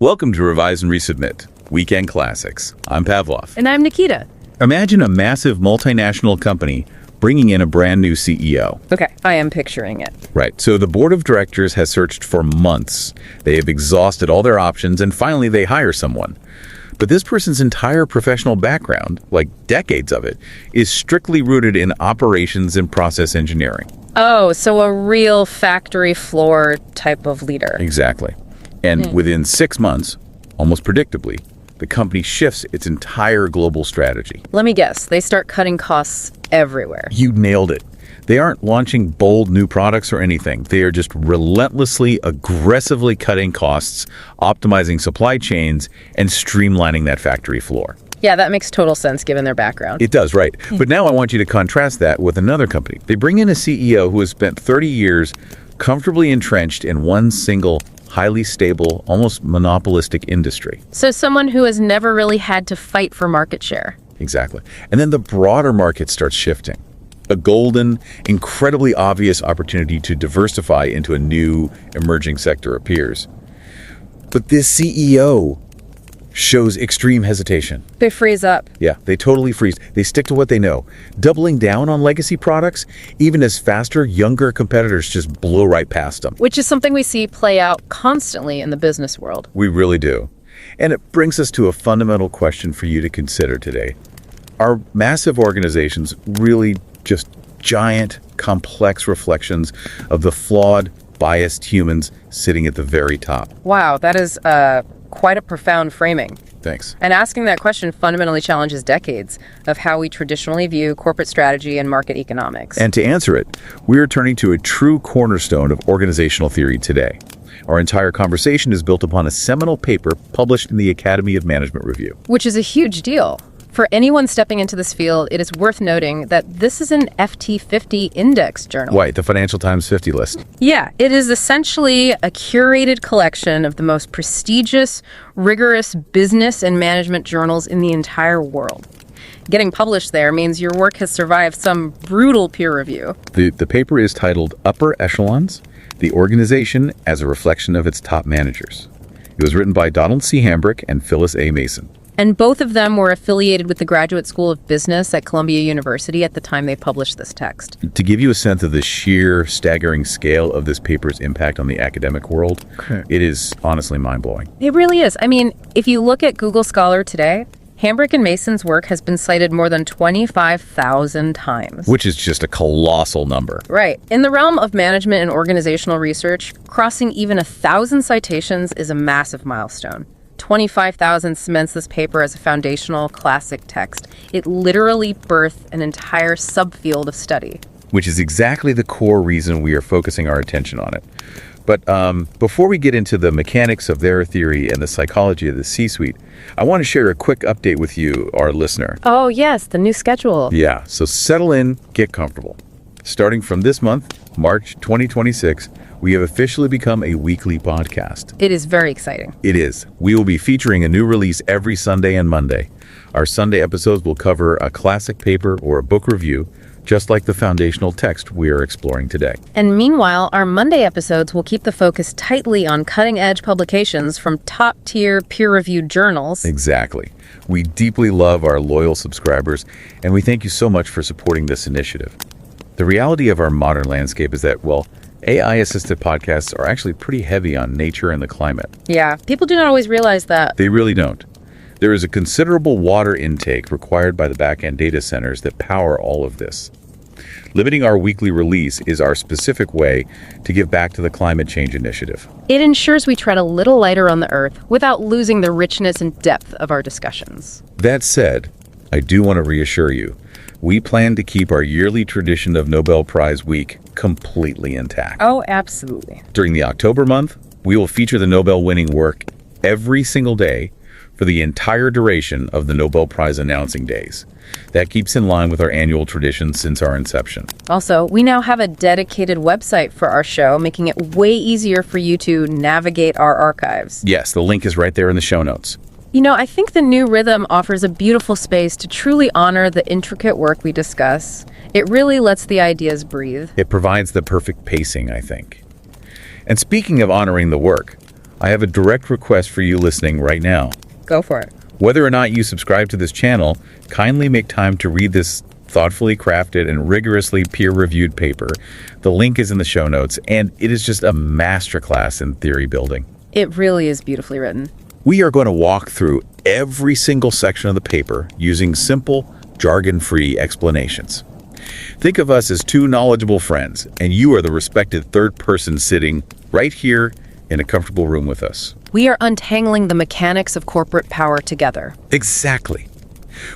Welcome to Revise and Resubmit, Weekend Classics. I'm Pavlov. And I'm Nikita. Imagine a massive multinational company bringing in a brand new CEO. Okay, I am picturing it. Right, so the board of directors has searched for months. They have exhausted all their options, and finally they hire someone. But this person's entire professional background, like decades of it, is strictly rooted in operations and process engineering. Oh, so a real factory floor type of leader. Exactly. And within 6 months, almost predictably, the company shifts its entire global strategy. Let me guess, they start cutting costs everywhere. You nailed it. They aren't launching bold new products or anything. They are just relentlessly, aggressively cutting costs, optimizing supply chains, and streamlining that factory floor. Yeah, that makes total sense given their background. It does, right. But now I want you to contrast that with another company. They bring in a CEO who has spent 30 years comfortably entrenched in one single, highly stable, almost monopolistic industry. So someone who has never really had to fight for market share. Exactly. And then the broader market starts shifting. A golden, incredibly obvious opportunity to diversify into a new, emerging sector appears. But this CEO shows extreme hesitation. They freeze up. Yeah, they totally freeze. They stick to what they know, doubling down on legacy products, even as faster, younger competitors just blow right past them. Which is something we see play out constantly in the business world. We really do. And it brings us to a fundamental question for you to consider today. Are massive organizations really just giant, complex reflections of the flawed, biased humans sitting at the very top? Wow, that is quite a profound framing. Thanks. And asking that question fundamentally challenges decades of how we traditionally view corporate strategy and market economics. And to answer it, we are turning to a true cornerstone of organizational theory today. Our entire conversation is built upon a seminal paper published in the Academy of Management Review. Which is a huge deal. For anyone stepping into this field, it is worth noting that this is an FT50 index journal. Right, the Financial Times 50 list. Yeah, it is essentially a curated collection of the most prestigious, rigorous business and management journals in the entire world. Getting published there means your work has survived some brutal peer review. The paper is titled Upper Echelons, the organization as a reflection of its top managers. It was written by Donald C. Hambrick and Phyllis A. Mason. And both of them were affiliated with the Graduate School of Business at Columbia University at the time they published this text. To give you a sense of the sheer, staggering scale of this paper's impact on the academic world, it is honestly mind-blowing. It really is. I mean, if you look at Google Scholar today, Hambrick and Mason's work has been cited more than 25,000 times. Which is just a colossal number. Right. In the realm of management and organizational research, crossing even 1,000 citations is a massive milestone. 25,000 cements this paper as a foundational classic text. It literally birthed an entire subfield of study. Which is exactly the core reason we are focusing our attention on it. But before we get into the mechanics of their theory and the psychology of the C-suite, I want to share a quick update with you, our listener. Oh, yes, the new schedule. Yeah, so settle in, get comfortable. Starting from this month, March 2026, we have officially become a weekly podcast. It is very exciting. It is. We will be featuring a new release every Sunday and Monday. Our Sunday episodes will cover a classic paper or a book review, just like the foundational text we are exploring today. And meanwhile, our Monday episodes will keep the focus tightly on cutting-edge publications from top-tier peer-reviewed journals. Exactly. We deeply love our loyal subscribers, and we thank you so much for supporting this initiative. The reality of our modern landscape is that, well, AI-assisted podcasts are actually pretty heavy on nature and the climate. Yeah, people do not always realize that. They really don't. There is a considerable water intake required by the back-end data centers that power all of this. Limiting our weekly release is our specific way to give back to the climate change initiative. It ensures we tread a little lighter on the earth without losing the richness and depth of our discussions. That said, I do want to reassure you, we plan to keep our yearly tradition of Nobel Prize Week completely intact. Oh, absolutely. During the October month, we will feature the Nobel-winning work every single day for the entire duration of the Nobel Prize announcing days. That keeps in line with our annual tradition since our inception. Also, we now have a dedicated website for our show, making it way easier for you to navigate our archives. Yes, the link is right there in the show notes. You know, I think the new rhythm offers a beautiful space to truly honor the intricate work we discuss. It really lets the ideas breathe. It provides the perfect pacing, I think. And speaking of honoring the work, I have a direct request for you listening right now. Go for it. Whether or not you subscribe to this channel, kindly make time to read this thoughtfully crafted and rigorously peer-reviewed paper. The link is in the show notes, and it is just a masterclass in theory building. It really is beautifully written. We are going to walk through every single section of the paper using simple, jargon-free explanations. Think of us as two knowledgeable friends, and you are the respected third person sitting right here in a comfortable room with us. We are untangling the mechanics of corporate power together. Exactly.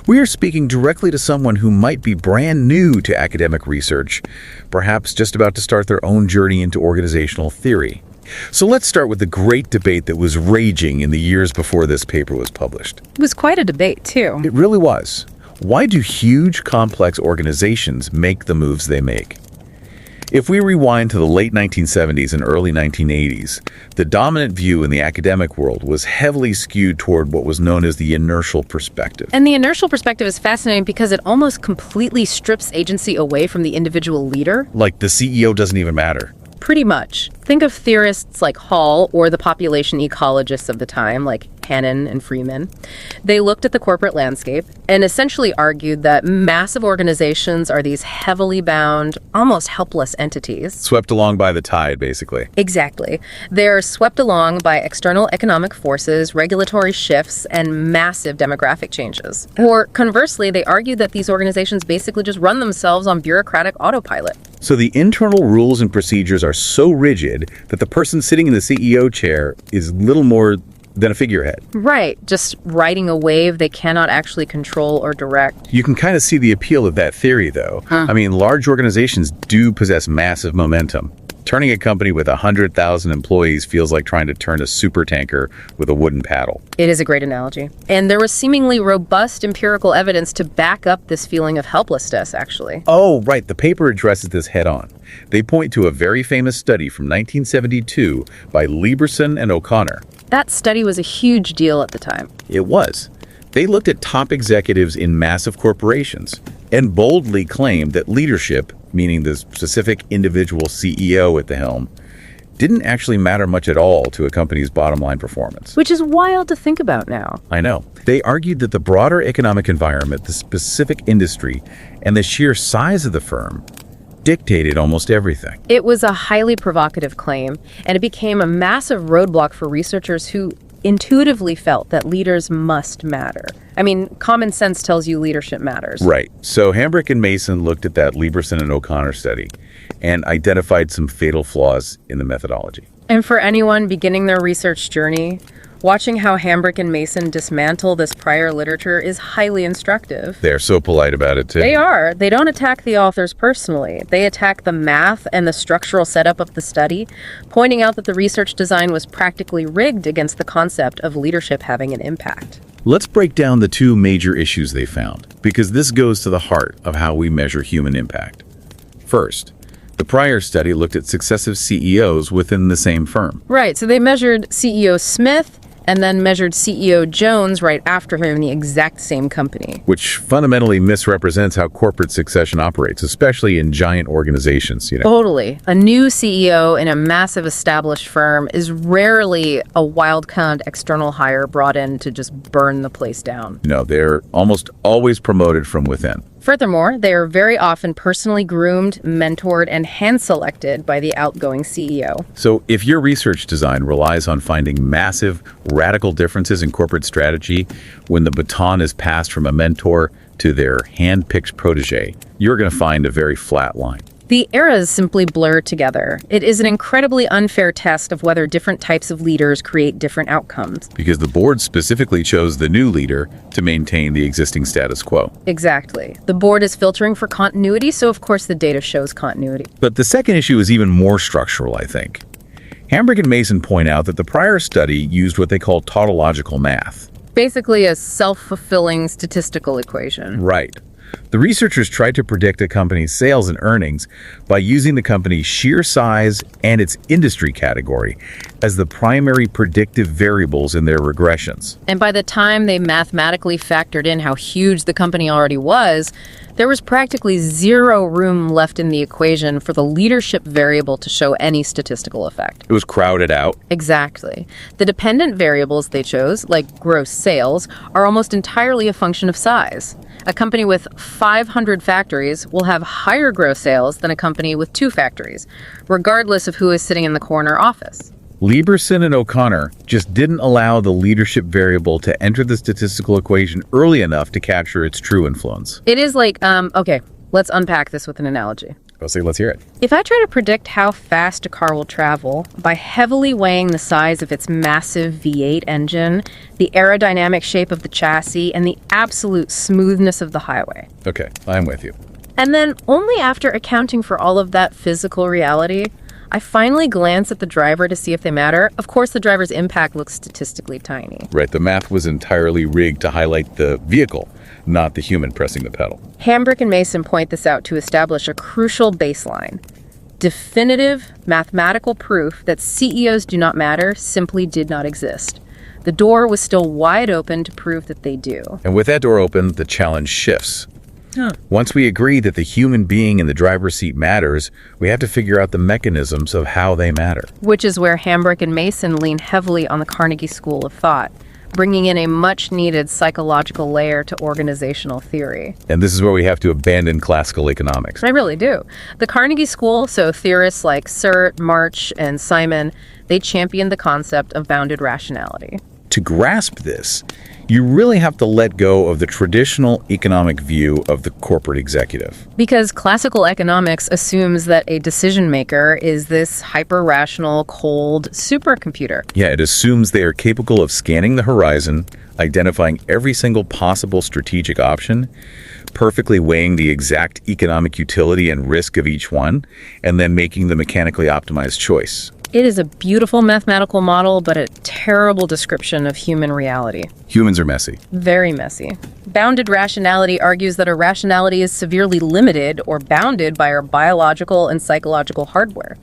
We are speaking directly to someone who might be brand new to academic research, perhaps just about to start their own journey into organizational theory. So let's start with the great debate that was raging in the years before this paper was published. It was quite a debate, too. It really was. Why do huge, complex organizations make the moves they make? If we rewind to the late 1970s and early 1980s, the dominant view in the academic world was heavily skewed toward what was known as the inertial perspective. And the inertial perspective is fascinating because it almost completely strips agency away from the individual leader. Like the CEO doesn't even matter. Pretty much. Think of theorists like Hall or the population ecologists of the time, like Hannon and Freeman. They looked at the corporate landscape and essentially argued that massive organizations are these heavily bound, almost helpless entities. Swept along by the tide, basically. Exactly. They're swept along by external economic forces, regulatory shifts, and massive demographic changes. Or conversely, they argued that these organizations basically just run themselves on bureaucratic autopilot. So the internal rules and procedures are so rigid that the person sitting in the CEO chair is little more than a figurehead. Right, just riding a wave they cannot actually control or direct. You can kind of see the appeal of that theory, though. I mean, large organizations do possess massive momentum. Turning a company with 100,000 employees feels like trying to turn a supertanker with a wooden paddle. It is a great analogy. And there was seemingly robust empirical evidence to back up this feeling of helplessness, actually. Oh, right. The paper addresses this head on. They point to a very famous study from 1972 by Lieberson and O'Connor. That study was a huge deal at the time. It was. They looked at top executives in massive corporations and boldly claimed that leadership, meaning the specific individual CEO at the helm, didn't actually matter much at all to a company's bottom line performance. Which is wild to think about now. I know. They argued that the broader economic environment, the specific industry, and the sheer size of the firm dictated almost everything. It was a highly provocative claim, and it became a massive roadblock for researchers who intuitively felt that leaders must matter. I mean, common sense tells you leadership matters. Right. So Hambrick and Mason looked at that Lieberson and O'Connor study and identified some fatal flaws in the methodology. And for anyone beginning their research journey, watching how Hambrick and Mason dismantle this prior literature is highly instructive. They're so polite about it, too. They are. They don't attack the authors personally. They attack the math and the structural setup of the study, pointing out that the research design was practically rigged against the concept of leadership having an impact. Let's break down the two major issues they found, because this goes to the heart of how we measure human impact. First, the prior study looked at successive CEOs within the same firm. Right, so they measured CEO Smith and then measured CEO Jones right after him in the exact same company. Which fundamentally misrepresents how corporate succession operates, especially in giant organizations, Totally. A new CEO in a massive established firm is rarely a wild-card external hire brought in to just burn the place down. They're almost always promoted from within. Furthermore, they are very often personally groomed, mentored, and hand-selected by the outgoing CEO. So if your research design relies on finding massive, radical differences in corporate strategy when the baton is passed from a mentor to their hand-picked protege, you're going to find a very flat line. The eras simply blur together. It is an incredibly unfair test of whether different types of leaders create different outcomes. Because the board specifically chose the new leader to maintain the existing status quo. Exactly. The board is filtering for continuity, so of course the data shows continuity. But the second issue is even more structural, I think. Hambrick and Mason point out that the prior study used what they call tautological math. Basically a self-fulfilling statistical equation. Right. The researchers tried to predict a company's sales and earnings by using the company's sheer size and its industry category as the primary predictive variables in their regressions. And by the time they mathematically factored in how huge the company already was, there was practically zero room left in the equation for the leadership variable to show any statistical effect. It was crowded out. Exactly. The dependent variables they chose, like gross sales, are almost entirely a function of size. A company with 500 factories will have higher gross sales than a company with 2 factories, regardless of who is sitting in the corner office. Lieberson and O'Connor just didn't allow the leadership variable to enter the statistical equation early enough to capture its true influence. It is like, okay, let's unpack this with an analogy. Let's hear it. If I try to predict how fast a car will travel by heavily weighing the size of its massive V8 engine, the aerodynamic shape of the chassis, and the absolute smoothness of the highway. Okay, I'm with you. And then only after accounting for all of that physical reality, I finally glance at the driver to see if they matter. Of course, the driver's impact looks statistically tiny. Right, the math was entirely rigged to highlight the vehicle, not the human pressing the pedal. Hambrick and Mason point this out to establish a crucial baseline. Definitive mathematical proof that CEOs do not matter simply did not exist. The door was still wide open to prove that they do. And with that door open, the challenge shifts. Once we agree that the human being in the driver's seat matters, we have to figure out the mechanisms of how they matter. Which is where Hambrick and Mason lean heavily on the Carnegie School of Thought, bringing in a much-needed psychological layer to organizational theory. And this is where we have to abandon classical economics. I really do. The Carnegie School, so theorists like Sert, March, and Simon, they championed the concept of bounded rationality. To grasp this, you really have to let go of the traditional economic view of the corporate executive. Because classical economics assumes that a decision maker is this hyper-rational, cold supercomputer. Yeah, it assumes they are capable of scanning the horizon, identifying every single possible strategic option, perfectly weighing the exact economic utility and risk of each one, and then making the mechanically optimized choice. It is a beautiful mathematical model, but a terrible description of human reality. Humans are messy. Very messy. Bounded rationality argues that our rationality is severely limited or bounded by our biological and psychological hardware.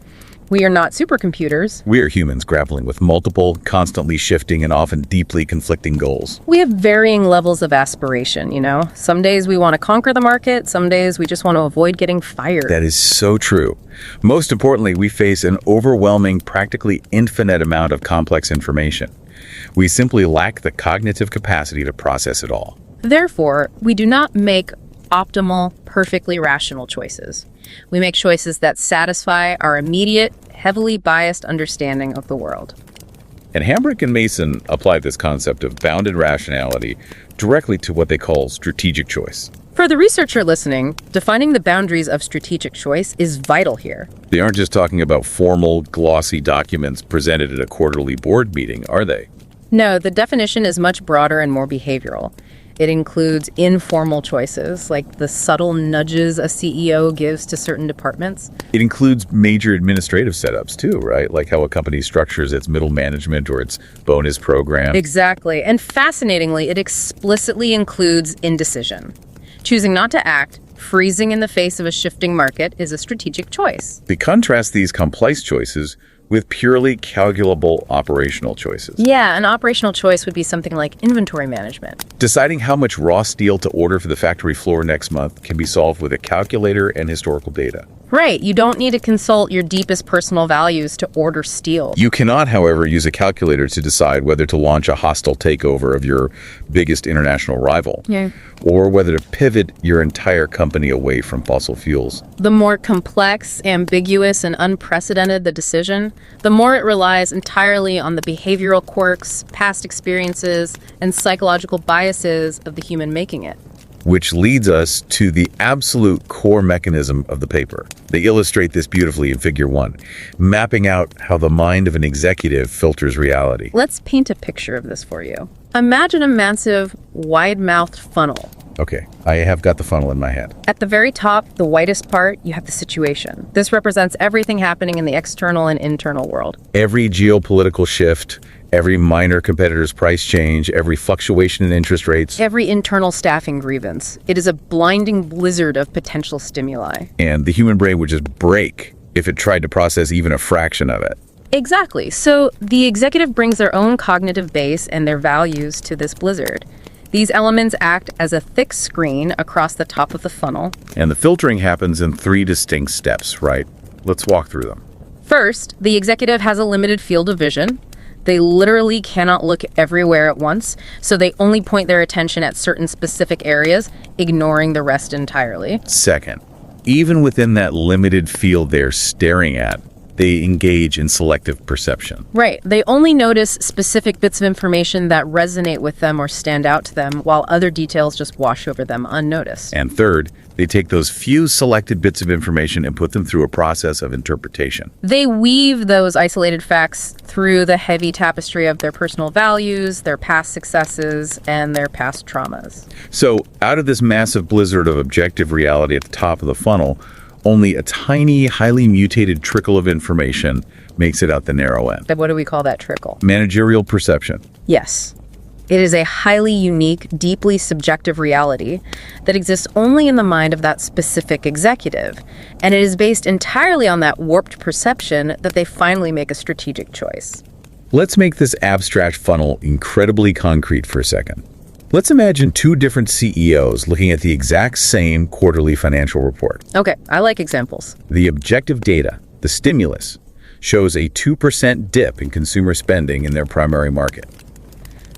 We are not supercomputers. We are humans grappling with multiple, constantly shifting, and often deeply conflicting goals. We have varying levels of aspiration, you know? Some days we want to conquer the market, some days we just want to avoid getting fired. That is so true. Most importantly, we face an overwhelming, practically infinite amount of complex information. We simply lack the cognitive capacity to process it all. Therefore, we do not make optimal, perfectly rational choices. We make choices that satisfy our immediate, heavily biased understanding of the world. And Hambrick and Mason applied this concept of bounded rationality directly to what they call strategic choice. For the researcher listening, defining the boundaries of strategic choice is vital here. They aren't just talking about formal, glossy documents presented at a quarterly board meeting, are they? No, the definition is much broader and more behavioral. It includes informal choices, like the subtle nudges a CEO gives to certain departments. It includes major administrative setups too, right? Like how a company structures its middle management or its bonus program. Exactly. And fascinatingly, it explicitly includes indecision. Choosing not to act, freezing in the face of a shifting market, is a strategic choice. They contrast these complex choices with purely calculable operational choices. Yeah, an operational choice would be something like inventory management. Deciding how much raw steel to order for the factory floor next month can be solved with a calculator and historical data. Right, you don't need to consult your deepest personal values to order steel. You cannot, however, use a calculator to decide whether to launch a hostile takeover of your biggest international rival. Yeah. Or whether to pivot your entire company away from fossil fuels. The more complex, ambiguous, and unprecedented the decision, the more it relies entirely on the behavioral quirks, past experiences, and psychological biases of the human making it. Which leads us to the absolute core mechanism of the paper. They illustrate this beautifully in Figure 1, mapping out how the mind of an executive filters reality. Let's paint a picture of this for you. Imagine a massive, wide-mouthed funnel. Okay, I have got the funnel in my head. At the very top, the whitest part, you have the situation. This represents everything happening in the external and internal world. Every geopolitical shift, Every minor competitor's price change, every fluctuation in interest rates, Every internal staffing grievance. It is a blinding blizzard of potential stimuli. and the human brain would just break if it tried to process even a fraction of it. Exactly. So the executive brings their own cognitive base and their values to this blizzard. These elements act as a thick screen across the top of the funnel. And the filtering happens in 3 distinct steps, right? Let's walk through them. First, the executive has a limited field of vision. They literally cannot look everywhere at once, so they only point their attention at certain specific areas, ignoring the rest entirely. Second, even within that limited field they're staring at, they engage in selective perception. Right. They only notice specific bits of information that resonate with them or stand out to them, while other details just wash over them unnoticed. And third, they take those few selected bits of information and put them through a process of interpretation. They weave those isolated facts through the heavy tapestry of their personal values, their past successes, and their past traumas. So, out of this massive blizzard of objective reality at the top of the funnel, only a tiny, highly mutated trickle of information makes it out the narrow end. What do we call that trickle? Managerial perception. Yes. It is a highly unique, deeply subjective reality that exists only in the mind of that specific executive, and it is based entirely on that warped perception that they finally make a strategic choice. Let's make this abstract funnel incredibly concrete for a second. Let's imagine 2 different CEOs looking at the exact same quarterly financial report. Okay, I like examples. The objective data, the stimulus, shows a 2% dip in consumer spending in their primary market.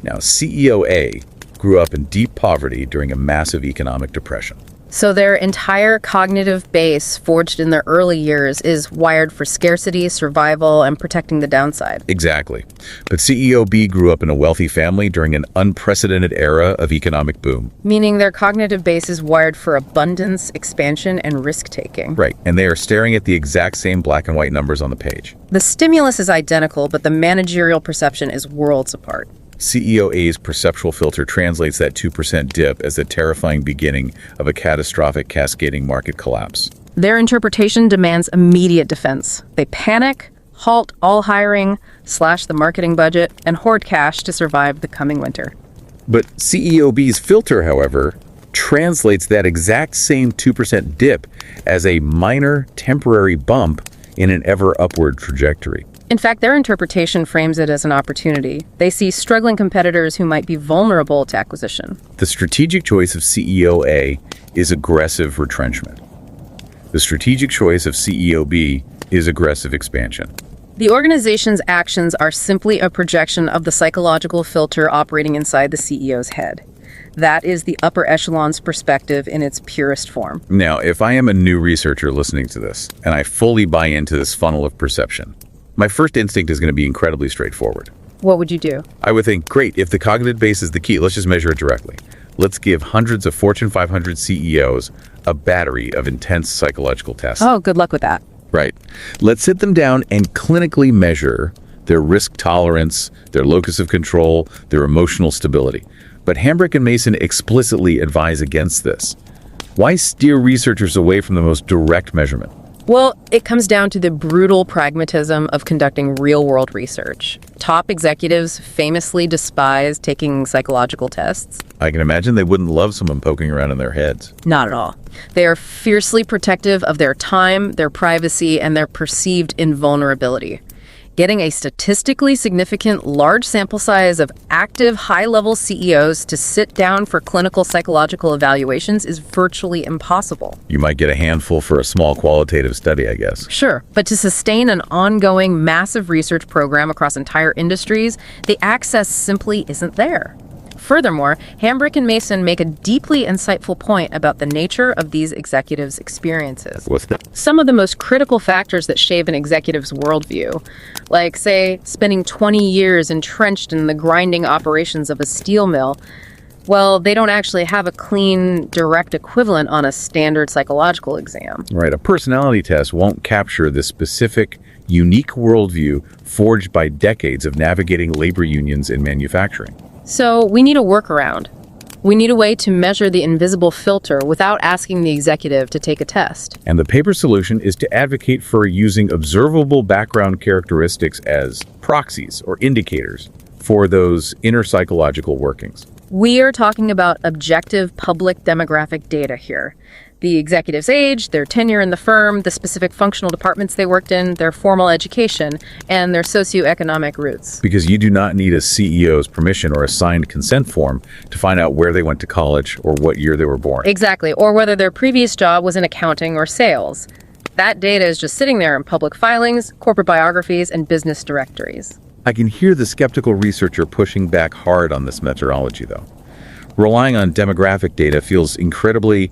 Now, CEO A grew up in deep poverty during a massive economic depression. So their entire cognitive base forged in their early years is wired for scarcity, survival, and protecting the downside. Exactly. But CEO B grew up in a wealthy family during an unprecedented era of economic boom. Meaning their cognitive base is wired for abundance, expansion, and risk-taking. Right, and they are staring at the exact same black and white numbers on the page. The stimulus is identical, but the managerial perception is worlds apart. CEO A's perceptual filter translates that 2% dip as the terrifying beginning of a catastrophic cascading market collapse. Their interpretation demands immediate defense. They panic, halt all hiring, slash the marketing budget, and hoard cash to survive the coming winter. But CEO B's filter, however, translates that exact same 2% dip as a minor temporary bump in an ever upward trajectory. In fact, their interpretation frames it as an opportunity. They see struggling competitors who might be vulnerable to acquisition. The strategic choice of CEO A is aggressive retrenchment. The strategic choice of CEO B is aggressive expansion. The organization's actions are simply a projection of the psychological filter operating inside the CEO's head. That is the upper echelons perspective in its purest form. Now, if I am a new researcher listening to this, and I fully buy into this funnel of perception, my first instinct is going to be incredibly straightforward. What would you do? I would think, great, if the cognitive base is the key, let's just measure it directly. Let's give hundreds of Fortune 500 CEOs a battery of intense psychological tests. Oh, good luck with that. Right. Let's sit them down and clinically measure their risk tolerance, their locus of control, their emotional stability. But Hambrick and Mason explicitly advise against this. Why steer researchers away from the most direct measurement? Well, it comes down to the brutal pragmatism of conducting real-world research. Top executives famously despise taking psychological tests. I can imagine they wouldn't love someone poking around in their heads. Not at all. They are fiercely protective of their time, their privacy, and their perceived invulnerability. Getting a statistically significant large sample size of active high-level CEOs to sit down for clinical psychological evaluations is virtually impossible. You might get a handful for a small qualitative study, I guess. Sure, but to sustain an ongoing massive research program across entire industries, the access simply isn't there. Furthermore, Hambrick and Mason make a deeply insightful point about the nature of these executives' experiences. What's that? Some of the most critical factors that shape an executive's worldview, like, say, spending 20 years entrenched in the grinding operations of a steel mill, well, they don't actually have a clean, direct equivalent on a standard psychological exam. Right, a personality test won't capture the specific, unique worldview forged by decades of navigating labor unions in manufacturing. So we need a workaround. We need a way to measure the invisible filter without asking the executive to take a test. And the paper solution is to advocate for using observable background characteristics as proxies or indicators for those inner psychological workings. We are talking about objective public demographic data here. The executive's age, their tenure in the firm, the specific functional departments they worked in, their formal education, and their socioeconomic roots. Because you do not need a CEO's permission or a signed consent form to find out where they went to college or what year they were born. Exactly, or whether their previous job was in accounting or sales. That data is just sitting there in public filings, corporate biographies, and business directories. I can hear the skeptical researcher pushing back hard on this methodology, though. Relying on demographic data feels incredibly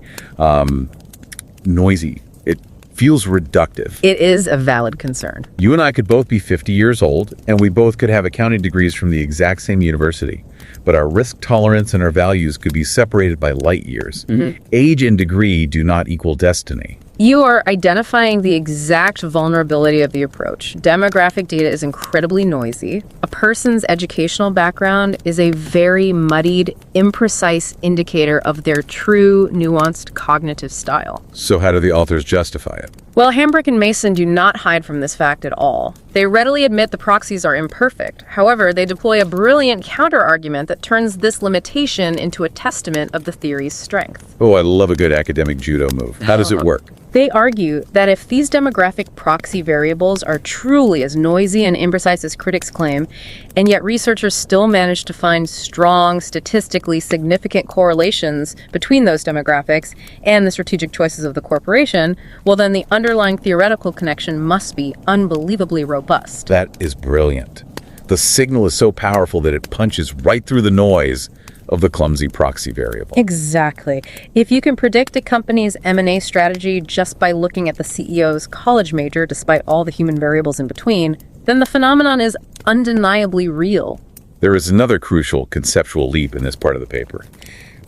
noisy. It feels reductive. It is a valid concern. You and I could both be 50 years old, and we both could have accounting degrees from the exact same university. But our risk tolerance and our values could be separated by light years. Age and degree do not equal destiny. You are identifying the exact vulnerability of the approach. Demographic data is incredibly noisy. A person's educational background is a very muddied, imprecise indicator of their true, nuanced cognitive style. So how do the authors justify it? Well, Hambrick and Mason do not hide from this fact at all. They readily admit the proxies are imperfect. However, they deploy a brilliant counter-argument that turns this limitation into a testament of the theory's strength. Oh, I love a good academic judo move. How does it work? They argue that if these demographic proxy variables are truly as noisy and imprecise as critics claim, and yet researchers still manage to find strong, statistically significant correlations between those demographics and the strategic choices of the corporation, well then the underlying theoretical connection must be unbelievably robust. That is brilliant. The signal is so powerful that it punches right through the noise of the clumsy proxy variable. Exactly. If you can predict a company's M&A strategy just by looking at the CEO's college major, despite all the human variables in between, then the phenomenon is undeniably real. There is another crucial conceptual leap in this part of the paper.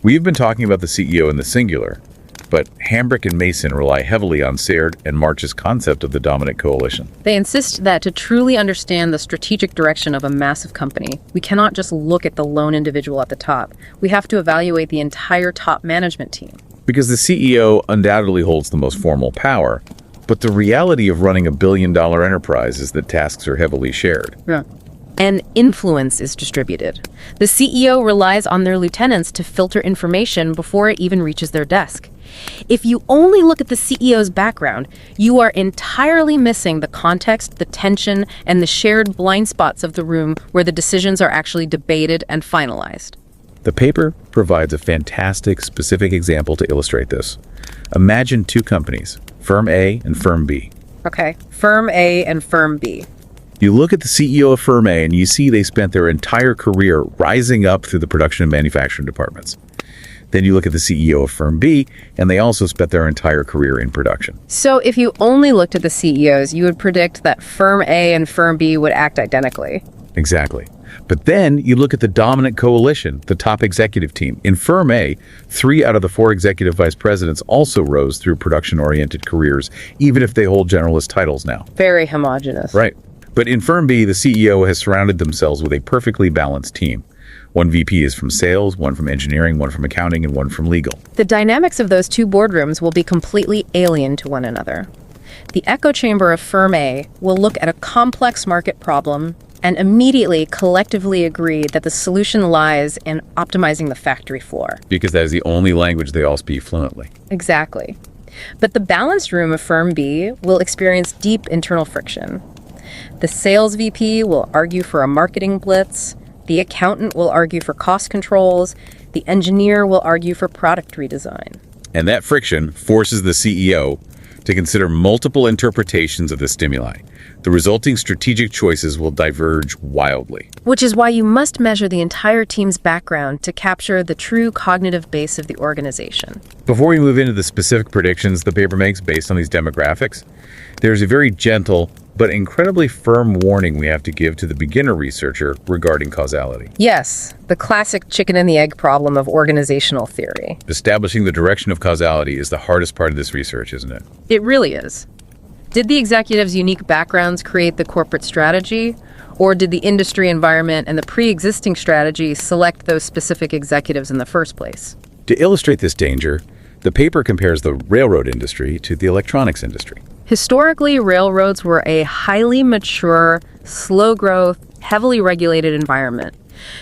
We've been talking about the CEO in the singular, but Hambrick and Mason rely heavily on Sayre and March's concept of the dominant coalition. They insist that to truly understand the strategic direction of a massive company, we cannot just look at the lone individual at the top. We have to evaluate the entire top management team. Because the CEO undoubtedly holds the most formal power, but the reality of running a billion-dollar enterprise is that tasks are heavily shared. Yeah. And influence is distributed. The CEO relies on their lieutenants to filter information before it even reaches their desk. If you only look at the CEO's background, you are entirely missing the context, the tension, and the shared blind spots of the room where the decisions are actually debated and finalized. The paper provides a fantastic, specific example to illustrate this. Imagine two companies, Firm A and Firm B. Okay, Firm A and Firm B. You look at the CEO of Firm A and you see they spent their entire career rising up through the production and manufacturing departments. Then you look at the CEO of Firm B, and they also spent their entire career in production. So if you only looked at the CEOs, you would predict that Firm A and Firm B would act identically. Exactly. But then you look at the dominant coalition, the top executive team. In Firm A, 3 out of the 4 executive vice presidents also rose through production-oriented careers, even if they hold generalist titles now. Very homogenous. Right. But in Firm B, the CEO has surrounded themselves with a perfectly balanced team. One VP is from sales, one from engineering, one from accounting, and one from legal. The dynamics of those two boardrooms will be completely alien to one another. The echo chamber of Firm A will look at a complex market problem and immediately collectively agree that the solution lies in optimizing the factory floor. Because that is the only language they all speak fluently. Exactly. But the balanced room of Firm B will experience deep internal friction. The sales VP will argue for a marketing blitz. The accountant will argue for cost controls. The engineer will argue for product redesign. And that friction forces the CEO to consider multiple interpretations of the stimuli. The resulting strategic choices will diverge wildly. Which is why you must measure the entire team's background to capture the true cognitive base of the organization. Before we move into the specific predictions the paper makes based on these demographics, there's a very gentle but incredibly firm warning we have to give to the beginner researcher regarding causality. Yes, the classic chicken and the egg problem of organizational theory. Establishing the direction of causality is the hardest part of this research, isn't it? It really is. Did the executives' unique backgrounds create the corporate strategy, or did the industry environment and the pre-existing strategy select those specific executives in the first place? To illustrate this danger, the paper compares the railroad industry to the electronics industry. Historically, railroads were a highly mature, slow-growth, heavily regulated environment.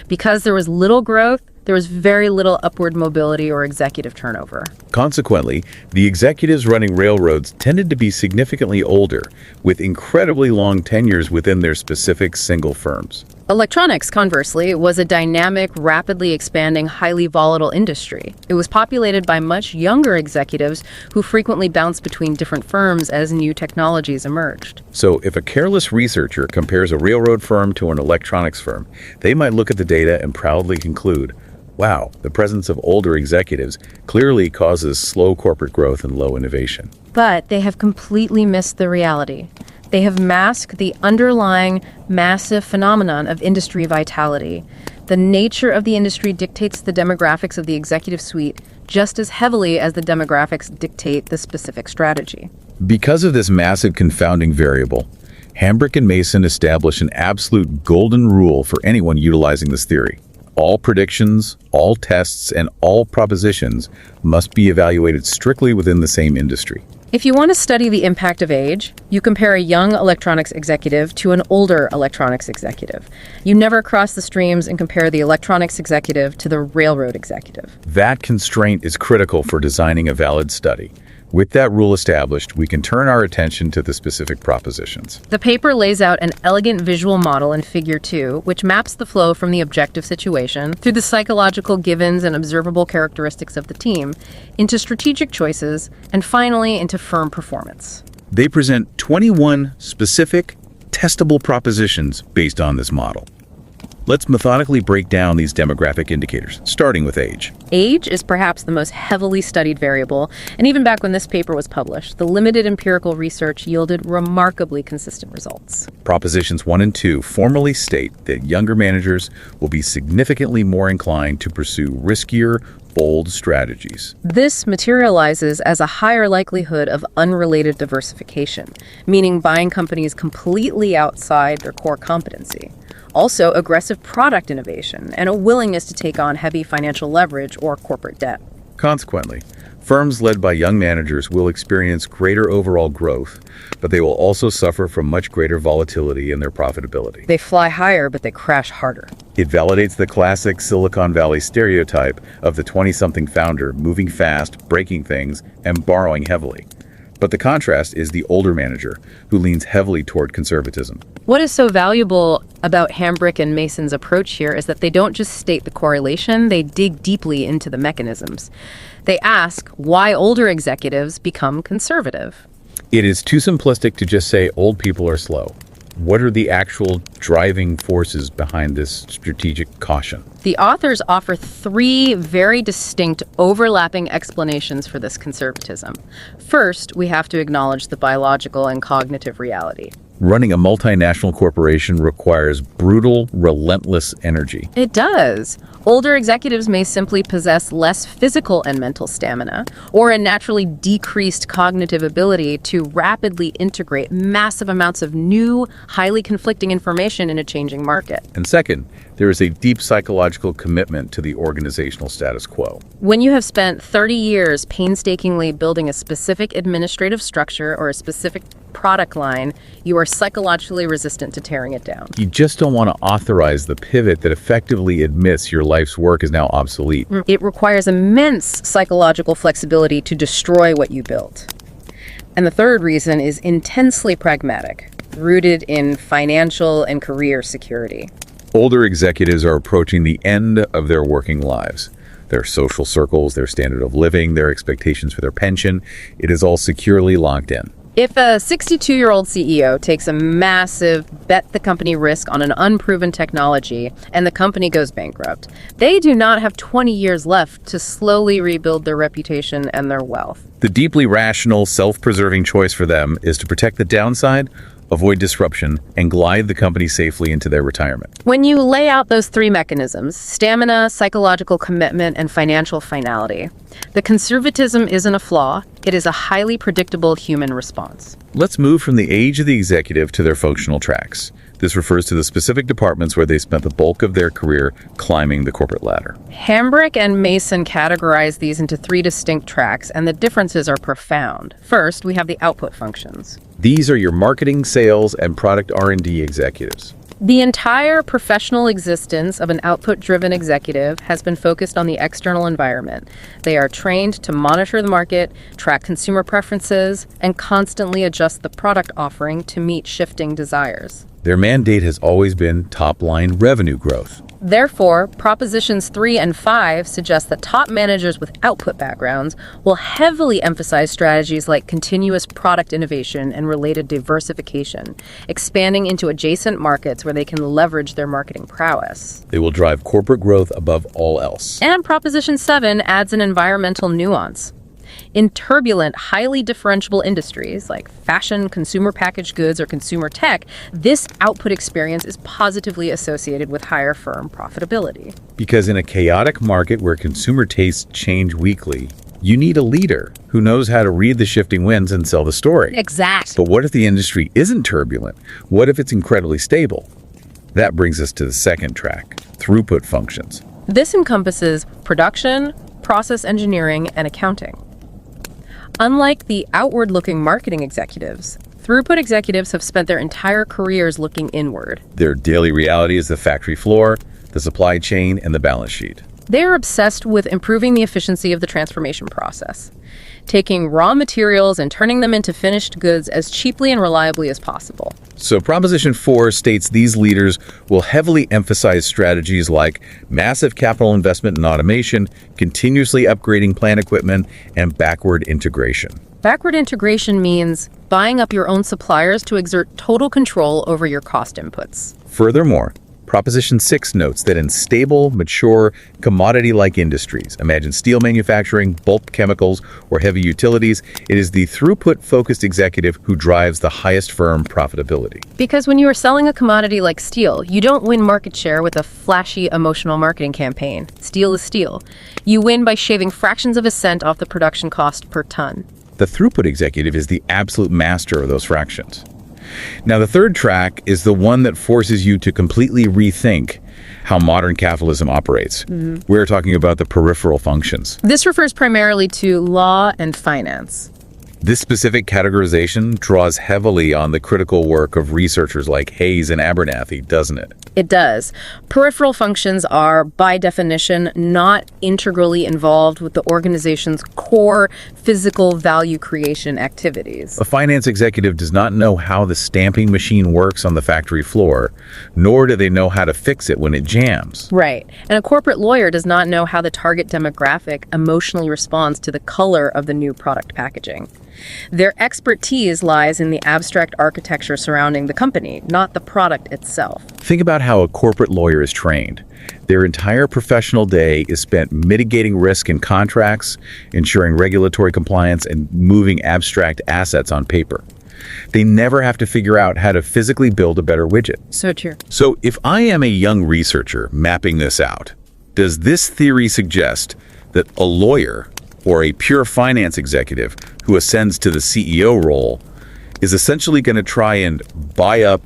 Because there was little growth, there was very little upward mobility or executive turnover. Consequently, the executives running railroads tended to be significantly older, with incredibly long tenures within their specific single firms. Electronics, conversely, was a dynamic, rapidly expanding, highly volatile industry. It was populated by much younger executives who frequently bounced between different firms as new technologies emerged. So if a careless researcher compares a railroad firm to an electronics firm, they might look at the data and proudly conclude, wow, the presence of older executives clearly causes slow corporate growth and low innovation. But they have completely missed the reality. They have masked the underlying massive phenomenon of industry vitality. The nature of the industry dictates the demographics of the executive suite just as heavily as the demographics dictate the specific strategy. Because of this massive confounding variable, Hambrick and Mason established an absolute golden rule for anyone utilizing this theory. All predictions, all tests, and all propositions must be evaluated strictly within the same industry. If you want to study the impact of age, you compare a young electronics executive to an older electronics executive. You never cross the streams and compare the electronics executive to the railroad executive. That constraint is critical for designing a valid study. With that rule established, we can turn our attention to the specific propositions. The paper lays out an elegant visual model in Figure 2, which maps the flow from the objective situation through the psychological givens and observable characteristics of the team into strategic choices and finally into firm performance. They present 21 specific, testable propositions based on this model. Let's methodically break down these demographic indicators, starting with age. Age is perhaps the most heavily studied variable, and even back when this paper was published, the limited empirical research yielded remarkably consistent results. Propositions 1 and 2 formally state that younger managers will be significantly more inclined to pursue riskier, bold strategies. This materializes as a higher likelihood of unrelated diversification, meaning buying companies completely outside their core competency. Also, aggressive product innovation and a willingness to take on heavy financial leverage or corporate debt. Consequently, firms led by young managers will experience greater overall growth, but they will also suffer from much greater volatility in their profitability. They fly higher, but they crash harder. It validates the classic Silicon Valley stereotype of the 20-something founder moving fast, breaking things, and borrowing heavily. But the contrast is the older manager, who leans heavily toward conservatism. What is so valuable about Hambrick and Mason's approach here is that they don't just state the correlation, they dig deeply into the mechanisms. They ask why older executives become conservative. It is too simplistic to just say old people are slow. What are the actual driving forces behind this strategic caution? The authors offer three very distinct, overlapping explanations for this conservatism. First, we have to acknowledge the biological and cognitive reality. Running a multinational corporation requires brutal, relentless energy. It does. Older executives may simply possess less physical and mental stamina, or a naturally decreased cognitive ability to rapidly integrate massive amounts of new, highly conflicting information in a changing market. And second, there is a deep psychological commitment to the organizational status quo. When you have spent 30 years painstakingly building a specific administrative structure or a specific product line, you are psychologically resistant to tearing it down. You just don't want to authorize the pivot that effectively admits your life's work is now obsolete. It requires immense psychological flexibility to destroy what you built. And the third reason is intensely pragmatic, rooted in financial and career security. Older executives are approaching the end of their working lives. Their social circles, their standard of living, their expectations for their pension, it is all securely locked in. If a 62-year-old CEO takes a massive bet-the-company risk on an unproven technology and the company goes bankrupt, they do not have 20 years left to slowly rebuild their reputation and their wealth. The deeply rational, self-preserving choice for them is to protect the downside, avoid disruption, and glide the company safely into their retirement. When you lay out those three mechanisms, stamina, psychological commitment, and financial finality, the conservatism isn't a flaw, it is a highly predictable human response. Let's move from the age of the executive to their functional tracks. This refers to the specific departments where they spent the bulk of their career climbing the corporate ladder. Hambrick and Mason categorize these into three distinct tracks, and the differences are profound. First, we have the output functions. These are your marketing, sales, and product R&D executives. The entire professional existence of an output-driven executive has been focused on the external environment. They are trained to monitor the market, track consumer preferences, and constantly adjust the product offering to meet shifting desires. Their mandate has always been top-line revenue growth. Therefore, Propositions 3 and 5 suggest that top managers with output backgrounds will heavily emphasize strategies like continuous product innovation and related diversification, expanding into adjacent markets where they can leverage their marketing prowess. They will drive corporate growth above all else. And Proposition 7 adds an environmental nuance. In turbulent, highly differentiable industries like fashion, consumer packaged goods, or consumer tech, this output experience is positively associated with higher firm profitability. Because in a chaotic market where consumer tastes change weekly, you need a leader who knows how to read the shifting winds and sell the story. Exactly. But what if the industry isn't turbulent? What if it's incredibly stable? That brings us to the second track, throughput functions. This encompasses production, process engineering, and accounting. Unlike the outward-looking marketing executives, throughput executives have spent their entire careers looking inward. Their daily reality is the factory floor, the supply chain, and the balance sheet. They are obsessed with improving the efficiency of the transformation process, taking raw materials and turning them into finished goods as cheaply and reliably as possible. So Proposition 4 states these leaders will heavily emphasize strategies like massive capital investment in automation, continuously upgrading plant equipment, and backward integration. Backward integration means buying up your own suppliers to exert total control over your cost inputs. Furthermore, Proposition 6 notes that in stable, mature, commodity-like industries, imagine steel manufacturing, bulk chemicals, or heavy utilities, it is the throughput-focused executive who drives the highest firm profitability. Because when you are selling a commodity like steel, you don't win market share with a flashy, emotional marketing campaign. Steel is steel. You win by shaving fractions of a cent off the production cost per ton. The throughput executive is the absolute master of those fractions. Now, the third track is the one that forces you to completely rethink how modern capitalism operates. We're talking about the peripheral functions. This refers primarily to law and finance. This specific categorization draws heavily on the critical work of researchers like Hayes and Abernathy, doesn't it? It does. Peripheral functions are, by definition, not integrally involved with the organization's core physical value creation activities. A finance executive does not know how the stamping machine works on the factory floor, nor do they know how to fix it when it jams. Right. And a corporate lawyer does not know how the target demographic emotionally responds to the color of the new product packaging. Their expertise lies in the abstract architecture surrounding the company, not the product itself. Think about how a corporate lawyer is trained. Their entire professional day is spent mitigating risk in contracts, ensuring regulatory compliance, and moving abstract assets on paper. They never have to figure out how to physically build a better widget. So true. So if I am a young researcher mapping this out, does this theory suggest that a lawyer or a pure finance executive who ascends to the CEO role is essentially going to try and buy up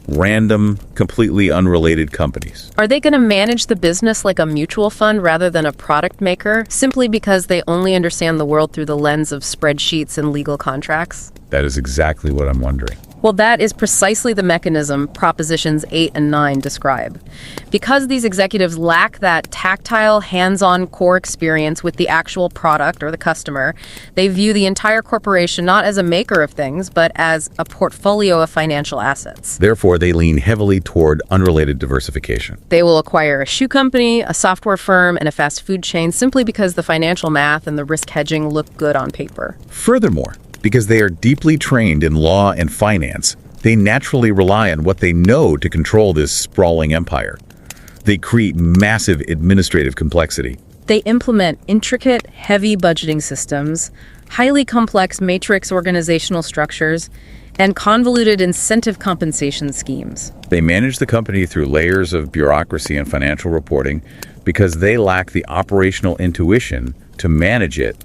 random, completely unrelated companies? Are they going to manage the business like a mutual fund rather than a product maker, simply because they only understand the world through the lens of spreadsheets and legal contracts? That is exactly what I'm wondering. Well, that is precisely the mechanism Propositions 8 and 9 describe. Because these executives lack that tactile, hands-on core experience with the actual product or the customer, they view the entire corporation not as a maker of things, but as a portfolio of financial assets. Therefore, they lean heavily toward unrelated diversification. They will acquire a shoe company, a software firm, and a fast food chain simply because the financial math and the risk hedging look good on paper. Furthermore, because they are deeply trained in law and finance, they naturally rely on what they know to control this sprawling empire. They create massive administrative complexity. They implement intricate, heavy budgeting systems, highly complex matrix organizational structures, and convoluted incentive compensation schemes. They manage the company through layers of bureaucracy and financial reporting because they lack the operational intuition to manage it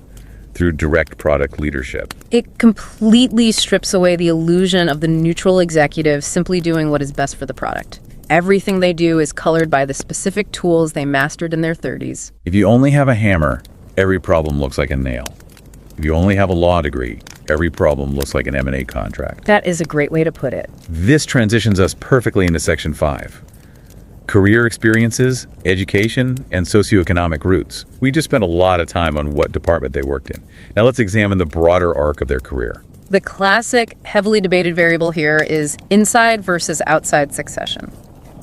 through direct product leadership. It completely strips away the illusion of the neutral executive simply doing what is best for the product. Everything they do is colored by the specific tools they mastered in their 30s. If you only have a hammer, every problem looks like a nail. If you only have a law degree, every problem looks like an M&A contract. That is a great way to put it. This transitions us perfectly into Section 5. Career experiences, education, and socioeconomic roots. We just spent a lot of time on what department they worked in. Now let's examine the broader arc of their career. The classic, heavily debated variable here is inside versus outside succession.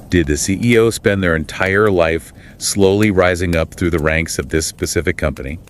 Did the CEO spend their entire life slowly rising up through the ranks of this specific company?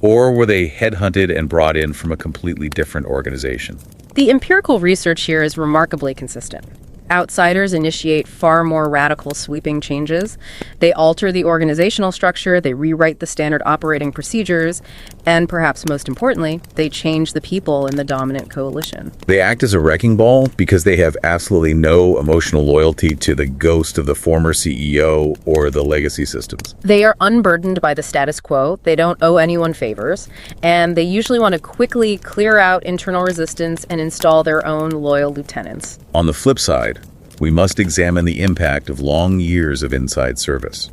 Or were they headhunted and brought in from a completely different organization? The empirical research here is remarkably consistent. Outsiders initiate far more radical, sweeping changes. They alter the organizational structure, they rewrite the standard operating procedures, and perhaps most importantly, they change the people in the dominant coalition. They act as a wrecking ball because they have absolutely no emotional loyalty to the ghost of the former CEO or the legacy systems. They are unburdened by the status quo, they don't owe anyone favors, and they usually want to quickly clear out internal resistance and install their own loyal lieutenants. On the flip side, we must examine the impact of long years of inside service.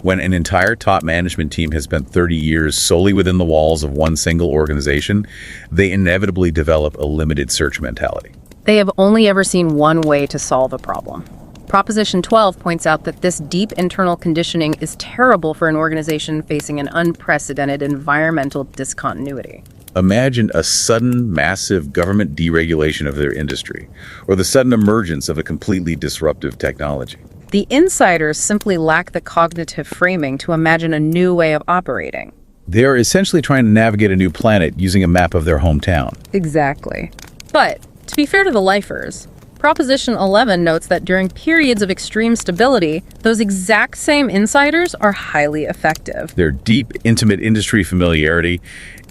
When an entire top management team has spent 30 years solely within the walls of one single organization, they inevitably develop a limited search mentality. They have only ever seen one way to solve a problem. Proposition 12 points out that this deep internal conditioning is terrible for an organization facing an unprecedented environmental discontinuity. Imagine a sudden, massive government deregulation of their industry, or the sudden emergence of a completely disruptive technology. The insiders simply lack the cognitive framing to imagine a new way of operating. They are essentially trying to navigate a new planet using a map of their hometown. Exactly. But, to be fair to the lifers, Proposition 11 notes that during periods of extreme stability, those exact same insiders are highly effective. Their deep, intimate industry familiarity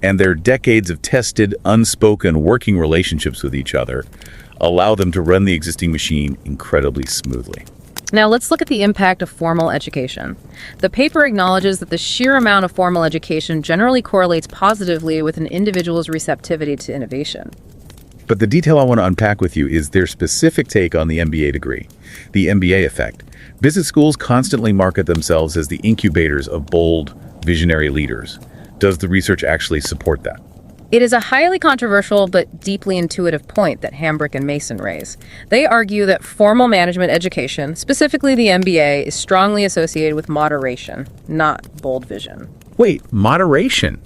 and their decades of tested, unspoken working relationships with each other allow them to run the existing machine incredibly smoothly. Now let's look at the impact of formal education. The paper acknowledges that the sheer amount of formal education generally correlates positively with an individual's receptivity to innovation. But the detail I want to unpack with you is their specific take on the MBA degree, the MBA effect. Business schools constantly market themselves as the incubators of bold, visionary leaders. Does the research actually support that? It is a highly controversial but deeply intuitive point that Hambrick and Mason raise. They argue that formal management education, specifically the MBA, is strongly associated with moderation, not bold vision. Wait, moderation?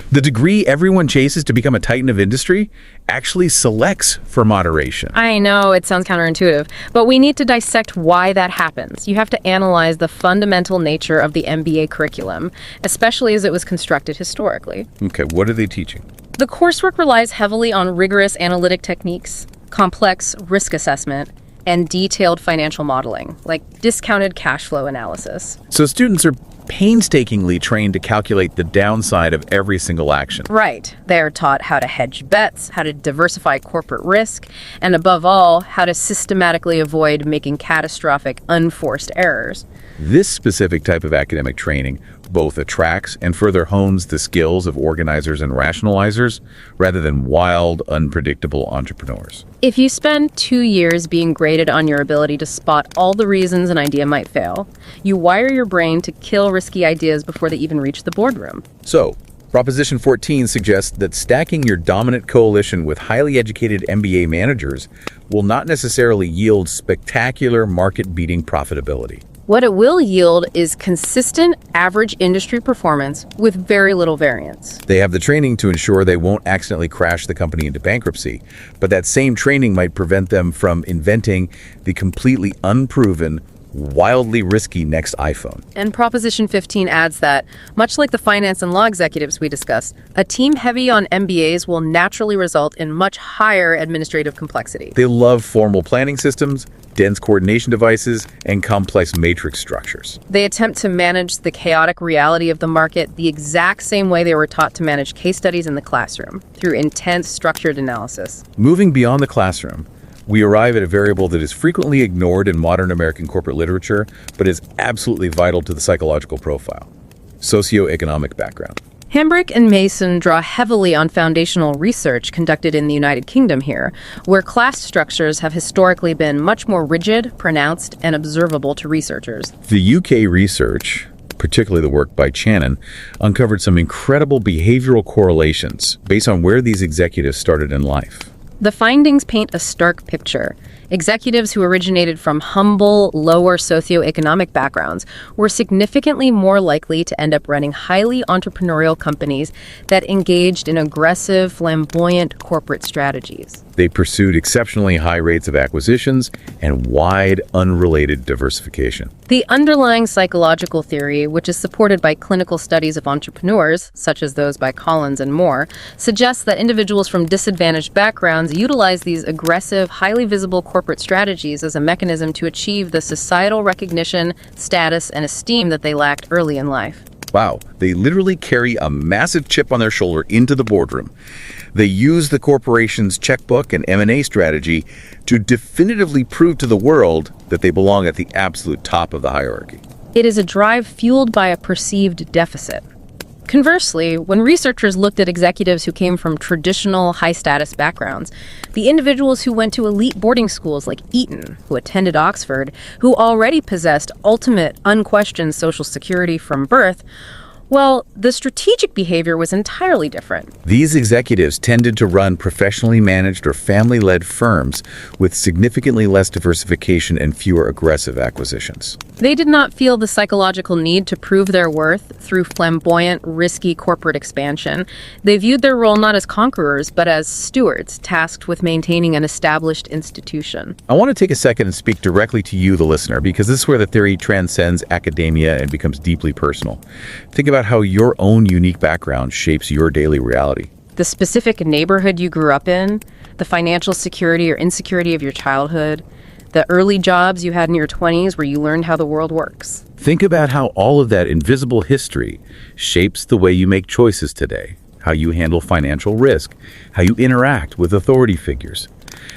The degree everyone chases to become a titan of industry actually selects for moderation. I know it sounds counterintuitive, but we need to dissect why that happens. You have to analyze the fundamental nature of the MBA curriculum, especially as it was constructed historically. Okay, what are they teaching? The coursework relies heavily on rigorous analytic techniques, complex risk assessment, and detailed financial modeling, like discounted cash flow analysis. So students are painstakingly trained to calculate the downside of every single action. Right. They're taught how to hedge bets, how to diversify corporate risk, and above all, how to systematically avoid making catastrophic, unforced errors. This specific type of academic training both attracts and further hones the skills of organizers and rationalizers rather than wild, unpredictable entrepreneurs. If you spend 2 years being graded on your ability to spot all the reasons an idea might fail, you wire your brain to kill risky ideas before they even reach the boardroom. So, Proposition 14 suggests that stacking your dominant coalition with highly educated MBA managers will not necessarily yield spectacular market-beating profitability. What it will yield is consistent average industry performance with very little variance. They have the training to ensure they won't accidentally crash the company into bankruptcy, but that same training might prevent them from inventing the completely unproven, wildly risky next iPhone. And Proposition 15 adds that, much like the finance and law executives we discussed, a team heavy on MBAs will naturally result in much higher administrative complexity. They love formal planning systems, dense coordination devices, and complex matrix structures. They attempt to manage the chaotic reality of the market the exact same way they were taught to manage case studies in the classroom, through intense structured analysis. Moving beyond the classroom, we arrive at a variable that is frequently ignored in modern American corporate literature, but is absolutely vital to the psychological profile: socioeconomic background. Hambrick and Mason draw heavily on foundational research conducted in the United Kingdom here, where class structures have historically been much more rigid, pronounced, and observable to researchers. The UK research particularly the work by Channon, uncovered some incredible behavioral correlations based on where these executives started in life. The findings paint a stark picture. Executives who originated from humble, lower socioeconomic backgrounds were significantly more likely to end up running highly entrepreneurial companies that engaged in aggressive, flamboyant corporate strategies. They pursued exceptionally high rates of acquisitions and wide, unrelated diversification. The underlying psychological theory, which is supported by clinical studies of entrepreneurs, such as those by Collins and Moore, suggests that individuals from disadvantaged backgrounds utilize these aggressive, highly visible corporate strategies as a mechanism to achieve the societal recognition, status, and esteem that they lacked early in life. Wow, they literally carry a massive chip on their shoulder into the boardroom. They use the corporation's checkbook and M&A strategy to definitively prove to the world that they belong at the absolute top of the hierarchy. It is a drive fueled by a perceived deficit. Conversely, when researchers looked at executives who came from traditional high-status backgrounds, the individuals who went to elite boarding schools like Eton, who attended Oxford, who already possessed ultimate, unquestioned social security from birth, well, the strategic behavior was entirely different. These executives tended to run professionally managed or family-led firms with significantly less diversification and fewer aggressive acquisitions. They did not feel the psychological need to prove their worth through flamboyant, risky corporate expansion. They viewed their role not as conquerors, but as stewards tasked with maintaining an established institution. I want to take a second and speak directly to you, the listener, because this is where the theory transcends academia and becomes deeply personal. Think about how your own unique background shapes your daily reality. The specific neighborhood you grew up in, the financial security or insecurity of your childhood, the early jobs you had in your 20s where you learned how the world works. Think about how all of that invisible history shapes the way you make choices today, how you handle financial risk, how you interact with authority figures.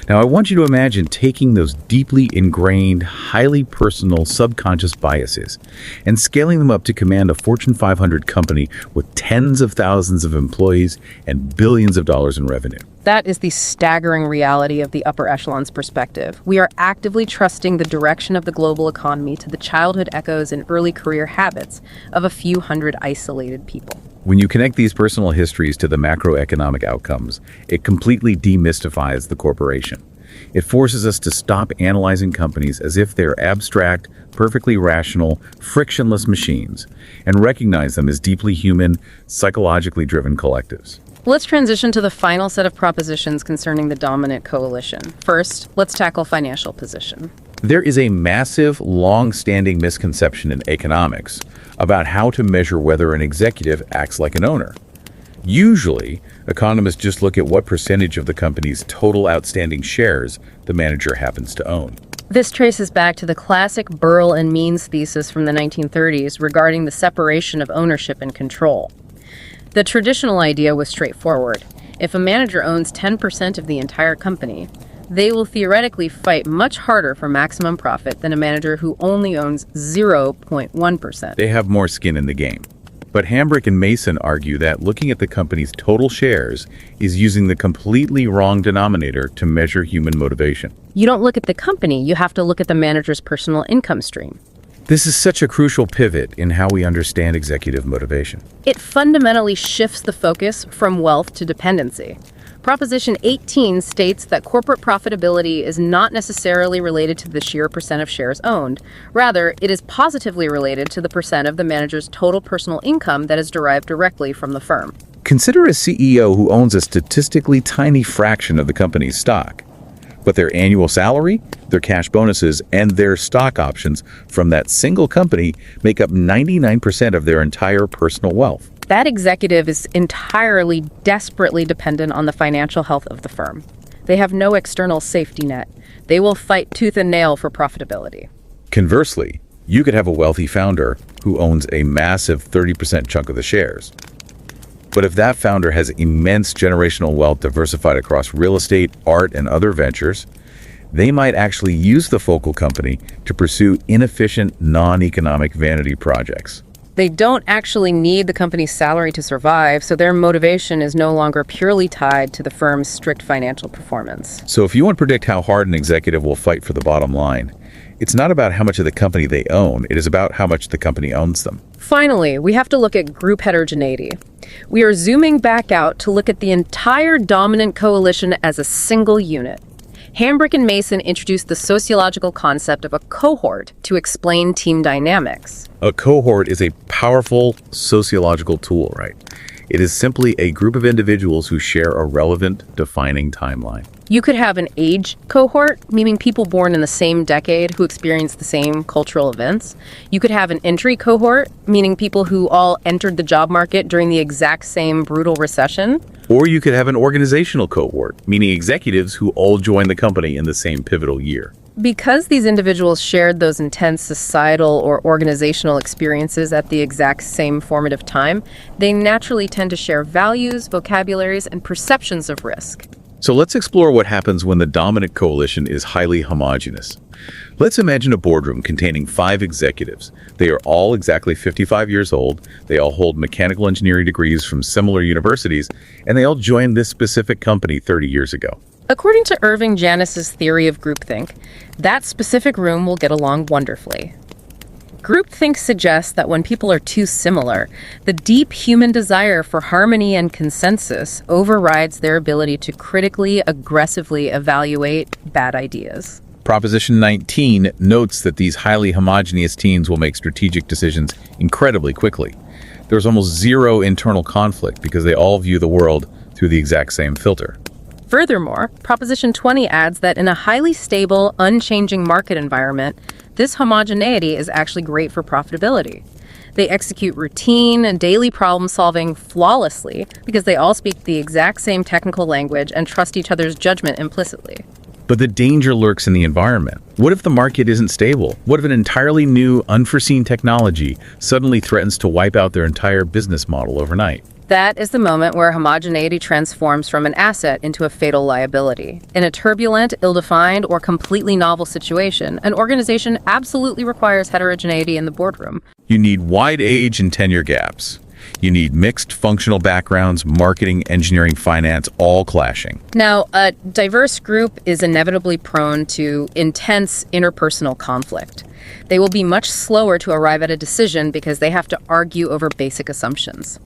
Now, I want you to imagine taking those deeply ingrained, highly personal, subconscious biases and scaling them up to command a Fortune 500 company with tens of thousands of employees and billions of dollars in revenue. That is the staggering reality of the upper echelons perspective. We are actively trusting the direction of the global economy to the childhood echoes and early career habits of a few hundred isolated people. When you connect these personal histories to the macroeconomic outcomes, it completely demystifies the corporation. It forces us to stop analyzing companies as if they're abstract, perfectly rational, frictionless machines, and recognize them as deeply human, psychologically driven collectives. Let's transition to the final set of propositions concerning the dominant coalition. First, let's tackle financial position. There is a massive, long-standing misconception in economics about how to measure whether an executive acts like an owner. Usually, economists just look at what percentage of the company's total outstanding shares the manager happens to own. This traces back to the classic Burrell and Means thesis from the 1930s regarding the separation of ownership and control. The traditional idea was straightforward. If a manager owns 10% of the entire company, they will theoretically fight much harder for maximum profit than a manager who only owns 0.1%. They have more skin in the game. But Hambrick and Mason argue that looking at the company's total shares is using the completely wrong denominator to measure human motivation. You don't look at the company, you have to look at the manager's personal income stream. This is such a crucial pivot in how we understand executive motivation. It fundamentally shifts the focus from wealth to dependency. Proposition 18 states that corporate profitability is not necessarily related to the sheer percent of shares owned. Rather, it is positively related to the percent of the manager's total personal income that is derived directly from the firm. Consider a CEO who owns a statistically tiny fraction of the company's stock, but their annual salary, their cash bonuses, and their stock options from that single company make up 99% of their entire personal wealth. That executive is entirely, desperately dependent on the financial health of the firm. They have no external safety net. They will fight tooth and nail for profitability. Conversely, you could have a wealthy founder who owns a massive 30% chunk of the shares. But if that founder has immense generational wealth diversified across real estate, art, and other ventures, they might actually use the focal company to pursue inefficient, non-economic vanity projects. They don't actually need the company's salary to survive, so their motivation is no longer purely tied to the firm's strict financial performance. So if you want to predict how hard an executive will fight for the bottom line, It's not about how much of the company they own, it is about how much the company owns them. Finally, we have to look at group heterogeneity. We are zooming back out to look at the entire dominant coalition as a single unit. Hambrick and Mason introduced the sociological concept of a cohort to explain team dynamics. A cohort is a powerful sociological tool, right? It is simply a group of individuals who share a relevant, defining timeline. You could have an age cohort, meaning people born in the same decade who experience the same cultural events. You could have an entry cohort, meaning people who all entered the job market during the exact same brutal recession. Or you could have an organizational cohort, meaning executives who all joined the company in the same pivotal year. Because these individuals shared those intense societal or organizational experiences at the exact same formative time, they naturally tend to share values, vocabularies, and perceptions of risk. So let's explore what happens when the dominant coalition is highly homogeneous. Let's imagine a boardroom containing 5 executives. They are all exactly 55 years old, they all hold mechanical engineering degrees from similar universities, and they all joined this specific company 30 years ago. According to Irving Janis's theory of groupthink, that specific room will get along wonderfully. Groupthink suggests that when people are too similar, the deep human desire for harmony and consensus overrides their ability to critically, aggressively evaluate bad ideas. Proposition 19 notes that these highly homogeneous teams will make strategic decisions incredibly quickly. There's almost zero internal conflict because they all view the world through the exact same filter. Furthermore, Proposition 20 adds that in a highly stable, unchanging market environment, this homogeneity is actually great for profitability. They execute routine and daily problem solving flawlessly because they all speak the exact same technical language and trust each other's judgment implicitly. But the danger lurks in the environment. What if the market isn't stable? What if an entirely new, unforeseen technology suddenly threatens to wipe out their entire business model overnight? That is the moment where homogeneity transforms from an asset into a fatal liability. In a turbulent, ill-defined, or completely novel situation, an organization absolutely requires heterogeneity in the boardroom. You need wide age and tenure gaps. You need mixed functional backgrounds, marketing, engineering, finance, all clashing. Now, a diverse group is inevitably prone to intense interpersonal conflict. They will be much slower to arrive at a decision because they have to argue over basic assumptions.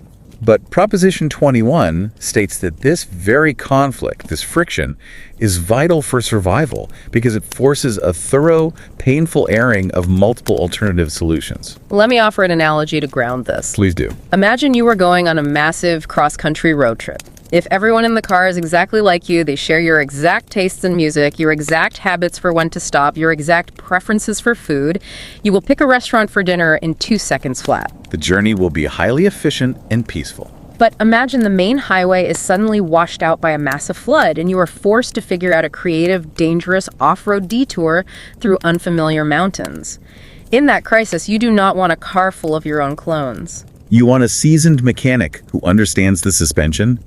But Proposition 21 states that this very conflict, this friction, is vital for survival because it forces a thorough, painful airing of multiple alternative solutions. Let me offer an analogy to ground this. Please do. Imagine you were going on a massive cross-country road trip. If everyone in the car is exactly like you, they share your exact tastes in music, your exact habits for when to stop, your exact preferences for food, you will pick a restaurant for dinner in 2 seconds flat. The journey will be highly efficient and peaceful. But imagine the main highway is suddenly washed out by a massive flood, and you are forced to figure out a creative, dangerous off-road detour through unfamiliar mountains. In that crisis, you do not want a car full of your own clones. You want a seasoned mechanic who understands the suspension,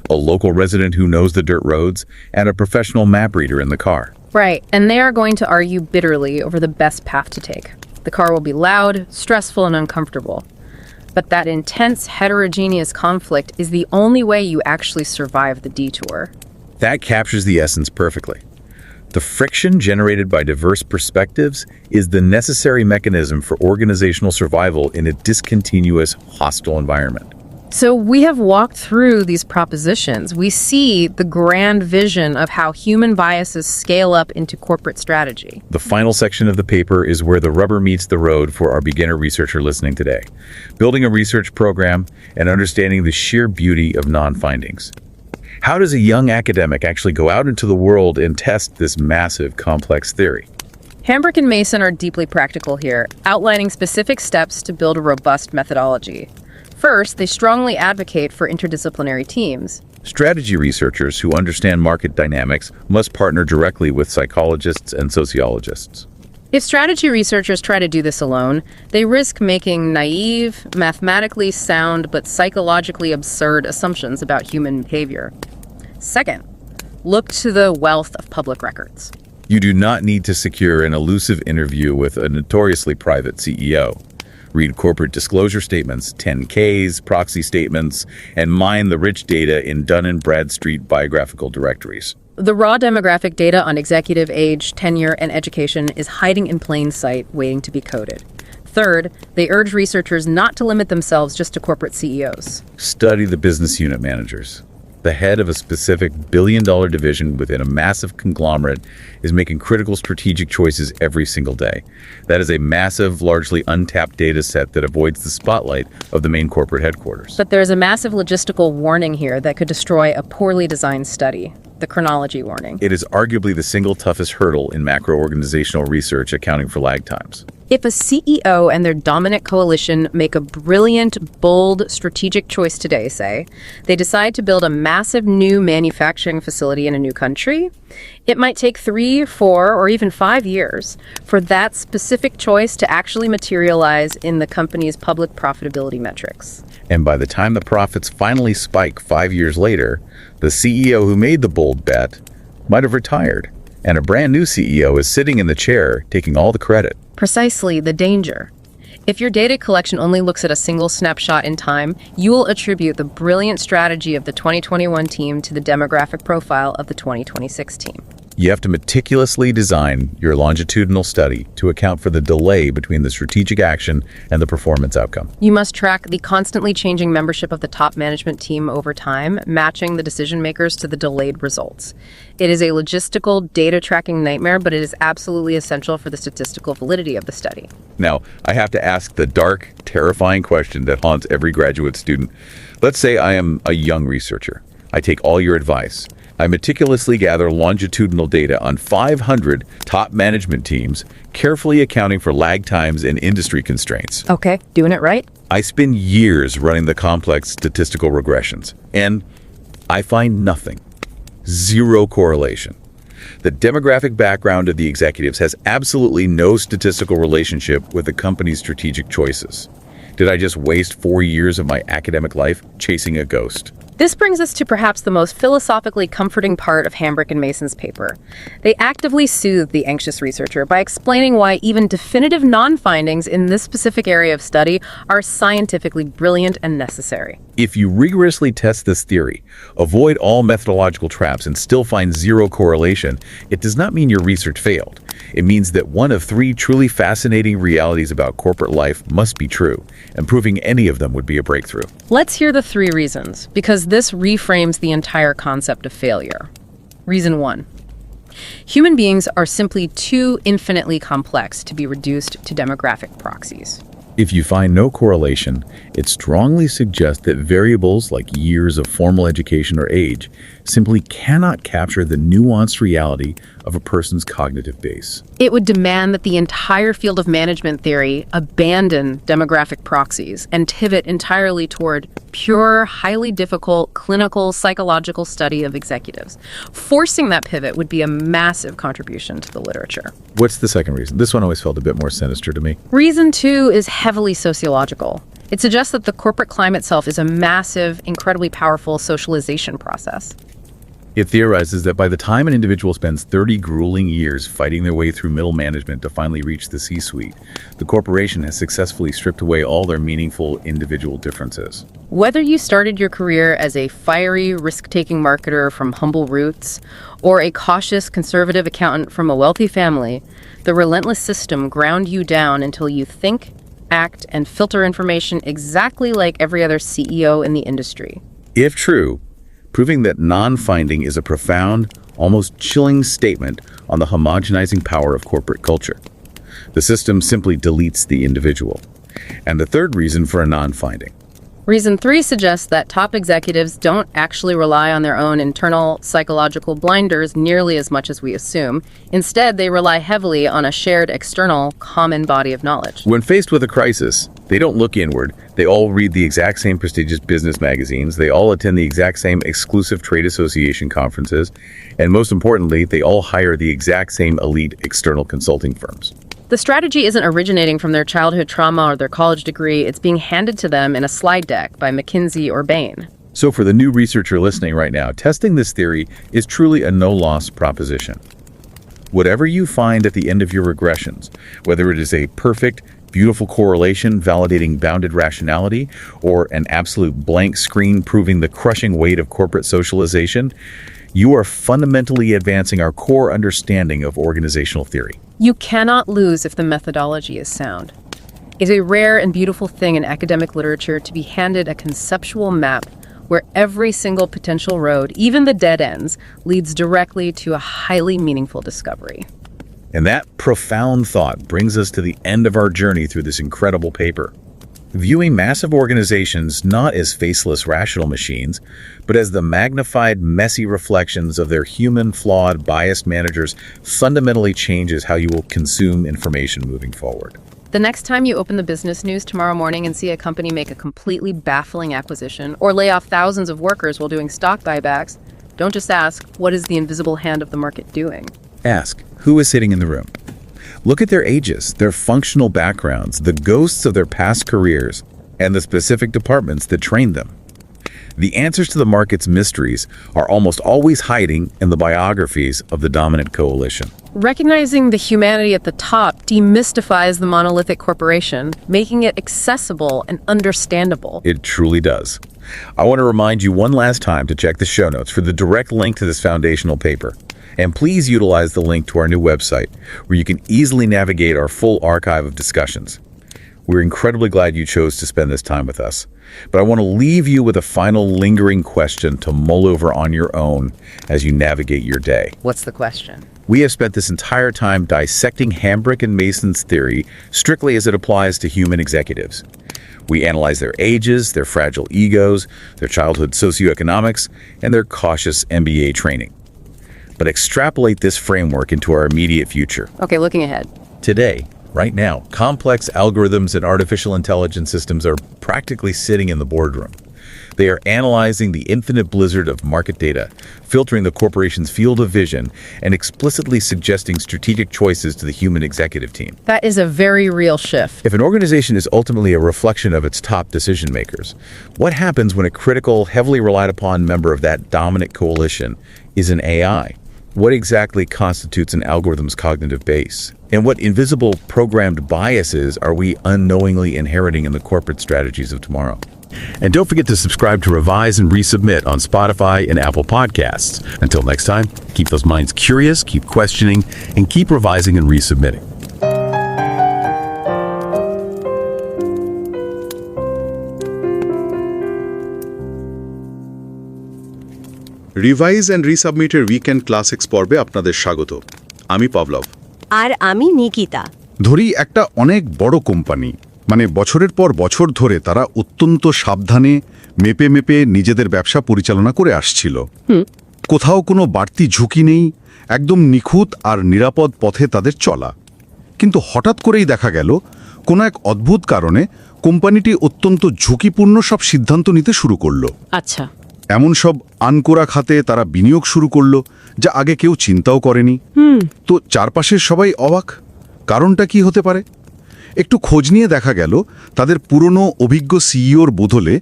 a local resident who knows the dirt roads, and a professional map reader in the car. Right, and they are going to argue bitterly over the best path to take. The car will be loud, stressful, and uncomfortable. But that intense, heterogeneous conflict is the only way you actually survive the detour. That captures the essence perfectly. The friction generated by diverse perspectives is the necessary mechanism for organizational survival in a discontinuous, hostile environment. So we have walked through these propositions. We see the grand vision of how human biases scale up into corporate strategy. The final section of the paper is where the rubber meets the road for our beginner researcher listening today. Building a research program and understanding the sheer beauty of non-findings. How does a young academic actually go out into the world and test this massive, complex theory? Hambrick and Mason are deeply practical here, outlining specific steps to build a robust methodology. First, they strongly advocate for interdisciplinary teams. Strategy researchers who understand market dynamics must partner directly with psychologists and sociologists. If strategy researchers try to do this alone, they risk making naive, mathematically sound, but psychologically absurd assumptions about human behavior. Second, look to the wealth of public records. You do not need to secure an elusive interview with a notoriously private CEO. Read corporate disclosure statements, 10Ks, proxy statements, and mine the rich data in Dun & Bradstreet biographical directories. The raw demographic data on executive age, tenure, and education is hiding in plain sight, waiting to be coded. Third, they urge researchers not to limit themselves just to corporate CEOs. Study the business unit managers. The head of a specific billion-dollar division within a massive conglomerate is making critical strategic choices every single day. That is a massive, largely untapped data set that avoids the spotlight of the main corporate headquarters. But there's a massive logistical warning here that could destroy a poorly designed study. The chronology warning. It is arguably the single toughest hurdle in macro-organizational research, accounting for lag times. If a CEO and their dominant coalition make a brilliant, bold, strategic choice today, say, they decide to build a massive new manufacturing facility in a new country, it might take 3, 4, or even 5 years for that specific choice to actually materialize in the company's public profitability metrics. And by the time the profits finally spike 5 years later, the CEO who made the bold bet might have retired, and a brand new CEO is sitting in the chair taking all the credit. Precisely the danger. If your data collection only looks at a single snapshot in time, you will attribute the brilliant strategy of the 2021 team to the demographic profile of the 2026 team. You have to meticulously design your longitudinal study to account for the delay between the strategic action and the performance outcome. You must track the constantly changing membership of the top management team over time, matching the decision makers to the delayed results. It is a logistical data tracking nightmare, but it is absolutely essential for the statistical validity of the study. Now, I have to ask the dark, terrifying question that haunts every graduate student. Let's say I am a young researcher. I take all your advice. I meticulously gather longitudinal data on 500 top management teams, carefully accounting for lag times and industry constraints. Okay, doing it right? I spend years running the complex statistical regressions, and I find nothing. Zero correlation. The demographic background of the executives has absolutely no statistical relationship with the company's strategic choices. Did I just waste 4 years of my academic life chasing a ghost? This brings us to perhaps the most philosophically comforting part of Hambrick and Mason's paper. They actively soothe the anxious researcher by explaining why even definitive non-findings in this specific area of study are scientifically brilliant and necessary. If you rigorously test this theory, avoid all methodological traps, and still find zero correlation, it does not mean your research failed. It means that one of 3 truly fascinating realities about corporate life must be true, and proving any of them would be a breakthrough. Let's hear the 3 reasons, because this reframes the entire concept of failure. Reason 1. Human beings are simply too infinitely complex to be reduced to demographic proxies. If you find no correlation, it strongly suggests that variables like years of formal education or age simply cannot capture the nuanced reality of a person's cognitive base. It would demand that the entire field of management theory abandon demographic proxies and pivot entirely toward pure, highly difficult clinical psychological study of executives. Forcing that pivot would be a massive contribution to the literature. What's the second reason? This one always felt a bit more sinister to me. Reason 2 is heavily sociological. It suggests that the corporate climate itself is a massive, incredibly powerful socialization process. It theorizes that by the time an individual spends 30 grueling years fighting their way through middle management to finally reach the C-suite, the corporation has successfully stripped away all their meaningful individual differences. Whether you started your career as a fiery, risk-taking marketer from humble roots, or a cautious, conservative accountant from a wealthy family, the relentless system ground you down until you think, act, and filter information exactly like every other CEO in the industry. If true, proving that non-finding is a profound, almost chilling statement on the homogenizing power of corporate culture. The system simply deletes the individual. And the third reason for a non-finding. Reason 3 suggests that top executives don't actually rely on their own internal psychological blinders nearly as much as we assume. Instead, they rely heavily on a shared external, common body of knowledge. When faced with a crisis, they don't look inward. They all read the exact same prestigious business magazines. They all attend the exact same exclusive trade association conferences. And most importantly, they all hire the exact same elite external consulting firms. The strategy isn't originating from their childhood trauma or their college degree. It's being handed to them in a slide deck by McKinsey or Bain. So for the new researcher listening right now, testing this theory is truly a no-loss proposition. Whatever you find at the end of your regressions, whether it is a perfect, beautiful correlation validating bounded rationality, or an absolute blank screen proving the crushing weight of corporate socialization, You are fundamentally advancing our core understanding of organizational theory. You cannot lose if the methodology is sound. It's a rare and beautiful thing in academic literature to be handed a conceptual map where every single potential road, even the dead ends, leads directly to a highly meaningful discovery. And that profound thought brings us to the end of our journey through this incredible paper. Viewing massive organizations not as faceless rational machines, but as the magnified, messy reflections of their human, flawed, biased managers fundamentally changes how you will consume information moving forward. The next time you open the business news tomorrow morning and see a company make a completely baffling acquisition or lay off thousands of workers while doing stock buybacks, don't just ask, what is the invisible hand of the market doing? Ask, who is sitting in the room? Look at their ages, their functional backgrounds, the ghosts of their past careers, and the specific departments that trained them. The answers to the market's mysteries are almost always hiding in the biographies of the dominant coalition. Recognizing the humanity at the top demystifies the monolithic corporation, making it accessible and understandable. It truly does. I want to remind you one last time to check the show notes for the direct link to this foundational paper. And please utilize the link to our new website, where you can easily navigate our full archive of discussions. We're incredibly glad you chose to spend this time with us. But I want to leave you with a final lingering question to mull over on your own as you navigate your day. What's the question? We have spent this entire time dissecting Hambrick and Mason's theory strictly as it applies to human executives. We analyze their ages, their fragile egos, their childhood socioeconomics, and their cautious MBA training. But extrapolate this framework into our immediate future. Okay, looking ahead. Today, right now, complex algorithms and artificial intelligence systems are practically sitting in the boardroom. They are analyzing the infinite blizzard of market data, filtering the corporation's field of vision, and explicitly suggesting strategic choices to the human executive team. That is a very real shift. If an organization is ultimately a reflection of its top decision makers, what happens when a critical, heavily relied upon member of that dominant coalition is an AI? What exactly constitutes an algorithm's cognitive base? And what invisible programmed biases are we unknowingly inheriting in the corporate strategies of tomorrow? And don't forget to subscribe to Revise and Resubmit on Spotify and Apple Podcasts. Until next time, keep those minds curious, keep questioning, and keep revising and resubmitting. Revise and রিসাবমিটের weekend classics পর্বে আপনাদের স্বাগত। আমি Pavlov. আর আমি নিকিতা। ধরি একটা অনেক বড় কোম্পানি, মানে বছরের পর বছর ধরে তারা অত্যন্ত সাবধানে মেপে মেপে নিজেদের ব্যবসা পরিচালনা করে আসছিল। কোথাও কোনো বাড়তি ঝুঁকি নেই, একদম নিখুঁত আর নিরাপদ পথে তাদের চলা। কিন্তু হঠাৎ করেই দেখা গেল কোনো এক অদ্ভুত কারণে কোম্পানিটি অত্যন্ত ঝুঁকিপূর্ণ সব সিদ্ধান্ত নিতে শুরু করলো। আচ্ছা, এমন সব আনকোরা খাতে তারা বিনিয়োগ শুরু করলো যা আগে কেউ চিন্তাও করেনি। তো চারপাশের সবাই অবাক, কারণটা কি হতে পারে? একটু খোঁজ নিয়ে দেখা গেল তাদের পুরনো অভিজ্ঞ সিইওর বদলে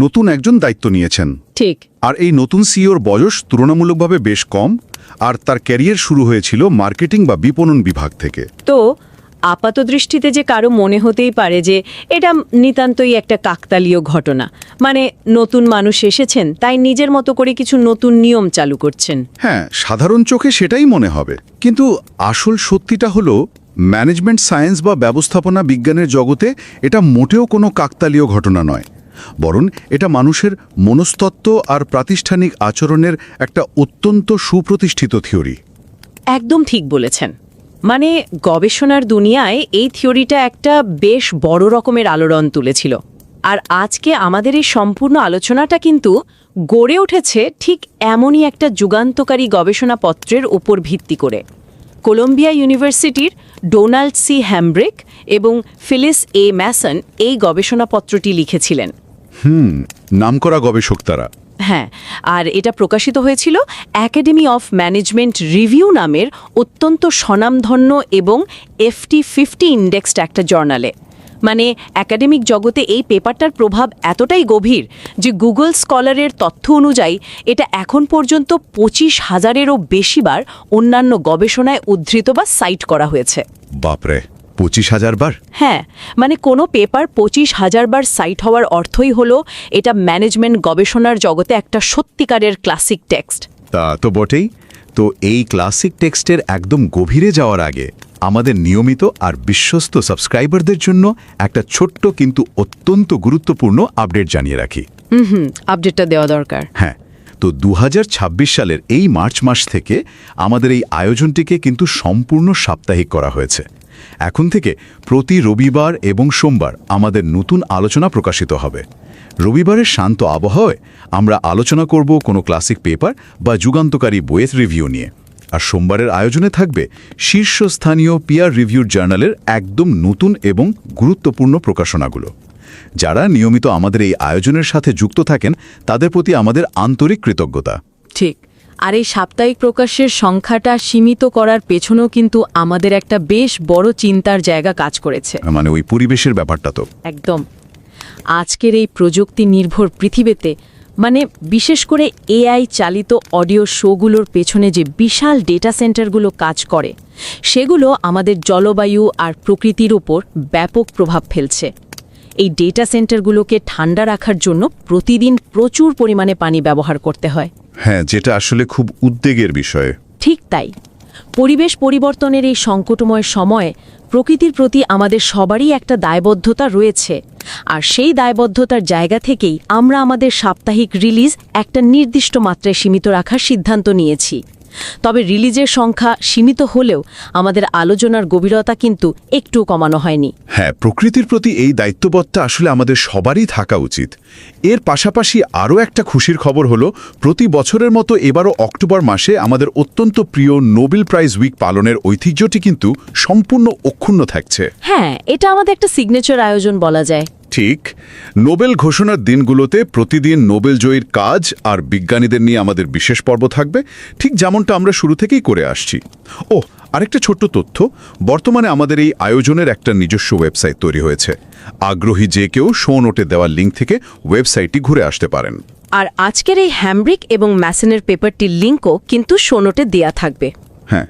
নতুন একজন দায়িত্ব নিয়েছেন। ঠিক। আর এই নতুন সিইওর বয়স তুলনামূলকভাবে বেশ কম, আর তার ক্যারিয়ার শুরু হয়েছিল মার্কেটিং বা বিপণন বিভাগ থেকে। তো আপাত দৃষ্টিতে যে কারো মনে হতেই পারে যে এটা নিতান্তই একটা কাকতালীয় ঘটনা, মানে নতুন মানুষ এসেছেন তাই নিজের মতো করে কিছু নতুন নিয়ম চালু করছেন। হ্যাঁ, সাধারণ চোখে সেটাই মনে হবে, কিন্তু আসল সত্যিটা হলো ম্যানেজমেন্ট সায়েন্স বা ব্যবস্থাপনা বিজ্ঞানের জগতে এটা মোটেও কোনো কাকতালীয় ঘটনা নয়, বরং এটা মানুষের মনস্তত্ত্ব আর প্রাতিষ্ঠানিক আচরণের একটা অত্যন্ত সুপ্রতিষ্ঠিত থিওরি। একদম ঠিক বলেছেন। মানে গবেষণার দুনিয়ায় এই থিওরিটা একটা বেশ বড় রকমের আলোড়ন তুলেছিল। আর আজকে আমাদের এই সম্পূর্ণ আলোচনাটা কিন্তু গড়ে উঠেছে ঠিক এমনই একটা যুগান্তকারী গবেষণাপত্রের উপর ভিত্তি করে। কলম্বিয়া ইউনিভার্সিটির ডোনাল্ড সি হ্যামব্রিক এবং ফিলিস এ ম্যাসন এই গবেষণাপত্রটি লিখেছিলেন। নামকরা গবেষক তারা। হ্যাঁ, আর এটা প্রকাশিত হয়েছিল একাডেমি অফ ম্যানেজমেন্ট রিভিউ নামের অত্যন্ত স্বনামধন্য এবং FT50 ইন্ডেক্সড একটা জার্নালে। মানে একাডেমিক জগতে এই পেপারটার প্রভাব এতটাই গভীর যে গুগল স্কলারের তথ্য অনুযায়ী এটা এখন পর্যন্ত 25,000-এরও বেশিবার অন্যান্য গবেষণায় উদ্ধৃত বা সাইট করা হয়েছে। বাপরে, 25,000 বার? হ্যাঁ, মানে কোনো পেপার 25,000 বার সাইট হওয়ার অর্থই হলো এটা ম্যানেজমেন্ট গবেষণার জগতে একটা সত্যিকারের ক্লাসিক টেক্সট। তা তো বটেই। তো এই ক্লাসিক টেক্সটের একদম গভীরে যাওয়ার আগে আমাদের নিয়মিত আর বিশ্বস্ত সাবস্ক্রাইবারদের জন্য একটা ছোট্ট কিন্তু অত্যন্ত গুরুত্বপূর্ণ আপডেট জানিয়ে রাখি। আপডেটটা দেওয়া দরকার। হ্যাঁ, তো 2026 সালের এই মার্চ মাস থেকে আমাদের এই আয়োজনটিকে কিন্তু সম্পূর্ণ সাপ্তাহিক করা হয়েছে। এখন থেকে প্রতি রবিবার এবং সোমবার আমাদের নতুন আলোচনা প্রকাশিত হবে। রবিবারের শান্ত আবহাওয়ায় আমরা আলোচনা করব কোনো ক্লাসিক পেপার বা যুগান্তকারী বইয়ের রিভিউ নিয়ে, আর সোমবারের আয়োজনে থাকবে শীর্ষস্থানীয় পিয়ার রিভিউড জার্নালের একদম নতুন এবং গুরুত্বপূর্ণ প্রকাশনাগুলো। যারা নিয়মিত আমাদের এই আয়োজনের সাথে যুক্ত থাকেন তাদের প্রতি আমাদের আন্তরিক কৃতজ্ঞতা। ঠিক। আর এই সাপ্তাহিক প্রকাশের সংখ্যাটা সীমিত করার পেছনেও কিন্তু আমাদের একটা বেশ বড় চিন্তার জায়গা কাজ করেছে। মানে ওই পরিবেশের ব্যাপারটা তো একদম। আজকের এই প্রযুক্তি নির্ভর পৃথিবীতে, মানে বিশেষ করে এআই চালিত অডিও শোগুলোর পেছনে যে বিশাল ডেটা সেন্টারগুলো কাজ করে, সেগুলো আমাদের জলবায়ু আর প্রকৃতির উপর ব্যাপক প্রভাব ফেলছে। এই ডেটা সেন্টারগুলোকে ঠান্ডা রাখার জন্য প্রতিদিন প্রচুর পরিমাণে পানি ব্যবহার করতে হয়। হ্যাঁ, যেটা আসলে খুব উদ্বেগের বিষয়। ঠিক তাই। পরিবেশ পরিবর্তনের এই সংকটময় সময়ে প্রকৃতির প্রতি আমাদের সবারই একটা দায়বদ্ধতা রয়েছে, আর সেই দায়বদ্ধতার জায়গা থেকেই আমরা আমাদের সাপ্তাহিক রিলিজ একটা নির্দিষ্ট মাত্রায় সীমিত রাখার সিদ্ধান্ত নিয়েছি। তবে রিলিজের সংখ্যা সীমিত হলেও আমাদের আলোচনার গভীরতা কিন্তু একটু কমানো হয়নি। হ্যাঁ, প্রকৃতির প্রতি এই দায়িত্ববোধটা আসলে আমাদের সবারই থাকা উচিত। এর পাশাপাশি আরও একটা খুশির খবর হলো, প্রতি বছরের মতো এবারও অক্টোবর মাসে আমাদের অত্যন্ত প্রিয় নোবেল প্রাইজ উইক পালনের ঐতিহ্যটি কিন্তু সম্পূর্ণ অক্ষুণ্ণ থাকছে। হ্যাঁ, এটা আমাদের একটা সিগনেচার আয়োজন বলা যায়। ঠিক। নোবেল ঘোষণার দিনগুলোতে প্রতিদিন নোবেল জয়ীর কাজ আর বিজ্ঞানীদের নিয়ে আমাদের বিশেষ পর্ব থাকবে, ঠিক যেমনটা আমরা শুরু থেকেই করে আসছি। আরেকটা ছোট্ট তথ্য, বর্তমানে আমাদের এই আয়োজনের একটা নিজস্ব ওয়েবসাইট তৈরি হয়েছে। আগ্রহী যে কেউ শো নোটে দেওয়া লিঙ্ক থেকে ওয়েবসাইটটি ঘুরে আসতে পারেন। আর আজকের এই হ্যামব্রিক এবং ম্যাসনের পেপারটির লিঙ্কও কিন্তু শো নোটে দেয়া থাকবে। হ্যাঁ,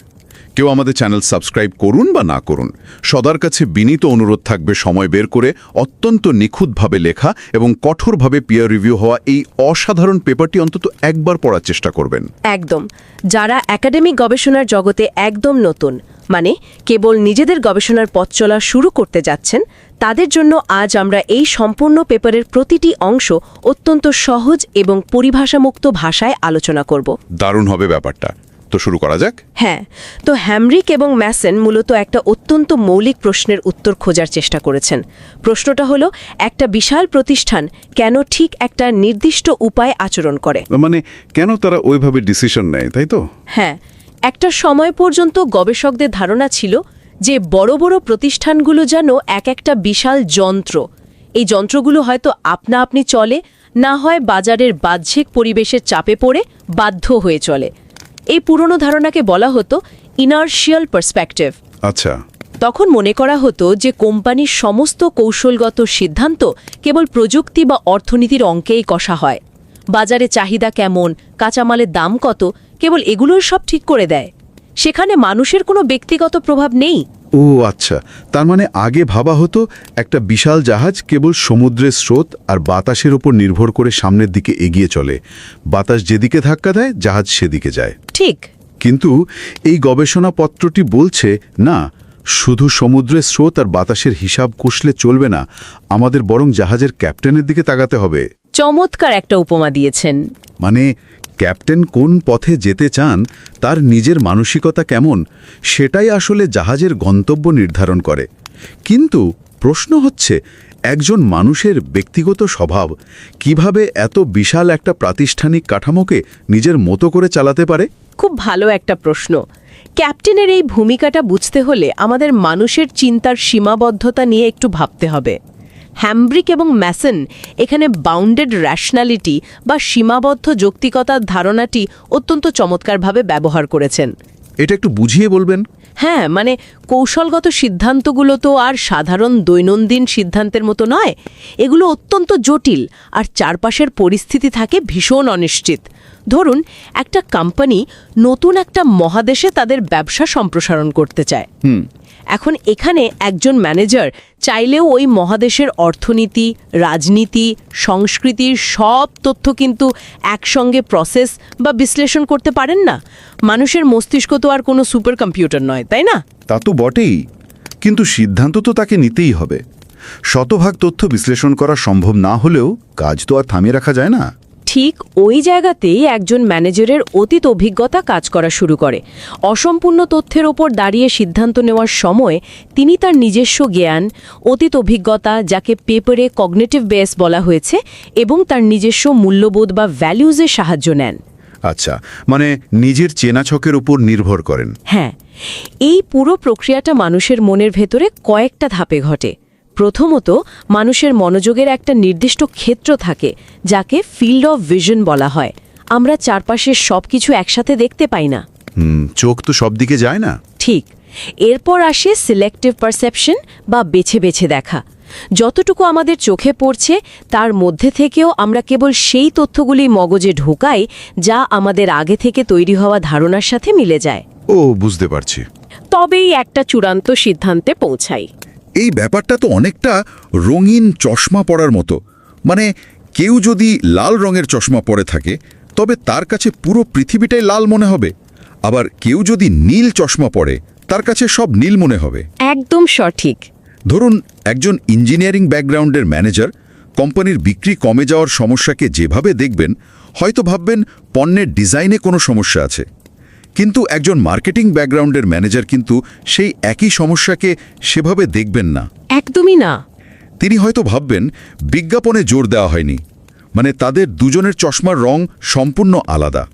কেউ আমাদের চ্যানেল সাবস্ক্রাইব করুন বা না করুন, সবার কাছে বিনীত অনুরোধ থাকবে সময় বের করে অত্যন্ত নিখুঁতভাবে লেখা এবং কঠোরভাবে পিয়ার রিভিউ হওয়া এই অসাধারণ পেপারটি অন্তত একবার পড়ার চেষ্টা করবেন। একদম। যারা একাডেমিক গবেষণার জগতে একদম নতুন, মানে কেবল নিজেদের গবেষণার পথ চলা শুরু করতে যাচ্ছেন, তাদের জন্য আজ আমরা এই সম্পূর্ণ পেপারের প্রতিটি অংশ অত্যন্ত সহজ এবং পরিভাষামুক্ত ভাষায় আলোচনা করব। দারুণ হবে ব্যাপারটা। তো শুরু করা যাক। হ্যাঁ, তো হ্যামব্রিক এবং ম্যাসন মূলত একটা অত্যন্ত মৌলিক প্রশ্নের উত্তর খোঁজার চেষ্টা করেছেন। প্রশ্নটা হলো, একটা বিশাল প্রতিষ্ঠান কেন ঠিক একটা নির্দিষ্ট উপায়ে আচরণ করে? মানে কেন তারা ওইভাবে ডিসিশন নেয়, তাই তো? হ্যাঁ, একটা সময় পর্যন্ত গবেষকদের ধারণা ছিল যে বড় বড় প্রতিষ্ঠানগুলো যেন এক একটা বিশাল যন্ত্র। এই যন্ত্রগুলো হয়তো আপনা আপনি চলে, না হয় বাজারের বাহ্যিক পরিবেশের চাপে পড়ে বাধ্য হয়ে চলে। এই পুরনো ধারণাকে বলা হতো ইনার্শিয়াল পার্সপেক্টিভ। আচ্ছা। তখন মনে করা হতো যে কোম্পানির সমস্ত কৌশলগত সিদ্ধান্ত কেবল প্রযুক্তি বা অর্থনীতির অঙ্কেই কষা হয়। বাজারে চাহিদা কেমন, কাঁচামালের দাম কত, কেবল এগুলোই সব ঠিক করে দেয়। সেখানে মানুষের কোনো ব্যক্তিগত প্রভাব নেই। ও আচ্ছা, তার মানে আগে ভাবা হতো একটা বিশাল জাহাজ কেবল সমুদ্রের স্রোত আর বাতাসের উপর নির্ভর করে সামনের দিকে এগিয়ে চলে। বাতাস যেদিকে ধাক্কা দেয় জাহাজ সেদিকে যায়। ঠিক। কিন্তু এই গবেষণাপত্রটি বলছে না, শুধু সমুদ্রের স্রোত আর বাতাসের হিসাব কষলে চলবে না, আমাদের বরং জাহাজের ক্যাপ্টেনের দিকে তাকাতে হবে। চমৎকার একটা উপমা দিয়েছেন। মানে ক্যাপ্টেন কোন পথে যেতে চান, তার নিজের মানসিকতা কেমন, সেটাই আসলে জাহাজের গন্তব্য নির্ধারণ করে। কিন্তু প্রশ্ন হচ্ছে, একজন মানুষের ব্যক্তিগত স্বভাব কিভাবে এত বিশাল একটা প্রাতিষ্ঠানিক কাঠামোকে নিজের মতো করে চালাতে পারে? খুব ভালো একটা প্রশ্ন। ক্যাপ্টেনের এই ভূমিকাটা বুঝতে হলে আমাদের মানুষের চিন্তার সীমাবদ্ধতা নিয়ে একটু ভাবতে হবে। হ্যামব্রিক এবং ম্যাসন এখানে বাউন্ডেড র্যাশনালিটি বা সীমাবদ্ধ যৌক্তিকতার ধারণাটি অত্যন্ত চমৎকারভাবে ব্যবহার করেছেন। এটা একটু বুঝিয়ে বলবেন? হ্যাঁ, মানে কৌশলগত সিদ্ধান্তগুলো তো আর সাধারণ দৈনন্দিন সিদ্ধান্তের মতো নয়। এগুলো অত্যন্ত জটিল, আর চারপাশের পরিস্থিতি থাকে ভীষণ অনিশ্চিত। ধরুন, একটা কোম্পানি নতুন একটা মহাদেশে তাদের ব্যবসা সম্প্রসারণ করতে চায়। এখন এখানে একজন ম্যানেজার চাইলেও ওই মহাদেশের অর্থনীতি, রাজনীতি, সংস্কৃতির সব তথ্য কিন্তু একসঙ্গে প্রসেস বা বিশ্লেষণ করতে পারেন না। মানুষের মস্তিষ্ক তো আর কোনো সুপার কম্পিউটার নয়, তাই না? তা তো বটেই, কিন্তু সিদ্ধান্ত তো তাকে নিতেই হবে। শতভাগ তথ্য বিশ্লেষণ করা সম্ভব না হলেও কাজ তো আর থামিয়ে রাখা যায় না। ঠিক ওই জায়গাতেই একজন ম্যানেজারের অতীত অভিজ্ঞতা কাজ করা শুরু করে। অসম্পূর্ণ তথ্যের ওপর দাঁড়িয়ে সিদ্ধান্ত নেওয়ার সময় তিনি তার নিজস্ব জ্ঞান, অতীত অভিজ্ঞতা, যাকে পেপারে কগনিটিভ বেস বলা হয়েছে, এবং তার নিজস্ব মূল্যবোধ বা ভ্যালুজের সাহায্য নেন। আচ্ছা, মানে নিজের চেনা ছকের উপর নির্ভর করেন। হ্যাঁ, এই পুরো প্রক্রিয়াটা মানুষের মনের ভেতরে কয়েকটা ধাপে ঘটে। প্রথমত, মানুষের মনোযোগের একটা নির্দিষ্ট ক্ষেত্র থাকে, যাকে ফিল্ড অফ ভিশন বলা হয়। আমরা চারপাশের সবকিছু একসাথে দেখতে পাই না। চোখ তো সব দিকে যায় না। ঠিক। এরপর আসে সিলেক্টিভ পারসেপশন বা বেছে বেছে দেখা। যতটুকু আমাদের চোখে পড়ছে তার মধ্যে থেকেও আমরা কেবল সেই তথ্যগুলি মগজে ঢোকাই যা আমাদের আগে থেকে তৈরি হওয়া ধারণার সাথে মিলে যায়। ও, বুঝতে পারছি। তবেই একটা চূড়ান্ত সিদ্ধান্তে পৌঁছাই। এই ব্যাপারটা তো অনেকটা রঙিন চশমা পরার মতো। মানে কেউ যদি লাল রঙের চশমা পরে থাকে তবে তার কাছে পুরো পৃথিবীটাই লাল মনে হবে, আবার কেউ যদি নীল চশমা পরে তার কাছে সব নীল মনে হবে। একদম সঠিক। ধরুন, একজন ইঞ্জিনিয়ারিং ব্যাকগ্রাউন্ডের ম্যানেজার কোম্পানির বিক্রি কমে যাওয়ার সমস্যাকে যেভাবে দেখবেন, হয়তো ভাববেন পণ্যের ডিজাইনে কোনো সমস্যা আছে। কিন্তু একজন মার্কেটিং ব্যাকগ্রাউন্ডের ম্যানেজার কিন্তু সেই একই সমস্যাকে সেভাবে দেখবেন না। একদমই না। তিনি হয়তো ভাববেন বিজ্ঞাপনে জোর দেওয়া হয়নি। মানে তাদের দুজনের চশমার রং সম্পূর্ণ আলাদা।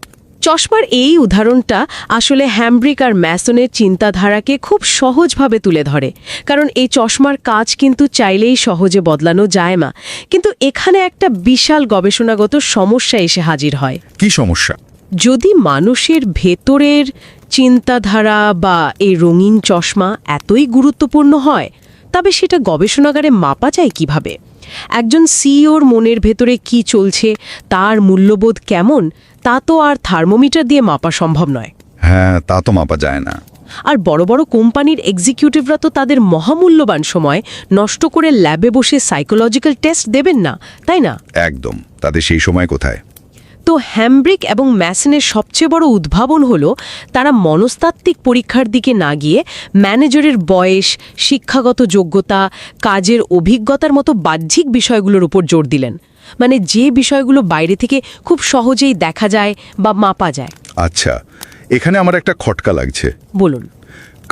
চশমার এই উদাহরণটা আসলে হ্যাম্ব্রিক আর ম্যাসনের চিন্তাধারাকে খুব সহজভাবে তুলে ধরে, কারণ এই চশমার কাজ কিন্তু চাইলেই সহজে বদলানো যায় না। কিন্তু এখানে একটা বিশাল গবেষণাগত সমস্যা এসে হাজির হয়। কি সমস্যা? যদি মানুষের ভেতরের চিন্তাধারা বা এই রঙিন চশমা এতই গুরুত্বপূর্ণ হয়, তবে সেটা গবেষণাগারে মাপা যায় কিভাবে? একজন সিইওর মনের ভেতরে কি চলছে, তার মূল্যবোধ কেমন, তা তো আর থার্মোমিটার দিয়ে মাপা সম্ভব নয়। হ্যাঁ, তা তো মাপা যায় না। আর বড় বড় কোম্পানির এক্সিকিউটিভরা তো তাদের মহামূল্যবান সময় নষ্ট করে ল্যাবে বসে সাইকোলজিক্যাল টেস্ট দেবেন না, তাই না? একদম। তাদের সেই সময় কোথায়? তো হ্যাম্ব্রিক এবং ম্যাসনের সবচেয়ে বড় উদ্ভাবন হলো তারা মনস্তাত্ত্বিক পরীক্ষার দিকে না গিয়ে ম্যানেজারের বয়স, শিক্ষাগত যোগ্যতা, কাজের অভিজ্ঞতার মতো বাহ্যিক বিষয়গুলোর উপর জোর দিলেন। মানে যে বিষয়গুলো বাইরে থেকে খুব সহজেই দেখা যায় বা মাপা যায়। আচ্ছা, এখানে আমার একটা খটকা লাগছে। বলুন।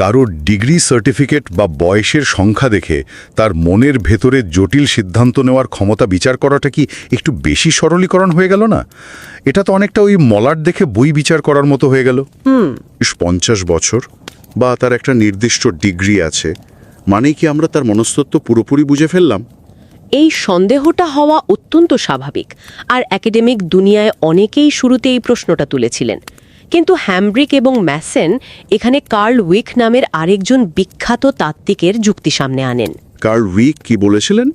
কারোর ডিগ্রি সার্টিফিকেট বা বয়সের সংখ্যা দেখে তার মনের ভেতরে জটিল সিদ্ধান্ত নেওয়ার ক্ষমতা বিচার করাটা কি একটু বেশি সরলীকরণ হয়ে গেল না? এটা তো অনেকটা ওই মলাট দেখে বই বিচার করার মতো হয়ে গেল। 50 বছর বা তার একটা নির্দিষ্ট ডিগ্রি আছে, মানে কি আমরা তার মনস্তত্ত্ব পুরোপুরি বুঝে ফেললাম? এই সন্দেহটা হওয়া অত্যন্ত স্বাভাবিক, আর একাডেমিক দুনিয়ায় অনেকেই শুরুতে এই প্রশ্নটা তুলেছিলেন। কিন্তু হ্যাম্ব্রিক এবং ম্যাসন এখানে কার্ল উইক নামের আরেকজন বিখ্যাত তাত্ত্বিকের যুক্তি সামনে আনেন। কার্ল উইক কি বলেছিলেন?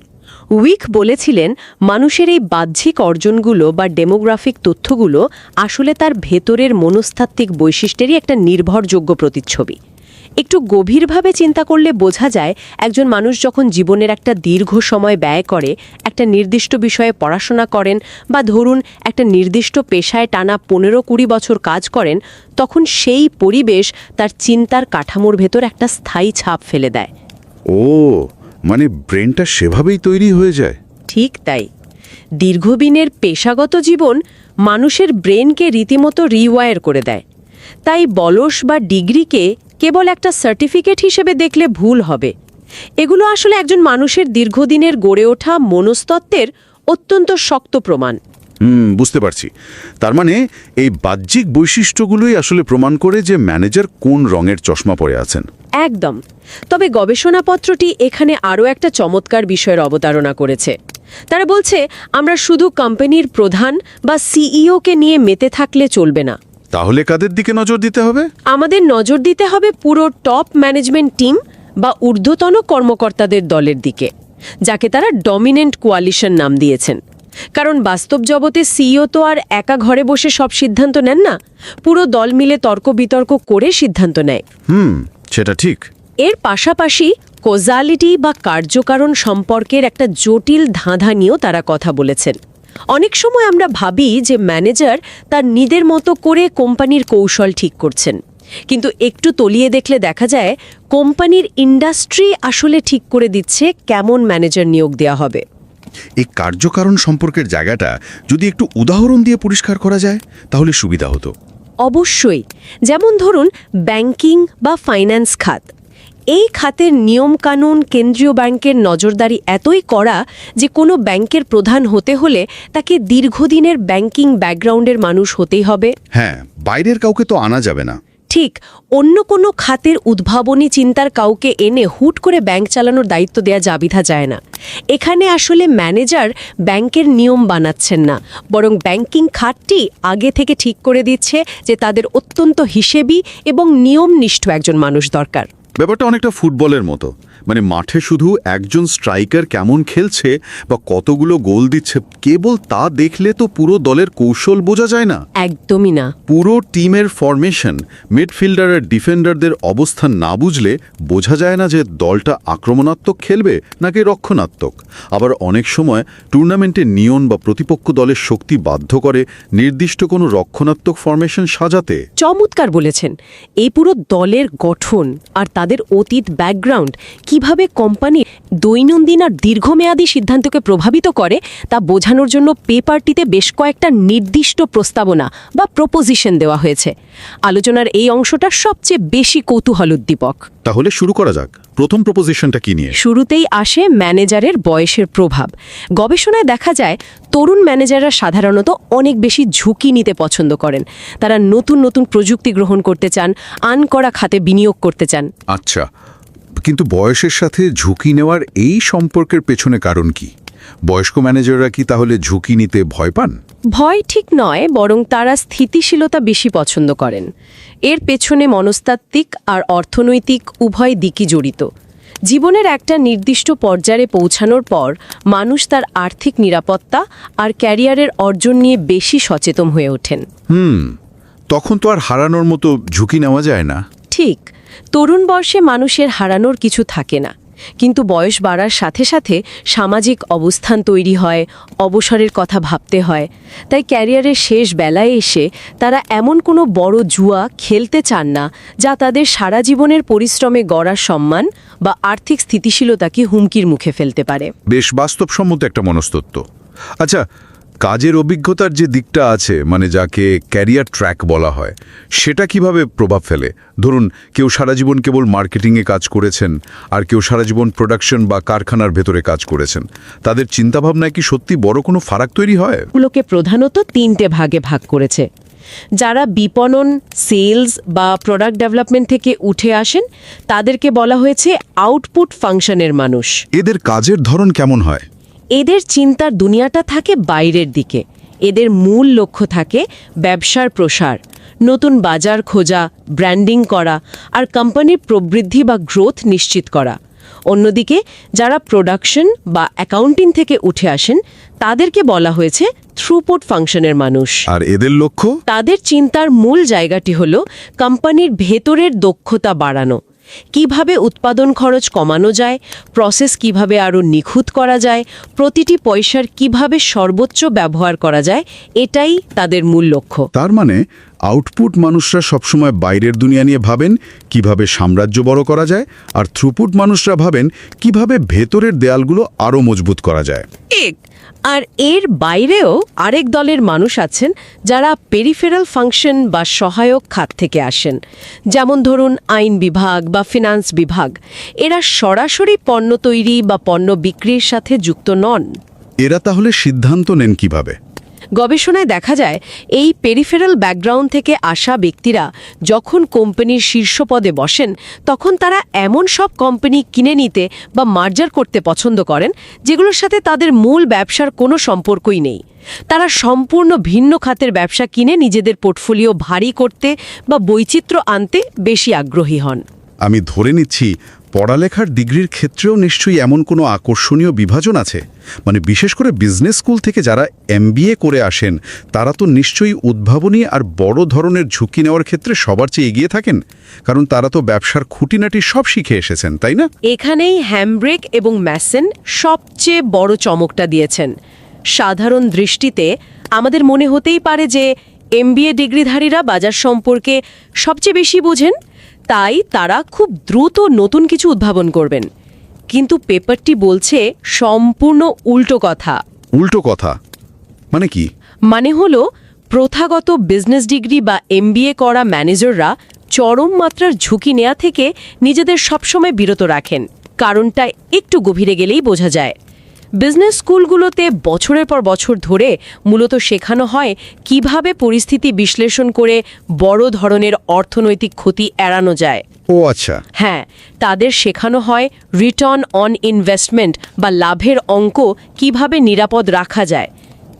উইক বলেছিলেন, মানুষের এই বাহ্যিক অর্জনগুলো বা ডেমোগ্রাফিক তথ্যগুলো আসলে তার ভেতরের মনস্তাত্ত্বিক বৈশিষ্ট্যেরই একটা নির্ভরযোগ্য প্রতিচ্ছবি। একটু গভীরভাবে চিন্তা করলে বোঝা যায়, একজন মানুষ যখন জীবনের একটা দীর্ঘ সময় ব্যয় করে, একটা নির্দিষ্ট বিষয়ে পড়াশোনা করেন, বা ধরুন একটা নির্দিষ্ট পেশায় টানা 15-20 বছর কাজ করেন, তখন সেই পরিবেশ তার চিন্তার কাঠামোর ভেতর একটা স্থায়ী ছাপ ফেলে দেয়। ও, মানে ব্রেনটা সেভাবেই তৈরি হয়ে যায়? ঠিক তাই। দীর্ঘদিনের পেশাগত জীবন মানুষের ব্রেনকে রীতিমতো রিওয়ায়ার করে দেয়। তাই বয়স বা ডিগ্রিকে কেবল একটা সার্টিফিকেট হিসেবে দেখলে ভুল হবে। এগুলো আসলে একজন মানুষের দীর্ঘদিনের গড়ে ওঠা মনস্তত্ত্বের অত্যন্ত শক্ত প্রমাণ। বুঝতে পারছি। তার মানে এই বাহ্যিক বৈশিষ্ট্যগুলোই আসলে প্রমাণ করে যে ম্যানেজার কোন রঙের চশমা পরে আছেন। একদম। তবে গবেষণাপত্রটি এখানে আরও একটা চমৎকার বিষয়ের অবতারণা করেছে। তারা বলছে, আমরা শুধু কোম্পানির প্রধান বা সিইওকে নিয়ে মেতে থাকলে চলবে না। তাহলে কাদের দিকে নজর দিতে হবে? আমাদের নজর দিতে হবে পুরো টপ ম্যানেজমেন্ট টিম বা ঊর্ধ্বতন কর্মকর্তাদের দলের দিকে, যাকে তারা ডমিনেন্ট কোয়ালিশন নাম দিয়েছেন। কারণ বাস্তব জগতে সিইও তো আর একা ঘরে বসে সব সিদ্ধান্ত নেন না, পুরো দল মিলে তর্ক বিতর্ক করে সিদ্ধান্ত নেয়। সেটা ঠিক। এর পাশাপাশি কোজালিটি বা কার্যকারণ সম্পর্কের একটা জটিল ধাঁধা নিয়েও তারা কথা বলেছেন। অনেক সময় আমরা ভাবি যে ম্যানেজার তার নিজের মতো করে কোম্পানির কৌশল ঠিক করছেন, কিন্তু একটু তলিয়ে দেখলে দেখা যায় কোম্পানির ইন্ডাস্ট্রি আসলে ঠিক করে দিচ্ছে কেমন ম্যানেজার নিয়োগ দেওয়া হবে। এই কার্যকারণ সম্পর্কের জায়গাটা যদি একটু উদাহরণ দিয়ে পরিষ্কার করা যায় তাহলে সুবিধা হতো। অবশ্যই, যেমন ধরুন ব্যাংকিং বা ফাইন্যান্স খাত। এই খাতের নিয়মকানুন কেন্দ্রীয় ব্যাংকের নজরদারি এতই কড়া যে কোনো ব্যাংকের প্রধান হতে হলে তাকে দীর্ঘদিনের ব্যাংকিং ব্যাকগ্রাউন্ডের মানুষ হতেই হবে। হ্যাঁ, বাইরের কাউকে তো আনা যাবে না। ঠিক, অন্য কোনো খাতের উদ্ভাবনী চিন্তার কাউকে এনে হুট করে ব্যাংক চালানোর দায়িত্ব দেয়া যাবিধা যায় না। এখানে আসলে ম্যানেজার ব্যাংকের নিয়ম বানাচ্ছেন না, বরং ব্যাংকিং খাতটি আগে থেকে ঠিক করে দিচ্ছে যে তাদের অত্যন্ত হিসেবি এবং নিয়মনিষ্ঠ একজন মানুষ দরকার। ব্যাপারটা অনেকটা ফুটবলের মতো, মানে মাঠে শুধু একজন স্ট্রাইকার কেমন খেলছে বা কতগুলো গোল দিচ্ছে কেবল তা দেখলে তো পুরো দলের কৌশল বোঝা যায় না। একদমই না। পুরো টিমের ফরমেশন, মিডফিল্ডার আর ডিফেন্ডারদের অবস্থান না বুঝলে বোঝা যায় না যে দলটা আক্রমণাত্মক খেলবে নাকি রক্ষণাত্মক। আবার অনেক সময় টুর্নামেন্টে নিয়ন বা প্রতিপক্ষ দলের শক্তি বাধ্য করে নির্দিষ্ট কোনো রক্ষণাত্মক ফরমেশন সাজাতে। চমৎকার বলেছেন। এই পুরো দলের গঠন আর তাদের অতীত ব্যাকগ্রাউন্ড কিভাবে কোম্পানি দৈনন্দিন আর দীর্ঘমেয়াদী সিদ্ধান্তকে প্রভাবিত করে তা বোঝানোর জন্য পেপারটিতে বেশ কয়েকটা নির্দিষ্ট প্রস্তাবনা বা প্রপোজিশন দেওয়া হয়েছে। আলোচনার এই অংশটা সবচেয়ে বেশি কৌতূহলোদ্দীপক। তাহলে শুরু করা যাক। প্রথম প্রপোজিশনটা কি নিয়ে? শুরুতেই আসে ম্যানেজারের বয়সের প্রভাব। গবেষণায় দেখা যায় তরুণ ম্যানেজাররা সাধারণত অনেক বেশি ঝুঁকি নিতে পছন্দ করেন। তারা নতুন নতুন প্রযুক্তি গ্রহণ করতে চান, আনকরা খাতে বিনিয়োগ করতে চান। আচ্ছা, কিন্তু বয়সের সাথে ঝুঁকি নেওয়ার এই সম্পর্কের পেছনে কারণ কি? বয়স্ক ম্যানেজাররা কি তাহলে ঝুঁকি নিতে ভয় পান? ভয় ঠিক নয়, বরং তারা স্থিতিশীলতা বেশি পছন্দ করেন। এর পেছনে মনস্তাত্ত্বিক আর অর্থনৈতিক উভয় দিকই জড়িত। জীবনের একটা নির্দিষ্ট পর্যায়ে পৌঁছানোর পর মানুষ তার আর্থিক নিরাপত্তা আর ক্যারিয়ারের অর্জন নিয়ে বেশি সচেতন হয়ে ওঠেন। তখন তো আর হারানোর মতো ঝুঁকি নেওয়া যায় না। ঠিক, তরুণ বয়সে মানুষের হারানোর কিছু থাকে না, কিন্তু বয়স বাড়ার সাথে সাথে সামাজিক অবস্থান তৈরি হয়, অবসরের কথা ভাবতে হয়। তাই ক্যারিয়ারের শেষ বেলায় এসে তারা এমন কোনো বড় জুয়া খেলতে চান না যা তাদের সারা জীবনের পরিশ্রমে গড়া সম্মান বা আর্থিক স্থিতিশীলতাকে হুমকির মুখে ফেলতে পারে। বেশ বাস্তবসম্মত একটা মনস্তত্ত্ব। আচ্ছা, কাজের অভিজ্ঞতার যে দিকটা আছে, মানে যাকে ক্যারিয়ার ট্র্যাক বলা হয়, সেটা কিভাবে প্রভাব ফেলে? ধরুন কেউ সারা জীবন কেবল মার্কেটিংয়ে কাজ করেছেন আর কেউ সারা জীবন প্রোডাকশন বা কারখানার ভেতরে কাজ করেছেন। তাদের চিন্তাভাবনায় কি সত্যি বড় কোনো ফারাক তৈরি হয়? এগুলোকে প্রধানত 3টে ভাগে ভাগ করেছে। যারা বিপণন, সেলস বা প্রোডাক্ট ডেভেলপমেন্ট থেকে উঠে আসেন তাদেরকে বলা হয়েছে আউটপুট ফাংশনের মানুষ। এদের কাজের ধরন কেমন হয়? এদের চিন্তার দুনিয়াটা থাকে বাইরের দিকে। এদের মূল লক্ষ্য থাকে ব্যবসার প্রসার, নতুন বাজার খোঁজা, ব্র্যান্ডিং করা আর কোম্পানির প্রবৃদ্ধি বা গ্রোথ নিশ্চিত করা। অন্যদিকে যারা প্রোডাকশন বা অ্যাকাউন্টিং থেকে উঠে আসেন তাদেরকে বলা হয়েছে থ্রুপুট ফাংশনের মানুষ। আর এদের লক্ষ্য? তাদের চিন্তার মূল জায়গাটি হল কোম্পানির ভেতরের দক্ষতা বাড়ানো, কিভাবে উৎপাদন খরচ কমানো যায়, প্রসেস কিভাবে আরও নিখুঁত করা যায়, প্রতিটি পয়সার কিভাবে সর্বোচ্চ ব্যবহার করা যায়, এটাই তাদের মূল লক্ষ্য। তার মানে আউটপুট মানুষরা সবসময় বাইরের দুনিয়া নিয়ে ভাবেন কিভাবে সাম্রাজ্য বড় করা যায়, আর থ্রুপুট মানুষরা ভাবেন কিভাবে ভেতরের দেয়ালগুলো আরও মজবুত করা যায়। আর এর বাইরেও আরেক দলের মানুষ আছেন যারা পেরিফেরাল ফাংশন বা সহায়ক খাত থেকে আসেন, যেমন ধরুন আইন বিভাগ বা ফিনান্স বিভাগ। এরা সরাসরি পণ্য তৈরি বা পণ্য বিক্রির সাথে যুক্ত নন। এরা তাহলে সিদ্ধান্ত নেন কিভাবে? গবেষণায় দেখা যায় এই পেরিফেরাল ব্যাকগ্রাউন্ড থেকে আসা ব্যক্তিরা যখন কোম্পানির শীর্ষ পদে বসেন তখন তারা এমন সব কোম্পানি কিনে নিতে বা মার্জার করতে পছন্দ করেন যেগুলোর সাথে তাদের মূল ব্যবসার কোনো সম্পর্কই নেই। তারা সম্পূর্ণ ভিন্ন খাতের ব্যবসা কিনে নিজেদের পোর্টফোলিও ভারী করতে বা বৈচিত্র্য আনতে বেশি আগ্রহী হন। আমি ধরে নিচ্ছি পড়ালেখার ডিগ্রির ক্ষেত্রেও নিশ্চয়ই এমন কোনো আকর্ষণীয় বিভাজন আছে, মানে বিশেষ করে বিজনেস স্কুল থেকে যারা এমবিএ করে আসেন তারা তো নিশ্চয়ই উদ্ভাবনী আর বড় ধরনের ঝুঁকি নেওয়ার ক্ষেত্রে সবার চেয়ে এগিয়ে থাকেন, কারণ তারা তো ব্যবসার খুঁটিনাটি সব শিখে এসেছেন, তাই না? এখানেই হ্যামব্রেক এবং ম্যাসন সবচেয়ে বড় চমকটা দিয়েছেন। সাধারণ দৃষ্টিতে আমাদের মনে হতেই পারে যে এমবিএ ডিগ্রিধারীরা বাজার সম্পর্কে সবচেয়ে বেশি বোঝেন, তাই তারা খুব দ্রুত নতুন কিছু উদ্ভাবন করবেন। কিন্তু পেপারটি বলছে সম্পূর্ণ উল্টো কথা। উল্টো কথা মানে কি? মানে হলো প্রথাগত বিজনেস ডিগ্রি বা এমবিএ করা ম্যানেজাররা চরম মাত্রার ঝুঁকি নেওয়া থেকে নিজেদের সবসময় বিরত রাখেন। কারণটা একটু গভীরে গেলেই বোঝা যায়। বিজনেস স্কুলগুলোতে বছরের পর বছর ধরে মূলত শেখানো হয় কিভাবে পরিস্থিতি বিশ্লেষণ করে বড় ধরনের অর্থনৈতিক ক্ষতি এড়ানো যায়। ও আচ্ছা। হ্যাঁ, তাদের শেখানো হয় রিটার্ন অন ইনভেস্টমেন্ট বা লাভের অঙ্ক কিভাবে নিরাপদ রাখা যায়।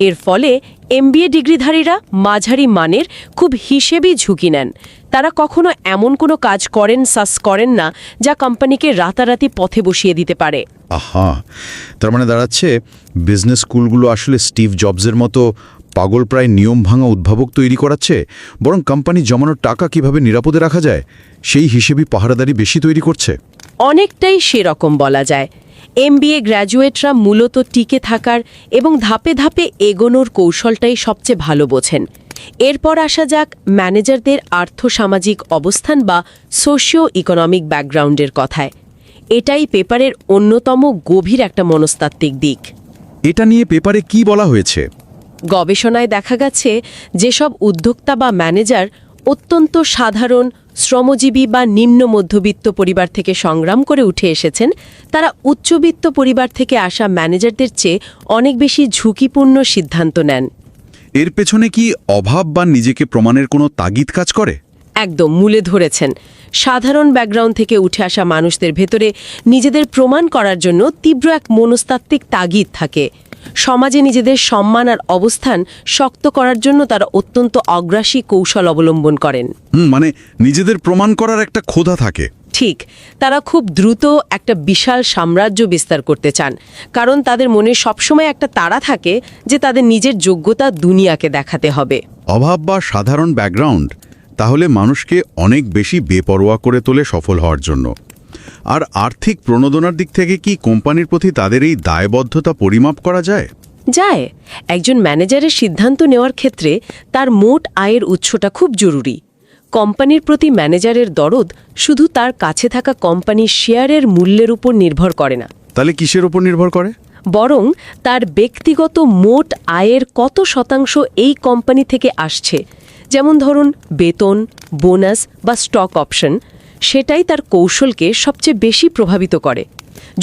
এর ফলে এমবিএ ডিগ্রিধারীরা মাঝারি মানের খুব হিসেবি ঝুঁকি নেন। তারা কখনো এমন কোনো কাজ করেন না যা কোম্পানিকে রাতারাতি পথে বসিয়ে দিতে পারে। আহা, তার মানে দাঁড়াচ্ছে বিজনেস স্কুলগুলো আসলে স্টিভ জবসের মতো পাগলপ্রায় নিয়ম ভাঙা উদ্ভাবক তৈরি করাচ্ছে, বরং কোম্পানি জমানোর টাকা কিভাবে নিরাপদে রাখা যায় সেই হিসেবেই পাহারাদারি বেশি তৈরি করছে। অনেকটাই সেরকম বলা যায়। এমবিএ গ্র্যাজুয়েটরা মূলত টিকে থাকার এবং ধাপে ধাপে এগোনোর কৌশলটাই সবচেয়ে ভালো বোঝেন। এরপর আসা যাক ম্যানেজারদের আর্থসামাজিক অবস্থান বা সোশিও ইকোনমিক ব্যাকগ্রাউন্ডের কথায়। এটাই পেপারের অন্যতম গভীর একটা মনস্তাত্ত্বিক দিক। এটা নিয়ে পেপারে কি বলা হয়েছে? গবেষণায় দেখা গেছে যেসব উদ্যোক্তা বা ম্যানেজার অত্যন্ত সাধারণ শ্রমজীবী বা নিম্ন মধ্যবিত্ত পরিবার থেকে সংগ্রাম করে উঠে এসেছেন, তারা উচ্চবিত্ত পরিবার থেকে আসা ম্যানেজারদের চেয়ে অনেক বেশি ঝুঁকিপূর্ণ সিদ্ধান্ত নেন। এর পেছনে কি অভাব বা নিজেকে প্রমাণের কোনো তাগিদ কাজ করে? একদম মূলে ধরেছেন। সাধারণ ব্যাকগ্রাউন্ড থেকে উঠে আসা মানুষদের ভেতরে নিজেদের প্রমাণ করার জন্য তীব্র এক মনস্তাত্ত্বিক তাগিদ থাকে। সমাজে নিজেদের সম্মান আর অবস্থান শক্ত করার জন্য তারা অত্যন্ত অগ্রাসী কৌশল অবলম্বন করেন। মানে নিজেদের প্রমাণ করার একটা ক্ষোধা থাকে। ঠিক, তারা খুব দ্রুত একটা বিশাল সাম্রাজ্য বিস্তার করতে চান, কারণ তাদের মনে সবসময় একটা তাড়া থাকে যে তাদের নিজের যোগ্যতা দুনিয়াকে দেখাতে হবে। অভাব বা সাধারণ ব্যাকগ্রাউন্ড তাহলে মানুষকে অনেক বেশি বেপরোয়া করে তোলে সফল হওয়ার জন্য। আর আর্থিক প্রণোদনার দিক থেকে কি কোম্পানির প্রতি তাদের এই দায়বদ্ধতা পরিমাপ করা যায়? যায়। একজন ম্যানেজারের সিদ্ধান্ত নেওয়ার ক্ষেত্রে তার মোট আয়ের উৎসটা খুব জরুরি। কোম্পানির প্রতি ম্যানেজারের দরদ শুধু তার কাছে থাকা কোম্পানির শেয়ারের মূল্যের উপর নির্ভর করে না। তাহলে কিসের উপর নির্ভর করে? বরং তার ব্যক্তিগত মোট আয়ের কত শতাংশ এই কোম্পানি থেকে আসছে, যেমন ধরুন বেতন, বোনাস বা স্টক অপশন, সেটাই তার কৌশলকে সবচেয়ে বেশি প্রভাবিত করে।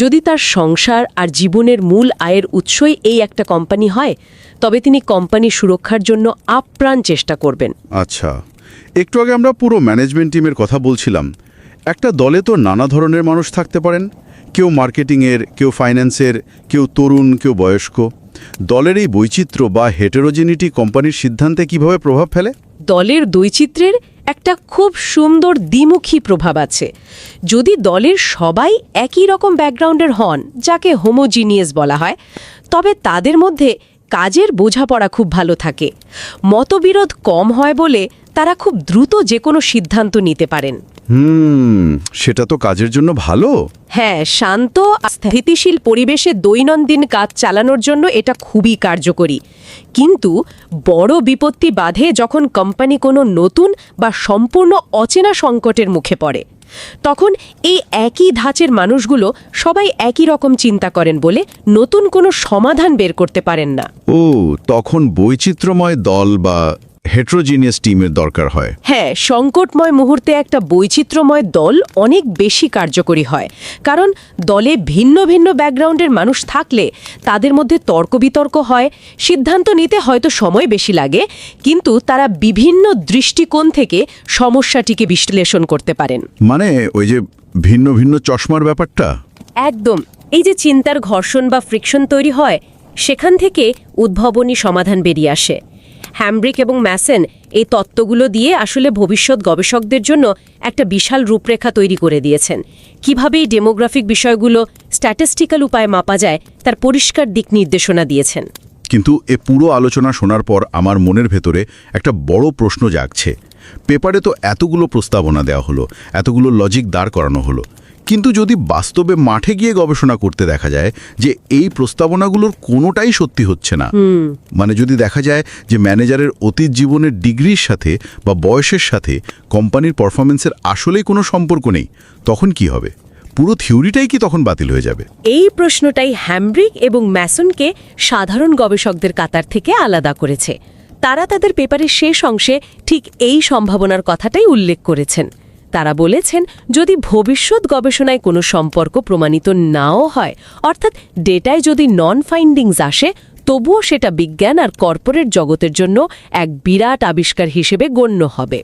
যদি তার সংসার আর জীবনের মূল আয়ের উৎসই এই একটা কোম্পানি হয়, তবে তিনি কোম্পানি সুরক্ষার জন্য আপ্রাণ চেষ্টা করবেন। আচ্ছা, একটু আগে আমরা পুরো ম্যানেজমেন্ট টিমের কথা বলছিলাম। একটা দলে তো নানা ধরনের মানুষ থাকতে পারেন, কেউ মার্কেটিংয়ের, কেউ ফাইন্যান্সের, কেউ তরুণ, কেউ বয়স্ক। দলের এই বৈচিত্র্য বা হেটেরোজেনিটি কোম্পানির সিদ্ধান্তে কিভাবে প্রভাব ফেলে? দলের বৈচিত্র্যের একটা খুব সুন্দর দ্বিমুখী প্রভাব আছে। যদি দলের সবাই একই রকম ব্যাকগ্রাউন্ডের হন, যাকে হোমোজিনিয়াস বলা হয়, তবে তাদের মধ্যে কাজের বোঝাপড়া খুব ভালো থাকে। মতবিরোধ কম হয় বলে তারা খুব দ্রুত যে কোনো সিদ্ধান্ত নিতে পারেন। সেটা তো কাজের জন্য ভালো। হ্যাঁ, শান্ত আর স্থিতিশীল পরিবেশে দৈনন্দিন কাজ চালানোর জন্য এটা খুবই কার্যকরী। কিন্তু বড় বিপত্তি বাধে যখন কোম্পানি কোনো নতুন বা সম্পূর্ণ অচেনা সংকটের মুখে পড়ে। তখন এই একই ধাঁচের মানুষগুলো সবাই একই রকম চিন্তা করেন বলে নতুন কোনো সমাধান বের করতে পারেন না। তখন বৈচিত্র্যময় দল বা হেটেরোজিনিয়াস টিমের দরকার হয়। হ্যাঁ, সংকটময় মুহূর্তে একটা বৈচিত্র্যময় দল অনেক বেশি কার্যকরী হয়, কারণ দলে ভিন্ন ভিন্ন ব্যাকগ্রাউন্ডের মানুষ থাকলে তাদের মধ্যে তর্ক বিতর্ক হয়। সিদ্ধান্ত নিতে হয়তো সময় বেশি লাগে, কিন্তু তারা বিভিন্ন দৃষ্টিকোণ থেকে সমস্যাটিকে বিশ্লেষণ করতে পারেন। মানে ওই যে ভিন্ন ভিন্ন চশমার ব্যাপারটা। একদম। এই যে চিন্তার ঘর্ষণ বা ফ্রিকশন তৈরি হয়, সেখান থেকে উদ্ভাবনী সমাধান বেরিয়ে আসে। হ্যামব্রিক এবং ম্যাসন এই তত্ত্বগুলো দিয়ে আসলে ভবিষ্যৎ গবেষকদের জন্য একটা বিশাল রূপরেখা তৈরি করে দিয়েছেন। কিভাবে এই ডেমোগ্রাফিক বিষয়গুলো স্ট্যাটিস্টিক্যাল উপায়ে মাপা যায় তার পরিষ্কার দিক নির্দেশনা দিয়েছেন। কিন্তু এ পুরো আলোচনা শোনার পর আমার মনের ভেতরে একটা বড় প্রশ্ন জাগছে। পেপারে তো এতগুলো প্রস্তাবনা দেওয়া হলো, এতগুলো লজিক দাঁড় করানো হলো, কিন্তু যদি বাস্তবে মাঠে গিয়ে গবেষণা করতে দেখা যায় যে এই প্রস্তাবনাগুলোর কোনোটাই সত্যি হচ্ছে না, মানে যদি দেখা যায় যে ম্যানেজারের অতীত জীবনের ডিগ্রির সাথে বা বয়সের সাথে কোম্পানির পারফরমেন্সের আসলেই কোনো সম্পর্ক নেই, তখন কি হবে? পুরো থিওরিটাই কি তখন বাতিল হয়ে যাবে? এই প্রশ্নটাই হ্যামব্রিক এবং ম্যাসনকে সাধারণ গবেষকদের কাতার থেকে আলাদা করেছে। তারা তাদের পেপারের শেষ অংশে ঠিক এই সম্ভাবনার কথাটাই উল্লেখ করেছেন। তারা বলেছেন, যদি ভবিষ্যৎ গবেষণায় কোনো সম্পর্ক প্রমাণিত নাও হয়, অর্থাৎ ডেটায় যদি নন ফাইন্ডিংস আসে, তবুও সেটা বিজ্ঞান আর কর্পোরেট জগতের জন্য এক বিরাট আবিষ্কার হিসেবে গণ্য হবে।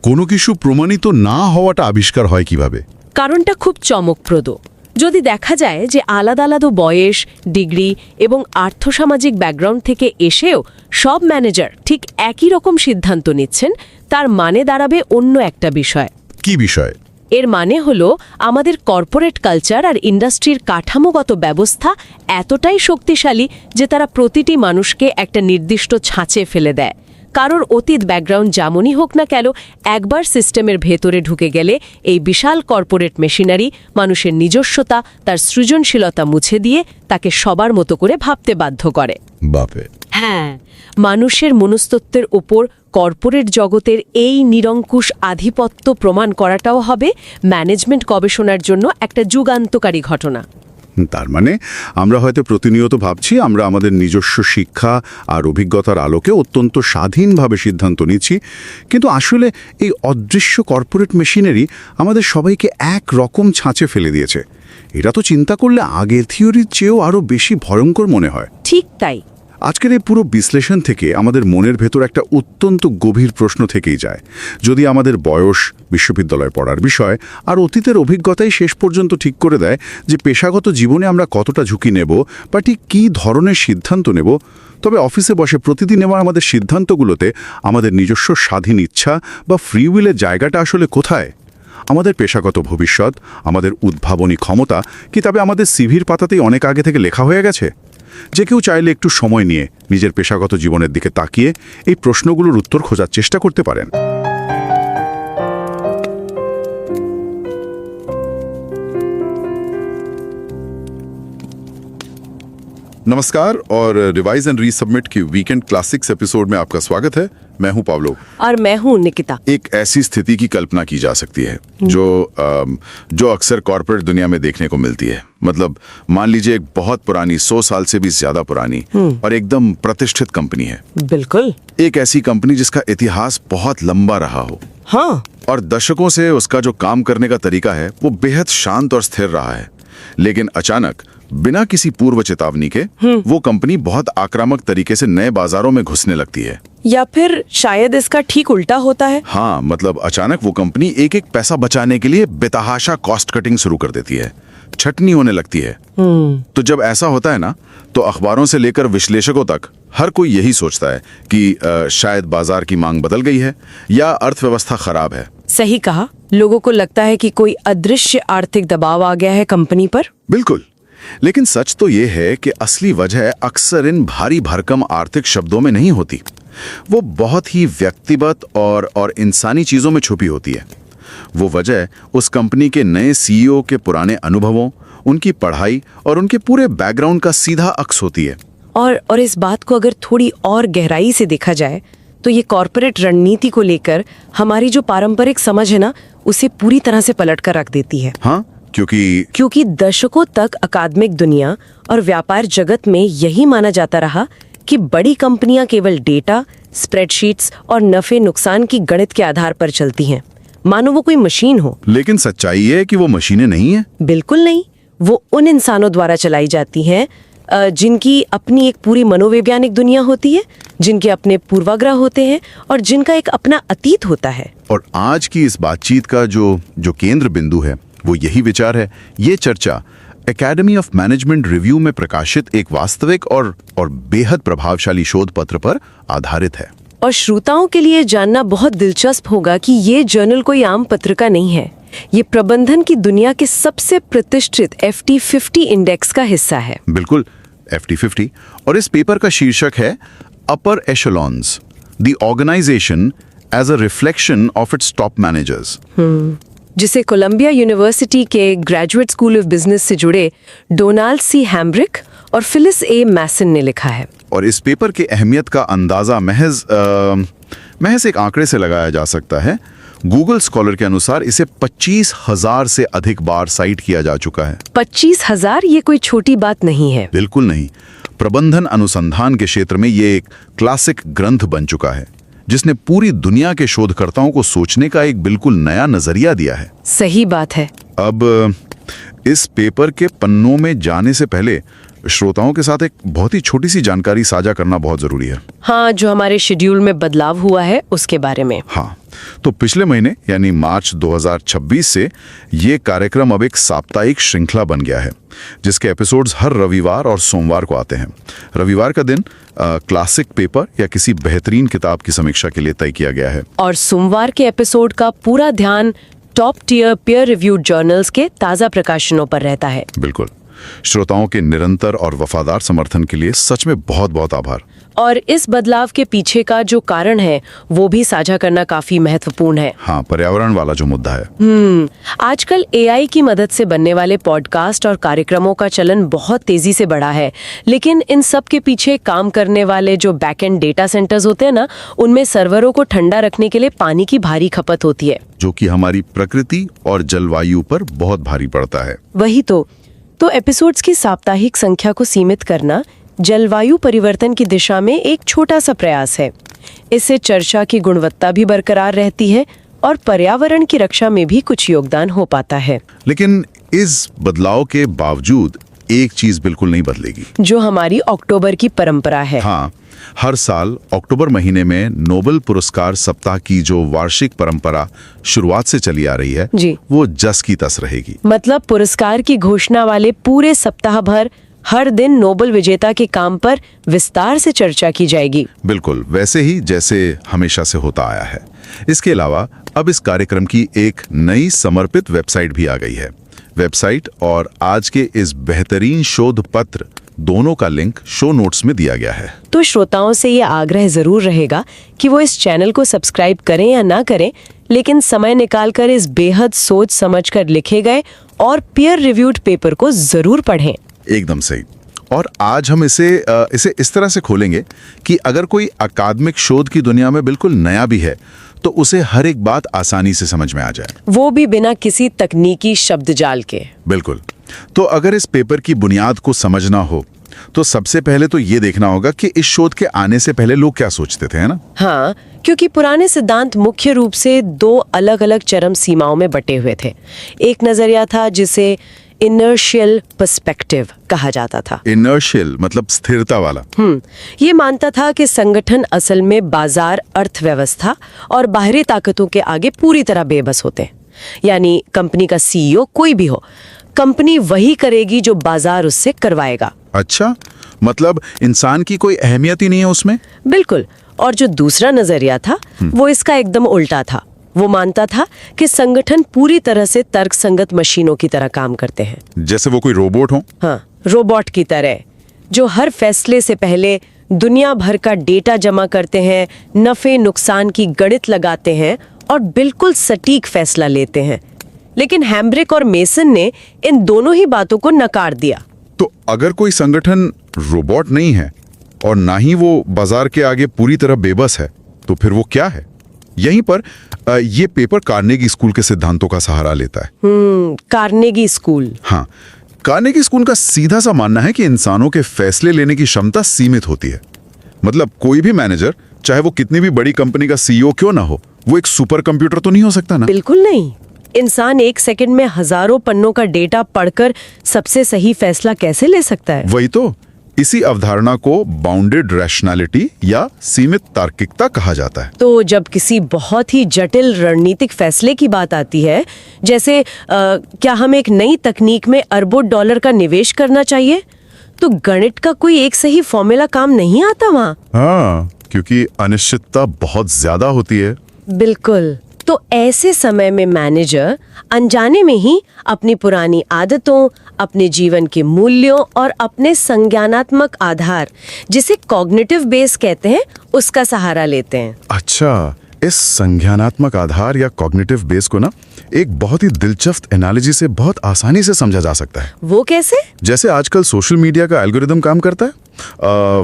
কোনো কিছু প্রমাণিত না হওয়াটা আবিষ্কার হয় কিভাবে? কারণটা খুব চমকপ্রদ। যদি দেখা যায় যে আলাদা আলাদা বয়স, ডিগ্রি এবং আর্থসামাজিক ব্যাকগ্রাউন্ড থেকে এসেও সব ম্যানেজার ঠিক একই রকম সিদ্ধান্ত নিচ্ছেন, তার মানে দাঁড়াবে অন্য একটা বিষয়। কি বিষয়? এর মানে হলো আমাদের কর্পোরেট কালচার আর ইন্ডাস্ট্রির কাঠামোগত ব্যবস্থা এতটাই শক্তিশালী যে তারা প্রতিটি মানুষকে একটা নির্দিষ্ট ছাঁচে ফেলে দেয়। কারোর অতীত ব্যাকগ্রাউন্ড যেমনই হোক না কেন, একবার সিস্টেমের ভেতরে ঢুকে গেলে এই বিশাল কর্পোরেট মেশিনারি মানুষের নিজস্বতা, তার সৃজনশীলতা মুছে দিয়ে তাকে সবার মতো করে ভাবতে বাধ্য করে। বাপে। হ্যাঁ, মানুষের মনস্তত্ত্বের ওপর কর্পোরেট জগতের এই নিরঙ্কুশ আধিপত্য প্রমাণ করাটাও হবে ম্যানেজমেন্ট গবেষণার জন্য একটা যুগান্তকারী ঘটনা। তার মানে আমরা হয়তো প্রতিনিয়ত ভাবছি আমরা আমাদের নিজস্ব শিক্ষা আর অভিজ্ঞতার আলোকে অত্যন্ত স্বাধীনভাবে সিদ্ধান্ত নিচ্ছি, কিন্তু আসলে এই অদৃশ্য কর্পোরেট মেশিনারি আমাদের সবাইকে এক রকম ছাঁচে ফেলে দিয়েছে। এটা তো চিন্তা করলে আগের থিওরির চেয়েও আরও বেশি ভয়ঙ্কর মনে হয়। ঠিক তাই। আজকের এই পুরো বিশ্লেষণ থেকে আমাদের মনের ভেতর একটা অত্যন্ত গভীর প্রশ্ন থেকেই যায়। যদি আমাদের বয়স, বিশ্ববিদ্যালয়ে পড়ার বিষয় আর অতীতের অভিজ্ঞতাই শেষ পর্যন্ত ঠিক করে দেয় যে পেশাগত জীবনে আমরা কতটা ঝুঁকি নেব বা ঠিক কী ধরনের সিদ্ধান্ত নেব, তবে অফিসে বসে প্রতিদিন নেওয়া আমাদের সিদ্ধান্তগুলোতে আমাদের নিজস্ব স্বাধীন ইচ্ছা বা ফ্রি উইলের জায়গাটা আসলে কোথায়? আমাদের পেশাগত ভবিষ্যৎ, আমাদের উদ্ভাবনী ক্ষমতা কি তবে আমাদের সিভির পাতাতেই অনেক আগে থেকে লেখা হয়ে গেছে? যে কেউ চাইলে একটু সময় নিয়ে নিজের পেশাগত জীবনের দিকে তাকিয়ে এই প্রশ্নগুলোর উত্তর খোঁজার চেষ্টা করতে পারেন। नमस्कार और रिवाइज एंड रीसबमिट की वीकेंड क्लासिक्स एपिसोड में आपका स्वागत है। मैं हूं पावलो और मैं हूं निकिता। एक ऐसी स्थिति की कल्पना की जा सकती है जो अक्सर कॉर्पोरेट दुनिया में देखने को मिलती है। मतलब मान लीजिए एक बहुत पुरानी, 100 साल से भी ज्यादा पुरानी और एकदम प्रतिष्ठित कंपनी है। बिल्कुल। एक ऐसी कंपनी जिसका इतिहास बहुत लंबा रहा हो। हाँ। और दशकों से उसका जो काम करने का तरीका है वो बेहद शांत और स्थिर रहा है, लेकिन अचानक बिना किसी पूर्व चेतावनी के वो कंपनी बहुत आक्रामक तरीके से नए बाजारों में घुसने लगती है। या फिर शायद इसका ठीक उल्टा होता है। हाँ, मतलब अचानक वो कंपनी एक एक पैसा बचाने के लिए बेतहाशा कॉस्ट कटिंग शुरू कर देती है, छटनी होने लगती है। तो जब ऐसा होता है ना, तो अखबारों से लेकर विश्लेषकों तक हर कोई यही सोचता है कि शायद बाजार की मांग बदल गई है या अर्थव्यवस्था खराब है। सही कहा। लोगों को लगता है कि कोई अदृश्य आर्थिक दबाव आ गया है कंपनी पर। बिल्कुल, लेकिन सच तो ये है कि असली वजह अक्सर इन भारी भरकम आर्थिक शब्दों में नहीं होती। वो बहुत ही व्यक्तिगत और इंसानी चीजों में छुपी होती है। वो वजह उस कंपनी के नए सीईओ के पुराने अनुभवों, उनकी पढ़ाई और उनके पूरे बैकग्राउंड का सीधा अक्स होती है। और इस बात को अगर थोड़ी और गहराई से देखा जाए तो ये कॉर्पोरेट रणनीति को लेकर हमारी जो पारंपरिक समझ है ना, उसे पूरी तरह से पलट कर रख देती है। हाँ, क्योंकि दशकों तक अकादमिक दुनिया और व्यापार जगत में यही माना जाता रहा कि बड़ी कंपनियां केवल डेटा, स्प्रेडशीट्स और नफे नुकसान की गणित के आधार पर चलती हैं, मानो वो कोई मशीन हो। लेकिन सच्चाई है कि वो मशीनें नहीं है। बिल्कुल नहीं। वो उन इंसानों द्वारा चलाई जाती हैं जिनकी अपनी एक पूरी मनोवैज्ञानिक दुनिया होती है, जिनके अपने पूर्वाग्रह होते हैं और जिनका एक अपना अतीत होता है। और आज की इस बातचीत का जो केंद्र बिंदु है वो यही विचार है। ये चर्चा एकेडमी ऑफ मैनेजमेंट रिव्यू में प्रकाशित एक वास्तविक और बेहद प्रभावशाली शोध पत्र पर आधारित है। और श्रोताओं के लिए जानना बहुत दिलचस्प होगा कि ये जर्नल कोई आम पत्रिका नहीं है। ये प्रबंधन की दुनिया के सबसे प्रतिष्ठित FT50 इंडेक्स का हिस्सा है। बिल्कुल, FT50। और इस पेपर का शीर्षक है upper echelons, the organization as a reflection of its top managers, जिसे कोलंबिया यूनिवर्सिटी के ग्रेजुएट स्कूल ऑफ बिजनेस से जुड़े डोनाल्ड C. हैम्ब्रिक और फिलिस A. मैसन ने लिखा है। और इस पेपर की अहमियत का अंदाजा महज एक आंकड़े से लगाया जा सकता है। गूगल स्कॉलर के अनुसार इसे 25,000 से अधिक बार साइट किया जा चुका है। 25,000 ये कोई छोटी बात नहीं है। बिल्कुल नहीं। प्रबंधन अनुसंधान के क्षेत्र में ये एक क्लासिक ग्रंथ बन चुका है, जिसने पूरी दुनिया के शोधकर्ताओं को सोचने का एक बिल्कुल नया नजरिया दिया है। सही बात है। अब इस पेपर के पन्नों में जाने से पहले श्रोताओं के साथ एक बहुत ही छोटी सी जानकारी साझा करना बहुत जरूरी है। हाँ, जो हमारे शेड्यूल में बदलाव हुआ है उसके बारे में। हाँ, तो पिछले महीने यानी मार्च 2026 से ये कार्यक्रम अब एक साप्ताहिक श्रृंखला बन गया है, जिसके एपिसोड्स हर रविवार और सोमवार को आते हैं। रविवार का दिन क्लासिक पेपर या किसी बेहतरीन किताब की समीक्षा के लिए तय किया गया है, और सोमवार के एपिसोड का पूरा ध्यान top tier peer reviewed journals के ताज़ा प्रकाशनों पर रहता है। बिल्कुल। श्रोताओं के निरंतर और वफादार समर्थन के लिए सच में बहुत बहुत आभार। और इस बदलाव के पीछे का जो कारण है वो भी साझा करना काफी महत्वपूर्ण है। हाँ, पर्यावरण वाला जो मुद्दा है। आजकल AI की मदद से बनने वाले पॉडकास्ट और कार्यक्रमों का चलन बहुत तेजी से बढ़ा है, लेकिन इन सब के पीछे काम करने वाले जो बैकएंड डेटा सेंटर्स होते हैं ना, उनमें सर्वरों को ठंडा रखने के लिए पानी की भारी खपत होती है, जो कि हमारी प्रकृति और जलवायु पर बहुत भारी पड़ता है। वही तो एपिसोड्स की साप्ताहिक संख्या को सीमित करना जलवायु परिवर्तन की दिशा में एक छोटा सा प्रयास है। इससे चर्चा की गुणवत्ता भी बरकरार रहती है और पर्यावरण की रक्षा में भी कुछ योगदान हो पाता है। लेकिन इस बदलाव के बावजूद एक चीज बिल्कुल नहीं बदलेगी, जो हमारी अक्टूबर की परंपरा है। हाँ, हर साल अक्टूबर महीने में नोबेल पुरस्कार सप्ताह की जो वार्षिक परंपरा शुरुआत से चली आ रही है जी, वो जस की तस रहेगी। मतलब पुरस्कार की घोषणा वाले पूरे सप्ताह भर हर दिन नोबेल विजेता के काम पर विस्तार से चर्चा की जाएगी। बिल्कुल वैसे ही जैसे हमेशा से होता आया है। इसके अलावा अब इस कार्यक्रम की एक नई समर्पित वेबसाइट भी आ गई है। वेबसाइट और आज के इस बेहतरीन शोध पत्र दोनों का लिंक शो नोट्स में दिया गया है। तो श्रोताओं से ये आग्रह जरूर रहेगा कि वो इस चैनल को सब्सक्राइब करें या ना करें, लेकिन समय निकालकर इस बेहद सोच समझकर लिखे गए और पीयर रिव्यूड पेपर को जरूर पढ़ें। एकदम सही। और आज हम इसे इस तरह से खोलेंगे कि अगर कोई अकादमिक शोध की दुनिया में बिल्कुल नया भी है तो उसे हर एक बात आसानी से समझ में आ जाए, वो भी बिना किसी तकनीकी शब्द जाल के। बिल्कुल। तो अगर इस पेपर की बुनियाद को समझना हो तो सबसे पहले तो ये देखना होगा कि इस शोध के आने से पहले लोग क्या सोचते थे, है ना? हाँ, क्योंकि पुराने सिद्धांत मुख्य रूप से दो अलग अलग चरम सीमाओं में बटे हुए थे। एक नजरिया था जिसे इनर्शियल पर्सपेक्टिव कहा जाता था। इनर्शियल मतलब स्थिरता वाला। ये मानता था कि संगठन असल में बाजार, अर्थव्यवस्था और बाहरी ताकतों के आगे पूरी तरह बेबस होते हैं। यानी कंपनी का CEO कोई भी हो, कंपनी वही करेगी जो बाजार उससे करवाएगा। अच्छा, मतलब इंसान की कोई अहमियत ही नहीं है उसमें? बिल्कुल। और जो दूसरा नजरिया था वो इसका एकदम उल्टा था। वो मानता था कि संगठन पूरी तरह से तर्कसंगत मशीनों की तरह काम करते हैं। जैसे वो कोई रोबोट हो? हाँ, रोबोट की तरह, जो हर फैसले से पहले दुनिया भर का डेटा जमा करते हैं, नफे नुकसान की गणित लगाते हैं और बिल्कुल सटीक फैसला लेते हैं। लेकिन हैम्ब्रिक और मेसन ने इन दोनों ही बातों को नकार दिया। तो अगर कोई संगठन रोबोट नहीं है और ना ही वो बाजार के आगे पूरी तरह बेबस है, तो फिर वो क्या है? यहीं पर ये पेपर कार्नेगी स्कूल के सिद्धांतों का सहारा लेता है। Carnegie school. हाँ, कार्नेगी स्कूल का सीधा सा मानना है कि इंसानों के फैसले लेने की क्षमता सीमित होती है। मतलब कोई भी मैनेजर, चाहे वो कितनी भी बड़ी कंपनी का CEO क्यों ना हो, वो एक सुपर कंप्यूटर तो नहीं हो सकता ना? बिल्कुल नहीं। इंसान एक सेकंड में हजारों पन्नों का डेटा पढ़कर सबसे सही फैसला कैसे ले सकता है? वही तो। इसी अवधारणा को बाउंडेड रैशनैलिटी या सीमित तार्किकता कहा जाता है। तो जब किसी बहुत ही जटिल रणनीतिक फैसले की बात आती है, जैसे क्या हम एक नई तकनीक में अरबों डॉलर का निवेश करना चाहिए, तो गणित का कोई एक सही फॉर्मूला काम नहीं आता वहाँ। हाँ, क्योंकि अनिश्चितता बहुत ज्यादा होती है। बिल्कुल। तो ऐसे समय में मैनेजर अनजाने में ही अपनी पुरानी आदतों, अपने जीवन के मूल्यों और अपने संज्ञानात्मक आधार, जिसे कॉग्निटिव बेस कहते हैं, उसका सहारा लेते हैं। अच्छा, इस संज्ञानात्मक आधार या कॉग्निटिव बेस को ना एक बहुत ही दिलचस्प एनालॉजी से बहुत आसानी से समझा जा सकता है। वो कैसे? जैसे आजकल सोशल मीडिया का एल्गोरिदम काम करता है।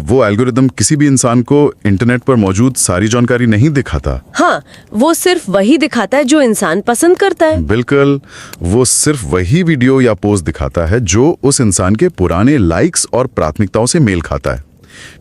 वो एल्गोरिदम किसी भी इंसान को इंटरनेट पर मौजूद सारी जानकारी नहीं दिखाता। हाँ, वो सिर्फ वही दिखाता है जो इंसान पसंद करता है। बिल्कुल, वो सिर्फ वही वीडियो या पोस्ट दिखाता है जो उस इंसान के पुराने लाइक्स और प्राथमिकताओं से मेल खाता है।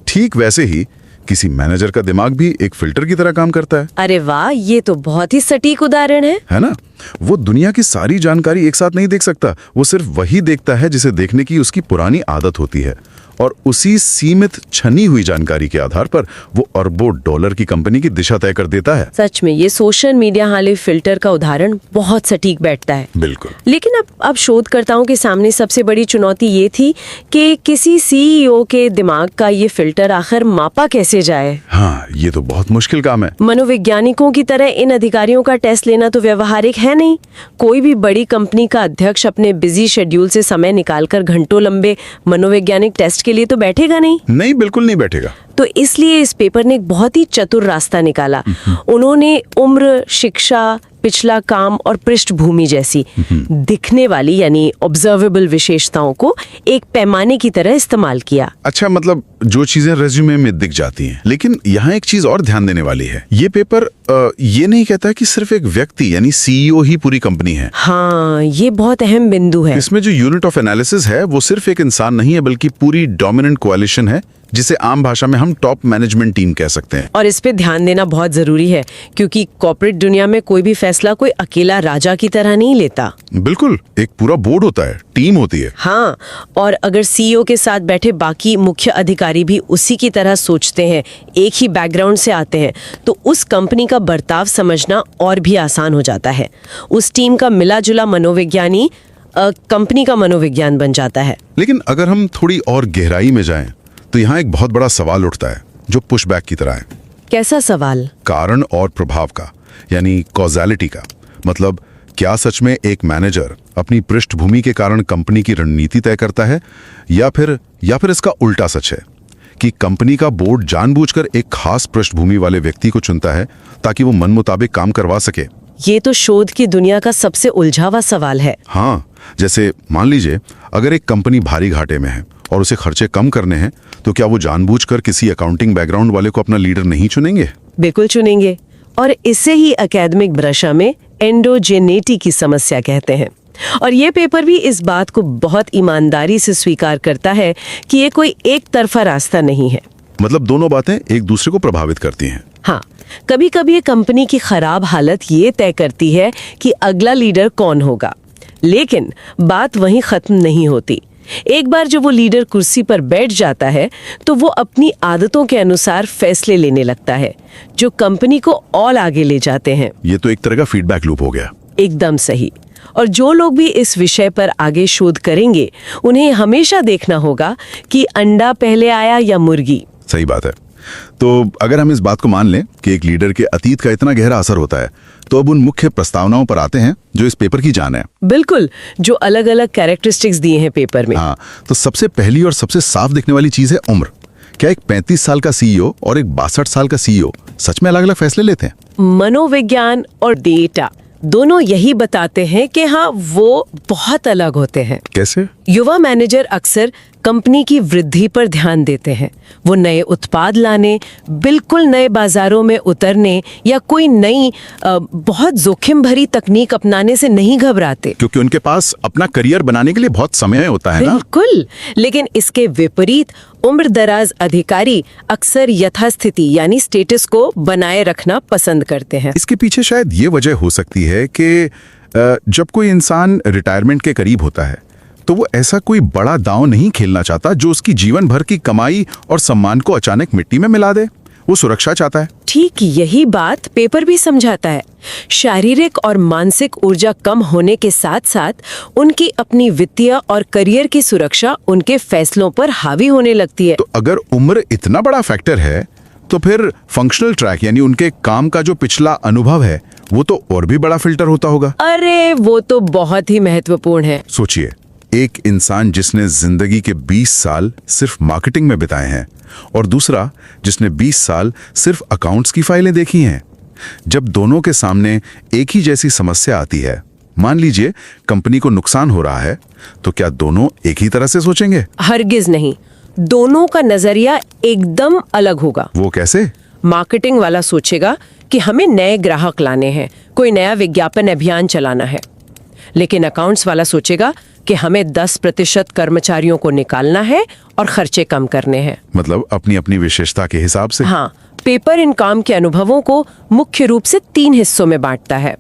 ठीक वैसे ही किसी मैनेजर का दिमाग भी एक फिल्टर की तरह काम करता है। अरे वाह, ये तो बहुत ही सटीक उदाहरण है ना? वो दुनिया की सारी जानकारी एक साथ नहीं देख सकता। वो सिर्फ वही देखता है जिसे देखने की उसकी पुरानी आदत होती है, और उसी सीमित छनी हुई जानकारी के आधार पर वो अरबों डॉलर की कंपनी की दिशा तय कर देता है। सच में ये सोशल मीडिया हाले फिल्टर का उदाहरण बहुत सटीक बैठता है। बिल्कुल। लेकिन अब शोधकर्ताओं के सामने सबसे बड़ी चुनौती ये थी कि किसी सीईओ के दिमाग का ये फिल्टर आखिर मापा कैसे जाए। हाँ, ये तो बहुत मुश्किल काम है। मनोवैज्ञानिकों की तरह इन अधिकारियों का टेस्ट लेना तो व्यवहारिक है नहीं। कोई भी बड़ी कंपनी का अध्यक्ष अपने बिजी शेड्यूल से समय निकालकर घंटों लंबे मनोवैज्ञानिक टेस्ट के लिए तो बैठेगा नहीं। नहीं, बिल्कुल नहीं बैठेगा। तो इसलिए इस पेपर ने एक बहुत ही चतुर रास्ता निकाला। उन्होंने उम्र, शिक्षा, पिछला काम और पृष्ठभूमि जैसी दिखने वाली यानी ऑब्जर्वेबल विशेषताओं को एक पैमाने की तरह इस्तेमाल किया। अच्छा, मतलब जो चीजें रेज्यूमे में दिख जाती हैं। लेकिन यहाँ एक चीज और ध्यान देने वाली है। ये पेपर ये नहीं कहता कि सिर्फ एक व्यक्ति यानी सीईओ ही पूरी कंपनी है। हाँ, ये बहुत अहम बिंदु है। इसमें जो यूनिट ऑफ एनालिसिस है वो सिर्फ एक इंसान नहीं है, बल्कि पूरी डोमिनेंट कोएलिशन है, जिसे आम भाषा में हम टॉप मैनेजमेंट टीम कह सकते हैं। और इस पे ध्यान देना बहुत जरूरी है, क्योंकि कॉर्पोरेट दुनिया में कोई भी फैसला कोई अकेला राजा की तरह नहीं लेता। बिल्कुल, एक पूरा बोर्ड होता है, टीम होती है। हाँ, और अगर सीईओ के साथ बैठे बाकी मुख्य अधिकारी भी उसी की तरह सोचते हैं, एक ही बैकग्राउंड से आते हैं, तो उस कंपनी का बर्ताव समझना और भी आसान हो जाता है। उस टीम का मिला जुला मनोविज्ञानी कंपनी का मनोविज्ञान बन जाता है। लेकिन अगर हम थोड़ी और गहराई में जाएं, तो यहाँ एक बहुत बड़ा सवाल उठता है जो पुशबैक की तरह है। कैसा सवाल? कारण और प्रभाव का, यानी कॉज़ैलिटी का। मतलब क्या सच में एक मैनेजर अपनी पृष्ठभूमि के कारण कंपनी की रणनीति तय करता है, या फिर इसका उल्टा सच है कि कंपनी का बोर्ड जानबूझकर एक खास पृष्ठभूमि वाले व्यक्ति को चुनता है ताकि वो मन मुताबिक काम करवा सके। ये तो शोध की दुनिया का सबसे उलझा हुआ सवाल है। हाँ, जैसे मान लीजिए अगर एक कंपनी भारी घाटे में है और उसे खर्चे कम करने हैं, तो क्या वो जानबूझकर किसी अकाउंटिंग बैकग्राउंड वाले को अपना लीडर नहीं चुनेंगे? बिल्कुल चुनेंगे, और इसे ही एकेडमिक भाषा में एंडोजेनेटी की समस्या कहते हैं। और ये पेपर भी इस बात को बहुत ईमानदारी से स्वीकार करता है कि ये कोई एक तरफा रास्ता नहीं है। मतलब दोनों बातें एक दूसरे को प्रभावित करती हैं। हाँ, कभी कभी ये कंपनी की खराब हालत ये तय करती है कि अगला लीडर कौन होगा, लेकिन बात वहीं खत्म नहीं होती। एक बार जब वो लीडर कुर्सी पर बैठ जाता है, तो वो अपनी आदतों के अनुसार फैसले लेने लगता है, जो कंपनी को और आगे ले जाते हैं। ये तो एक तरह का फीडबैक लूप हो गया। एकदम सही। और जो लोग भी इस विषय पर आगे शोध करेंगे, उन्हें हमेशा देखना होगा कि अंडा पहले आया या मुर्गी। सही बात है। तो अगर हम इस बात को मान लें कि एक लीडर के अतीत का इतना गहरा असर होता है, तो अब उन मुख्य प्रस्तावनाओं पर आते हैं जो इस पेपर की जान है। बिल्कुल, जो अलग अलग कैरेक्टरिस्टिक्स दिए हैं पेपर में। हाँ, तो सबसे पहली और सबसे साफ दिखने वाली चीज है उम्र। क्या एक 35 साल का सीईओ और एक 62 साल का सीईओ सच में अलग अलग फैसले लेते हैं? मनोविज्ञान और डेटा दोनों यही बताते हैं कि हाँ, वो बहुत अलग होते हैं। कैसे? युवा मैनेजर अक्सर कंपनी की वृद्धि पर ध्यान देते हैं। वो नए उत्पाद लाने, बिल्कुल नए बाजारों में उतरने या कोई नई बहुत जोखिम भरी तकनीक अपनाने से नहीं घबराते, क्योंकि उनके पास अपना करियर बनाने के लिए बहुत समय होता है ना? बिल्कुल। लेकिन इसके विपरीत उम्र दराज अधिकारी अक्सर यथास्थिति यानी स्टेटस को बनाए रखना पसंद करते हैं। इसके पीछे शायद ये वजह हो सकती है कि जब कोई इंसान रिटायरमेंट के करीब होता है, तो वो ऐसा कोई बड़ा दांव नहीं खेलना चाहता जो उसकी जीवन भर की कमाई और सम्मान को अचानक मिट्टी में मिला दे। वो सुरक्षा चाहता है। ठीक यही बात पेपर भी समझाता है। शारीरिक और मानसिक ऊर्जा कम होने के साथ साथ उनकी अपनी वित्तीय और करियर की सुरक्षा उनके फैसलों पर हावी होने लगती है। तो अगर उम्र इतना बड़ा फैक्टर है, तो फिर फंक्शनल ट्रैक यानी उनके काम का जो पिछला अनुभव है वो तो और भी बड़ा फिल्टर होता होगा। अरे वो तो बहुत ही महत्वपूर्ण है। सोचिए, एक इंसान जिसने जिंदगी के 20 साल सिर्फ मार्केटिंग में बिताए हैं और दूसरा जिसने 20 साल सिर्फ अकाउंट्स की फाइलें देखी हैं। जब दोनों के सामने एक ही जैसी समस्या आती है, मान लीजिए कंपनी को नुकसान हो रहा है, तो क्या दोनों एक ही तरह से सोचेंगे? हरगिज नहीं, दोनों का नजरिया एकदम अलग होगा। वो कैसे? मार्केटिंग वाला सोचेगा कि हमें नए ग्राहक लाने हैं, कोई नया विज्ञापन अभियान चलाना है, लेकिन अकाउंट्स वाला सोचेगा कि हमें 10% कर्मचारियों को निकालना है और खर्चे कम करने हैं। मतलब अपनी अपनी विशेषता के हिसाब से। हाँ, पेपर इन काम के अनुभवों को मुख्य रूप से 3 हिस्सों में बांटता है।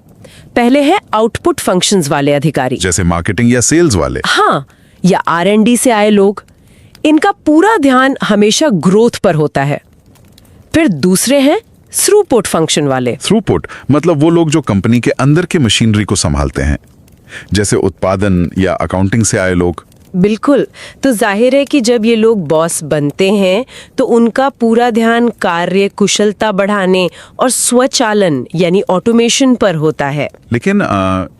पहले है आउटपुट फंक्शंस वाले अधिकारी, जैसे मार्केटिंग या सेल्स वाले। हाँ, या R&D से आए लोग। इनका पूरा ध्यान हमेशा ग्रोथ पर होता है। फिर दूसरे हैं थ्रूपुट फंक्शन वाले। थ्रूपुट मतलब वो लोग जो कंपनी के अंदर के मशीनरी को संभालते हैं, जैसे उत्पादन या अकाउंटिंग से आए लोग। बिल्कुल। तो जाहिर है कि जब ये लोग बॉस बनते हैं तो उनका पूरा ध्यान कार्य कुशलता बढ़ाने और स्वचालन यानी ऑटोमेशन पर होता है। लेकिन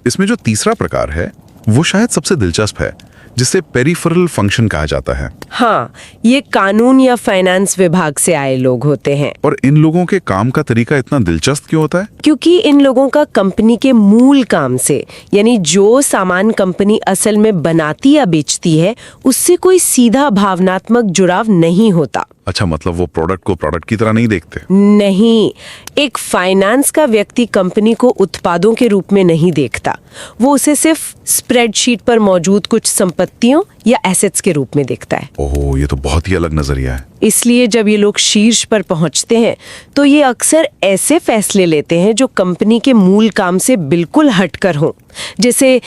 इसमें जो तीसरा प्रकार है वो शायद सबसे दिलचस्प है, जिसे पेरिफेरल फंक्शन कहा जाता है। हाँ, ये कानून या फाइनेंस विभाग से आए लोग होते हैं। और इन लोगों के काम का तरीका इतना दिलचस्प क्यों होता है? क्योंकि इन लोगों का कंपनी के मूल काम से, यानी जो सामान कंपनी असल में बनाती या बेचती है, उससे कोई सीधा भावनात्मक जुड़ाव नहीं होता। अच्छा, मतलब वो प्रोडक्ट को प्रोडक्ट की तरह नहीं देखते? नहीं, एक फाइनेंस का व्यक्ति कंपनी को उत्पादों के रूप में नहीं देखता। वो उसे सिर्फ स्प्रेडशीट पर मौजूद कुछ संपत्तियों या एसेट्स के रूप में देखता है। ओह, ये तो बहुत ही अलग नजरिया है। इसलिए जब ये लोग शीर्ष पर पहुंचते हैं तो ये अक्सर ऐसे फैसले लेते हैं जो कंपनी के मूल काम से बिल्कुल हटकर हों। जैसे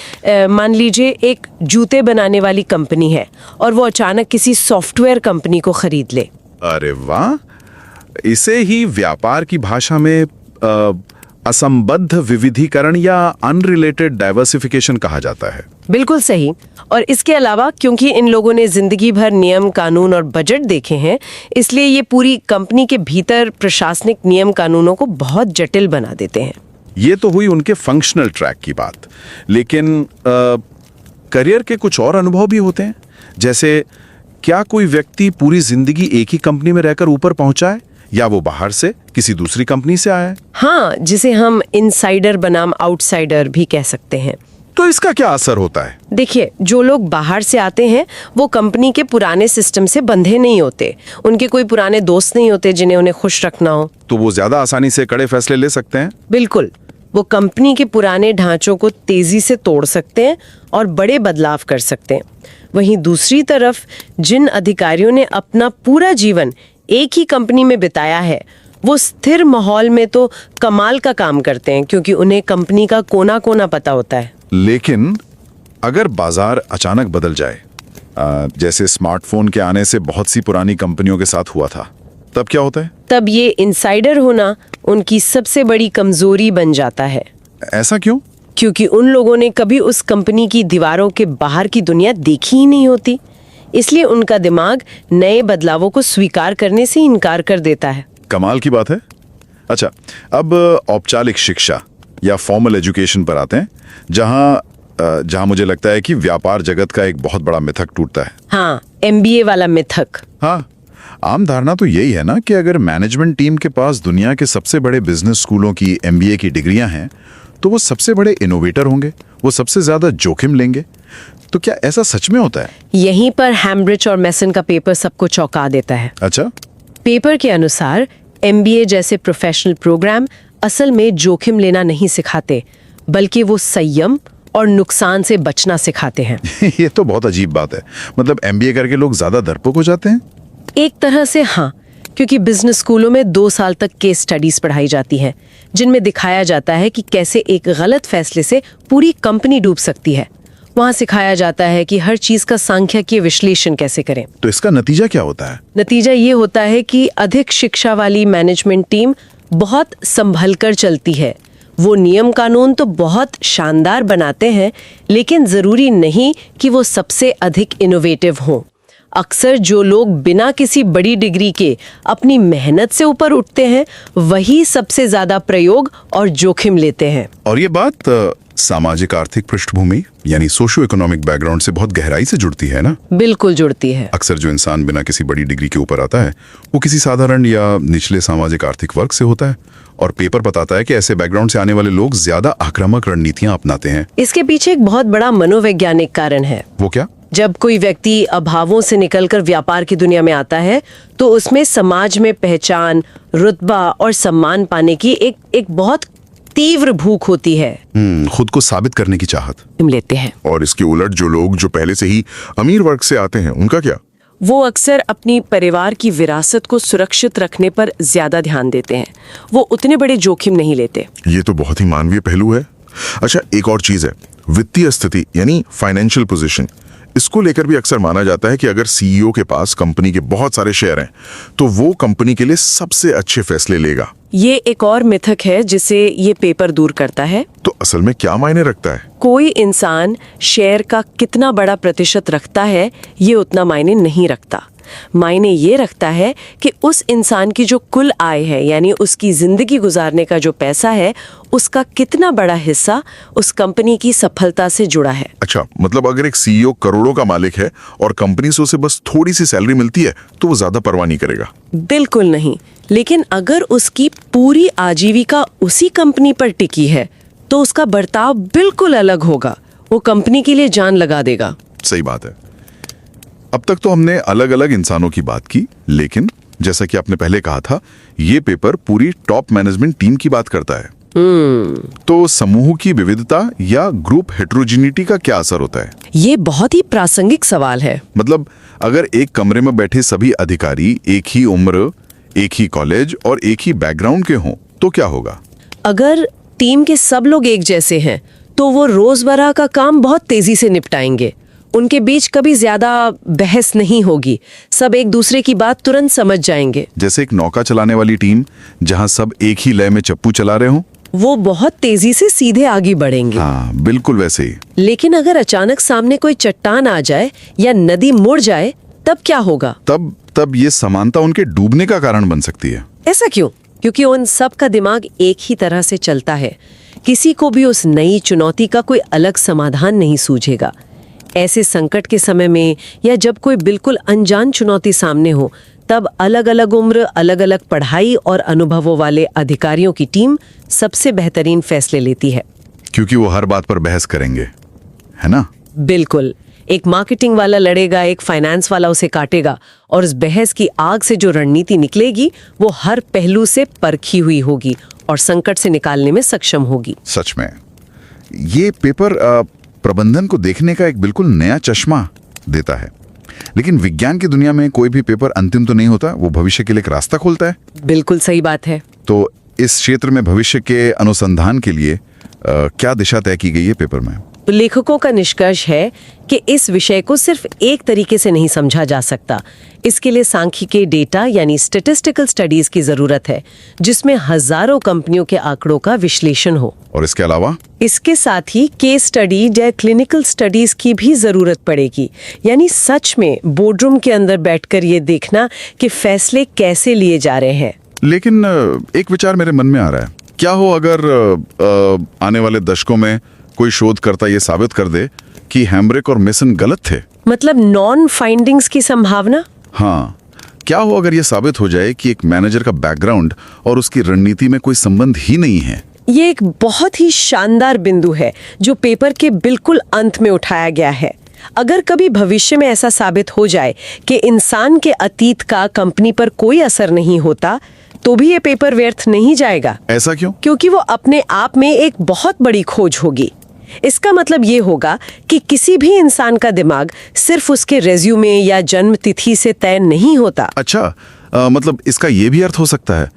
मान लीजिए एक जूते बनाने वाली कंपनी है और वो अचानक किसी सॉफ्टवेयर कंपनी को खरीद ले। अरे वाह, इसे ही व्यापार की भाषा में असंबद्ध विविधीकरण या अनरिलेटेड डाइवर्सिफिकेशन कहा जाता है। बिल्कुल सही। और इसके अलावा क्योंकि इन लोगों ने जिंदगी भर नियम कानून और बजट देखे हैं, इसलिए ये पूरी कंपनी के भीतर प्रशासनिक नियम कानूनों को बहुत जटिल बना देते हैं। ये तो हुई उनके फंक्शनल ट्रैक की बात, लेकिन करियर के कुछ और अनुभव भी होते हैं। जैसे क्या कोई व्यक्ति पूरी जिंदगी एक ही कंपनी में रहकर ऊपर पहुंचा है, या वो बाहर से किसी दूसरी कंपनी से आया है? हाँ, जिसे हम इनसाइडर बनाम आउटसाइडर भी कह सकते हैं। तो इसका क्या असर होता है? देखिए, जो लोग बाहर से आते हैं वो कंपनी के पुराने सिस्टम से बंधे नहीं होते। उनके कोई पुराने दोस्त नहीं होते जिन्हें उन्हें खुश रखना हो। तो वो ज्यादा आसानी से कड़े फैसले ले सकते हैं। बिल्कुल, वो कंपनी के पुराने ढांचों को तेजी से तोड़ सकते हैं और बड़े बदलाव कर सकते हैं। वहीं दूसरी तरफ जिन अधिकारियों ने अपना पूरा जीवन एक ही कंपनी में बिताया है, वो स्थिर माहौल में तो कमाल का काम करते हैं, क्योंकि उन्हें कंपनी का कोना कोना पता होता है। लेकिन अगर बाजार अचानक बदल जाए, जैसे स्मार्टफोन के आने से बहुत सी पुरानी कंपनियों के साथ हुआ था, तब क्या होता है? तब ये इनसाइडर होना उनकी सबसे बड़ी कमजोरी बन जाता है। ऐसा क्यों? क्योंकि उन लोगों ने कभी उस कंपनी की दीवारों के बाहर की दुनिया देखी ही नहीं होती, इसलिए उनका दिमाग नए बदलावों को स्वीकार करने से इनकार कर देता है। कमाल की बात है। अच्छा, अब औपचारिक शिक्षा या फॉर्मल एजुकेशन पर आते हैं, जहां मुझे लगता है कि व्यापार जगत का एक बहुत बड़ा मिथक टूटता है। हाँ, MBA वाला मिथक। हाँ, आम धारणा तो यही है ना कि अगर मैनेजमेंट टीम के पास दुनिया के सबसे बड़े बिजनेस स्कूलों की MBA की डिग्रियां हैं, तो वो सबसे बड़े इनोवेटर होंगे, वो सबसे ज्यादा जोखिम लेंगे। तो क्या ऐसा सच में होता है? यहीं पर हैम्ब्रिच और मेसन का पेपर सबको चौंका देता है। अच्छा, पेपर के अनुसार MBA जैसे प्रोफेशनल प्रोग्राम असल में जोखिम लेना नहीं सिखाते, बल्कि वो संयम और नुकसान से बचना सिखाते हैं। ये तो बहुत अजीब बात है। मतलब MBA करके लोग ज्यादा डरपोक हो जाते हैं? एक तरह से हाँ, क्योंकि बिजनेस स्कूलों में 2 साल तक केस स्टडीज पढ़ाई जाती हैं, जिनमें दिखाया जाता है कि कैसे एक गलत फैसले से पूरी कंपनी डूब सकती है। वहाँ सिखाया जाता है कि हर चीज का सांख्यिकीय विश्लेषण कैसे करें। तो इसका नतीजा क्या होता है? नतीजा ये होता है कि अधिक शिक्षा वाली मैनेजमेंट टीम बहुत संभल कर चलती है। वो नियम कानून तो बहुत शानदार बनाते हैं, लेकिन जरूरी नहीं कि वो सबसे अधिक इनोवेटिव हों। अक्सर जो लोग बिना किसी बड़ी डिग्री के अपनी मेहनत से ऊपर उठते हैं वही सबसे ज्यादा प्रयोग और जोखिम लेते हैं। और ये बात सामाजिक आर्थिक पृष्ठभूमि यानी सोशो इकोनॉमिक बैकग्राउंड से बहुत गहराई से जुड़ती है ना? बिल्कुल जुड़ती है। अक्सर जो इंसान बिना किसी बड़ी डिग्री के ऊपर आता है वो किसी साधारण या निचले सामाजिक आर्थिक वर्ग से होता है, और पेपर बताता है कि ऐसे बैकग्राउंड से आने वाले लोग ज्यादा आक्रामक रणनीतियां अपनाते हैं। इसके पीछे एक बहुत बड़ा मनोवैज्ञानिक कारण है। वो क्या? जब कोई व्यक्ति अभावों से निकलकर व्यापार की दुनिया में आता है तो उसमें समाज में पहचान, रुतबा और सम्मान पाने की एक बहुत तीव्र भूख होती है। खुद को साबित करने की चाहत हम लेते हैं। और इसके उलट जो लोग जो पहले से ही अमीर वर्ग से आते हैं उनका क्या? वो अक्सर अपनी परिवार की विरासत को सुरक्षित रखने पर ज्यादा ध्यान देते हैं। वो उतने बड़े जोखिम नहीं लेते। ये तो बहुत ही मानवीय पहलू है। अच्छा, एक और चीज है, वित्तीय स्थिति यानी फाइनेंशियल पोजीशन। इसको लेकर भी अक्सर माना जाता है कि अगर सीईओ के पास कंपनी के बहुत सारे शेयर हैं तो वो कंपनी के लिए सबसे अच्छे फैसले लेगा। ये एक और मिथक है जिसे ये पेपर दूर करता है। तो असल में क्या मायने रखता है? कोई इंसान शेयर का कितना बड़ा प्रतिशत रखता है ये उतना मायने नहीं रखता। मायने ये रखता है कि उस इंसान की जो कुल आय है यानी उसकी जिंदगी गुजारने का जो पैसा है उसका कितना बड़ा हिस्सा उस कंपनी की सफलता से जुड़ा है। अच्छा, मतलब अगर एक सीईओ करोड़ों का मालिक है और कंपनी से उसे बस थोड़ी सी सैलरी मिलती है तो वो ज्यादा परवाह नहीं करेगा। बिल्कुल नहीं, लेकिन अगर उसकी पूरी आजीविका उसी कंपनी पर टिकी है तो उसका बर्ताव बिल्कुल अलग होगा। वो कंपनी के लिए जान लगा देगा। सही बात है। अब तक तो हमने अलग अलग इंसानों की बात की, लेकिन जैसा कि आपने पहले कहा था, ये पेपर पूरी टॉप मैनेजमेंट टीम की बात करता है। तो समूह की विविधता या ग्रुप हेट्रोजिनिटी का क्या असर होता है? ये बहुत ही प्रासंगिक सवाल है। मतलब अगर एक कमरे में बैठे सभी अधिकारी एक ही उम्र, एक ही कॉलेज और एक ही बैकग्राउंड के हों तो क्या होगा? अगर टीम के सब लोग एक जैसे हैं तो वो रोजमर्रा का काम बहुत तेजी से निपटाएंगे। उनके बीच कभी ज्यादा बहस नहीं होगी। सब एक दूसरे की बात तुरंत समझ जाएंगे। जैसे एक नौका चलाने वाली टीम जहां सब एक ही लय में चप्पू चला रहे हों, वो बहुत तेजी से सीधे आगे बढ़ेंगे। हाँ, बिल्कुल वैसे ही। लेकिन अगर अचानक सामने कोई चट्टान आ जाए या नदी मुड़ जाए तब क्या होगा? तब ये समानता उनके डूबने का कारण बन सकती है। ऐसा क्यों? क्योंकि उन सब का दिमाग एक ही तरह से चलता है। किसी को भी उस नई चुनौती का कोई अलग समाधान नहीं सूझेगा। ऐसे संकट के समय में या जब कोई बिल्कुल अनजान चुनौती सामने हो तब अलग अलग उम्र, अलग अलग पढ़ाई और अनुभवों वाले अधिकारियों की टीम सबसे बेहतरीन फैसले लेती है। क्योंकि वो हर बात पर बहस करेंगे, है ना? बिल्कुल। एक मार्केटिंग वाला लड़ेगा, एक फाइनेंस वाला उसे काटेगा, और उस बहस की आग से जो रणनीति निकलेगी वो हर पहलू से परखी हुई होगी और संकट से निकालने में सक्षम होगी। सच में ये पेपर प्रबंधन को देखने का एक बिल्कुल नया चश्मा देता है। लेकिन विज्ञान की दुनिया में कोई भी पेपर अंतिम तो नहीं होता, वो भविष्य के लिए एक रास्ता खोलता है। बिल्कुल सही बात है। तो इस क्षेत्र में भविष्य के अनुसंधान के लिए क्या दिशा तय की गई है पेपर में? तो लेखकों का निष्कर्ष है कि इस विषय को सिर्फ एक तरीके से नहीं समझा जा सकता। इसके लिए सांख्यिकीय डेटा यानी स्टैटिस्टिकल स्टडीज की जरूरत है, जिसमें हजारों कंपनियों के आंकड़ों का विश्लेषण हो। और इसके अलावा इसके साथ ही केस स्टडी या क्लिनिकल स्टडीज की भी जरूरत पड़ेगी, यानी सच में बोर्डरूम के अंदर बैठकर ये देखना कि फैसले कैसे लिए जा रहे हैं। लेकिन एक विचार मेरे मन में आ रहा है, क्या हो अगर आने वाले दशकों में कोई शोधकर्ता ये साबित कर दे कि हैम्ब्रिक और मेसन गलत थे? मतलब नॉन फाइंडिंग्स की संभावना? हाँ, क्या हो अगर ये साबित हो जाए कि एक मैनेजर का बैकग्राउंड और उसकी रणनीति में कोई संबंध ही नहीं है? ये एक बहुत ही शानदार बिंदु है जो पेपर के बिल्कुल अंत में उठाया गया है। अगर कभी भविष्य में ऐसा साबित हो जाए कि इंसान के अतीत का कंपनी पर कोई असर नहीं होता, तो भी ये पेपर व्यर्थ नहीं जाएगा। ऐसा क्यों? क्योंकि वो अपने आप में एक बहुत बड़ी खोज होगी। इसका मतलब ये होगा कि किसी भी इंसान का दिमाग सिर्फ उसके रेज्यूमे या जन्म तिथि से तय नहीं होता। अच्छा, मतलब इसका ये भी अर्थ हो सकता है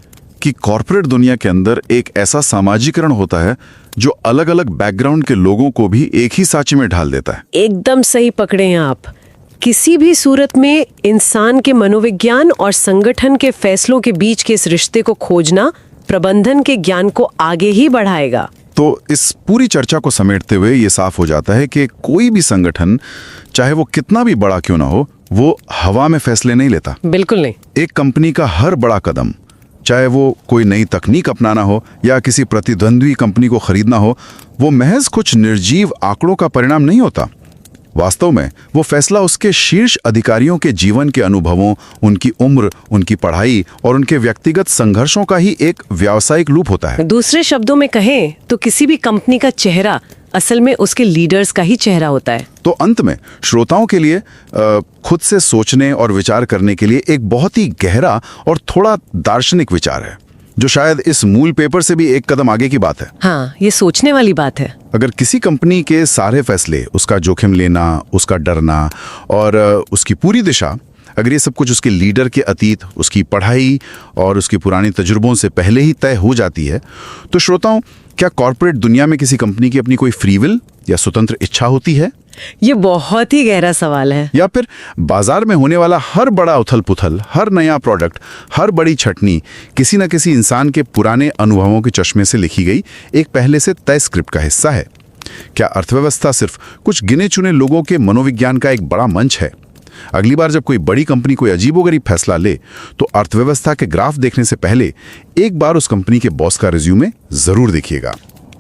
कि कॉर्पोरेट दुनिया के अंदर एक ऐसा सामाजिकरण होता है जो अलग अलग बैकग्राउंड के लोगों को भी एक ही सांचे में ढाल देता है। एकदम सही पकड़े हैं आप। किसी भी सूरत में इंसान के मनोविज्ञान और संगठन के फैसलों के बीच के इस रिश्ते को खोजना प्रबंधन के ज्ञान को आगे ही बढ़ाएगा। तो इस पूरी चर्चा को समेटते हुए ये साफ हो जाता है कि कोई भी संगठन, चाहे वो कितना भी बड़ा क्यों ना हो, वो हवा में फैसले नहीं लेता। बिल्कुल नहीं। एक कंपनी का हर बड़ा कदम, चाहे वो कोई नई तकनीक अपनाना हो या किसी प्रतिद्वंद्वी कंपनी को खरीदना हो, वो महज कुछ निर्जीव आंकड़ों का परिणाम नहीं होता। वास्तव में वो फैसला उसके शीर्ष अधिकारियों के जीवन के अनुभवों, उनकी उम्र, उनकी पढ़ाई और उनके व्यक्तिगत संघर्षों का ही एक व्यावसायिक लूप होता है। दूसरे शब्दों में कहें तो किसी भी कंपनी का चेहरा असल में उसके लीडर्स का ही चेहरा होता है। तो अंत में श्रोताओं के लिए खुद से सोचने और विचार करने के लिए एक बहुत ही गहरा और थोड़ा दार्शनिक विचार है, जो शायद इस मूल पेपर से भी एक कदम आगे की बात है। हाँ, ये सोचने वाली बात है। अगर किसी कंपनी के सारे फैसले, उसका जोखिम लेना, उसका डरना और उसकी पूरी दिशा, अगर ये सब कुछ उसके लीडर के अतीत, उसकी पढ़ाई और उसकी पुरानी तजुर्बों से पहले ही तय हो जाती है, तो श्रोताओं, क्या कॉर्पोरेट दुनिया में किसी कंपनी की अपनी कोई फ्री विल या स्वतंत्र इच्छा होती है? ये बहुत ही गहरा सवाल है। या फिर बाजार में होने वाला हर बड़ा उथल पुथल, हर नया प्रोडक्ट, हर बड़ी छटनी किसी न किसी इंसान के पुराने अनुभवों के चश्मे से लिखी गई एक पहले से तय स्क्रिप्ट का हिस्सा है? क्या अर्थव्यवस्था सिर्फ कुछ गिने चुने लोगों के मनोविज्ञान का एक बड़ा मंच है? अगली बार जब कोई बड़ी कंपनी कोई अजीबोगरीब फैसला ले, तो अर्थव्यवस्था के ग्राफ देखने से पहले एक बार उस कंपनी के बॉस का रिज्यूमे जरूर देखिएगा।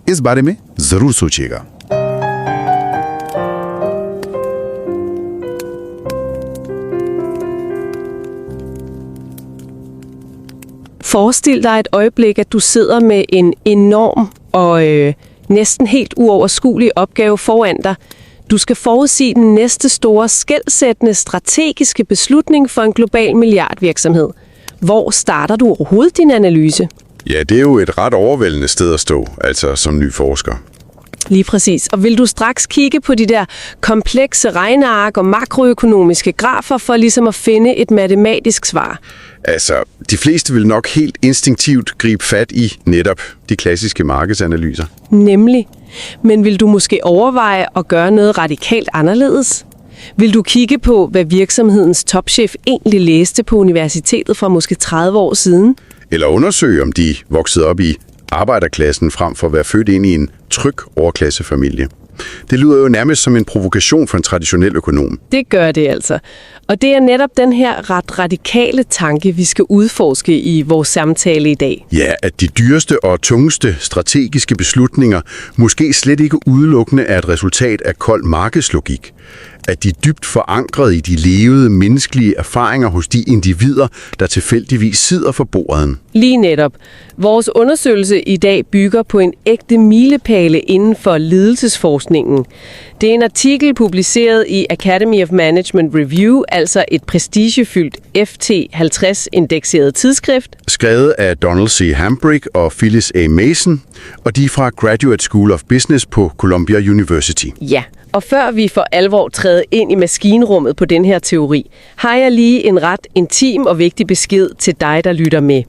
इस बारे में जरूर सोचिएगा। Forestil dig et øjeblik, at du sidder med en enorm og næsten helt uoverskuelig opgave foran dig. Du skal forudsige den næste store, skelsættende strategiske beslutning for en global milliardvirksomhed. Hvor starter du overhovedet din analyse? Ja, det er jo et ret overvældende sted at stå, altså som ny forsker. Lige præcis. Og vil du straks kigge på de der komplekse regneark og makroøkonomiske grafer for ligesom at finde et matematisk svar? Altså, de fleste vil nok helt instinktivt gribe fat i netop de klassiske markedsanalyser. Nemlig. Men vil du måske overveje at gøre noget radikalt anderledes? Vil du kigge på, hvad virksomhedens topchef egentlig læste på universitetet for måske 30 år siden? Eller undersøge, om de voksede op i arbejderklassen frem for at være født ind i en tryg overklassefamilie. Det lyder jo nærmest som en provokation for en traditionel økonom. Det gør det altså. Og det er netop den her ret radikale tanke, vi skal udforske i vores samtale i dag. Ja, at de dyreste og tungeste strategiske beslutninger måske slet ikke udelukkende er et resultat af kold markedslogik. At de er dybt forankret i de levede menneskelige erfaringer hos de individer, der tilfældigvis sidder for bordet. Lige netop. Vores undersøgelse i dag bygger på en ægte milepæle inden for ledelsesforskningen. Det er en artikel publiceret i Academy of Management Review, altså et prestigefyldt FT50-indekseret tidsskrift. Skrevet af Donald C. Hambrick og Phyllis A. Mason, og de er fra Graduate School of Business på Columbia University. Ja, og før vi for alvor træder ind i maskinrummet på den her teori, har jeg lige en ret intim og vigtig besked til dig, der lytter med.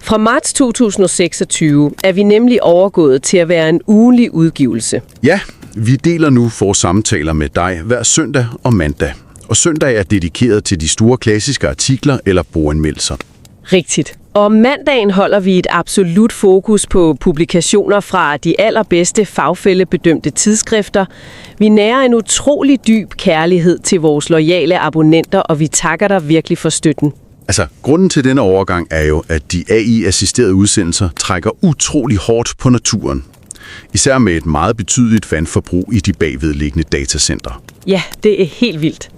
Fra marts 2026 er vi nemlig overgået til at være en ugentlig udgivelse. Ja, vi deler nu vores samtaler med dig hver søndag og mandag. Og søndag er dedikeret til de store klassiske artikler eller boganmeldelser. Rigtigt. Og om mandagen holder vi et absolut fokus på publikationer fra de allerbedste fagfællebedømte tidsskrifter. Vi nærer en utrolig dyb kærlighed til vores loyale abonnenter, og vi takker dig virkelig for støtten. Altså, grunden til denne overgang er jo, at de AI-assisterede udsendelser trækker utrolig hårdt på naturen. Især med et meget betydeligt vandforbrug i de bagvedliggende datacenter. Ja, det er helt vildt.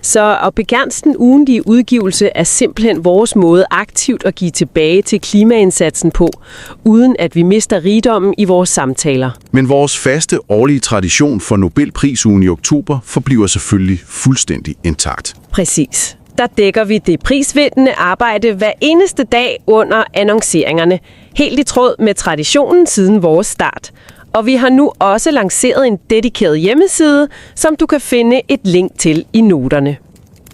Så at begrænse den ugentlige udgivelse er simpelthen vores måde aktivt at give tilbage til klimaindsatsen på, uden at vi mister rigdommen i vores samtaler. Men vores faste årlige tradition for Nobelprisugen i oktober forbliver selvfølgelig fuldstændig intakt. Præcis. Der dækker vi det prisvindende arbejde hver eneste dag under annonceringerne, helt i tråd med traditionen siden vores start. Og vi har nu også lanceret en dedikeret hjemmeside, som du kan finde et link til i noterne.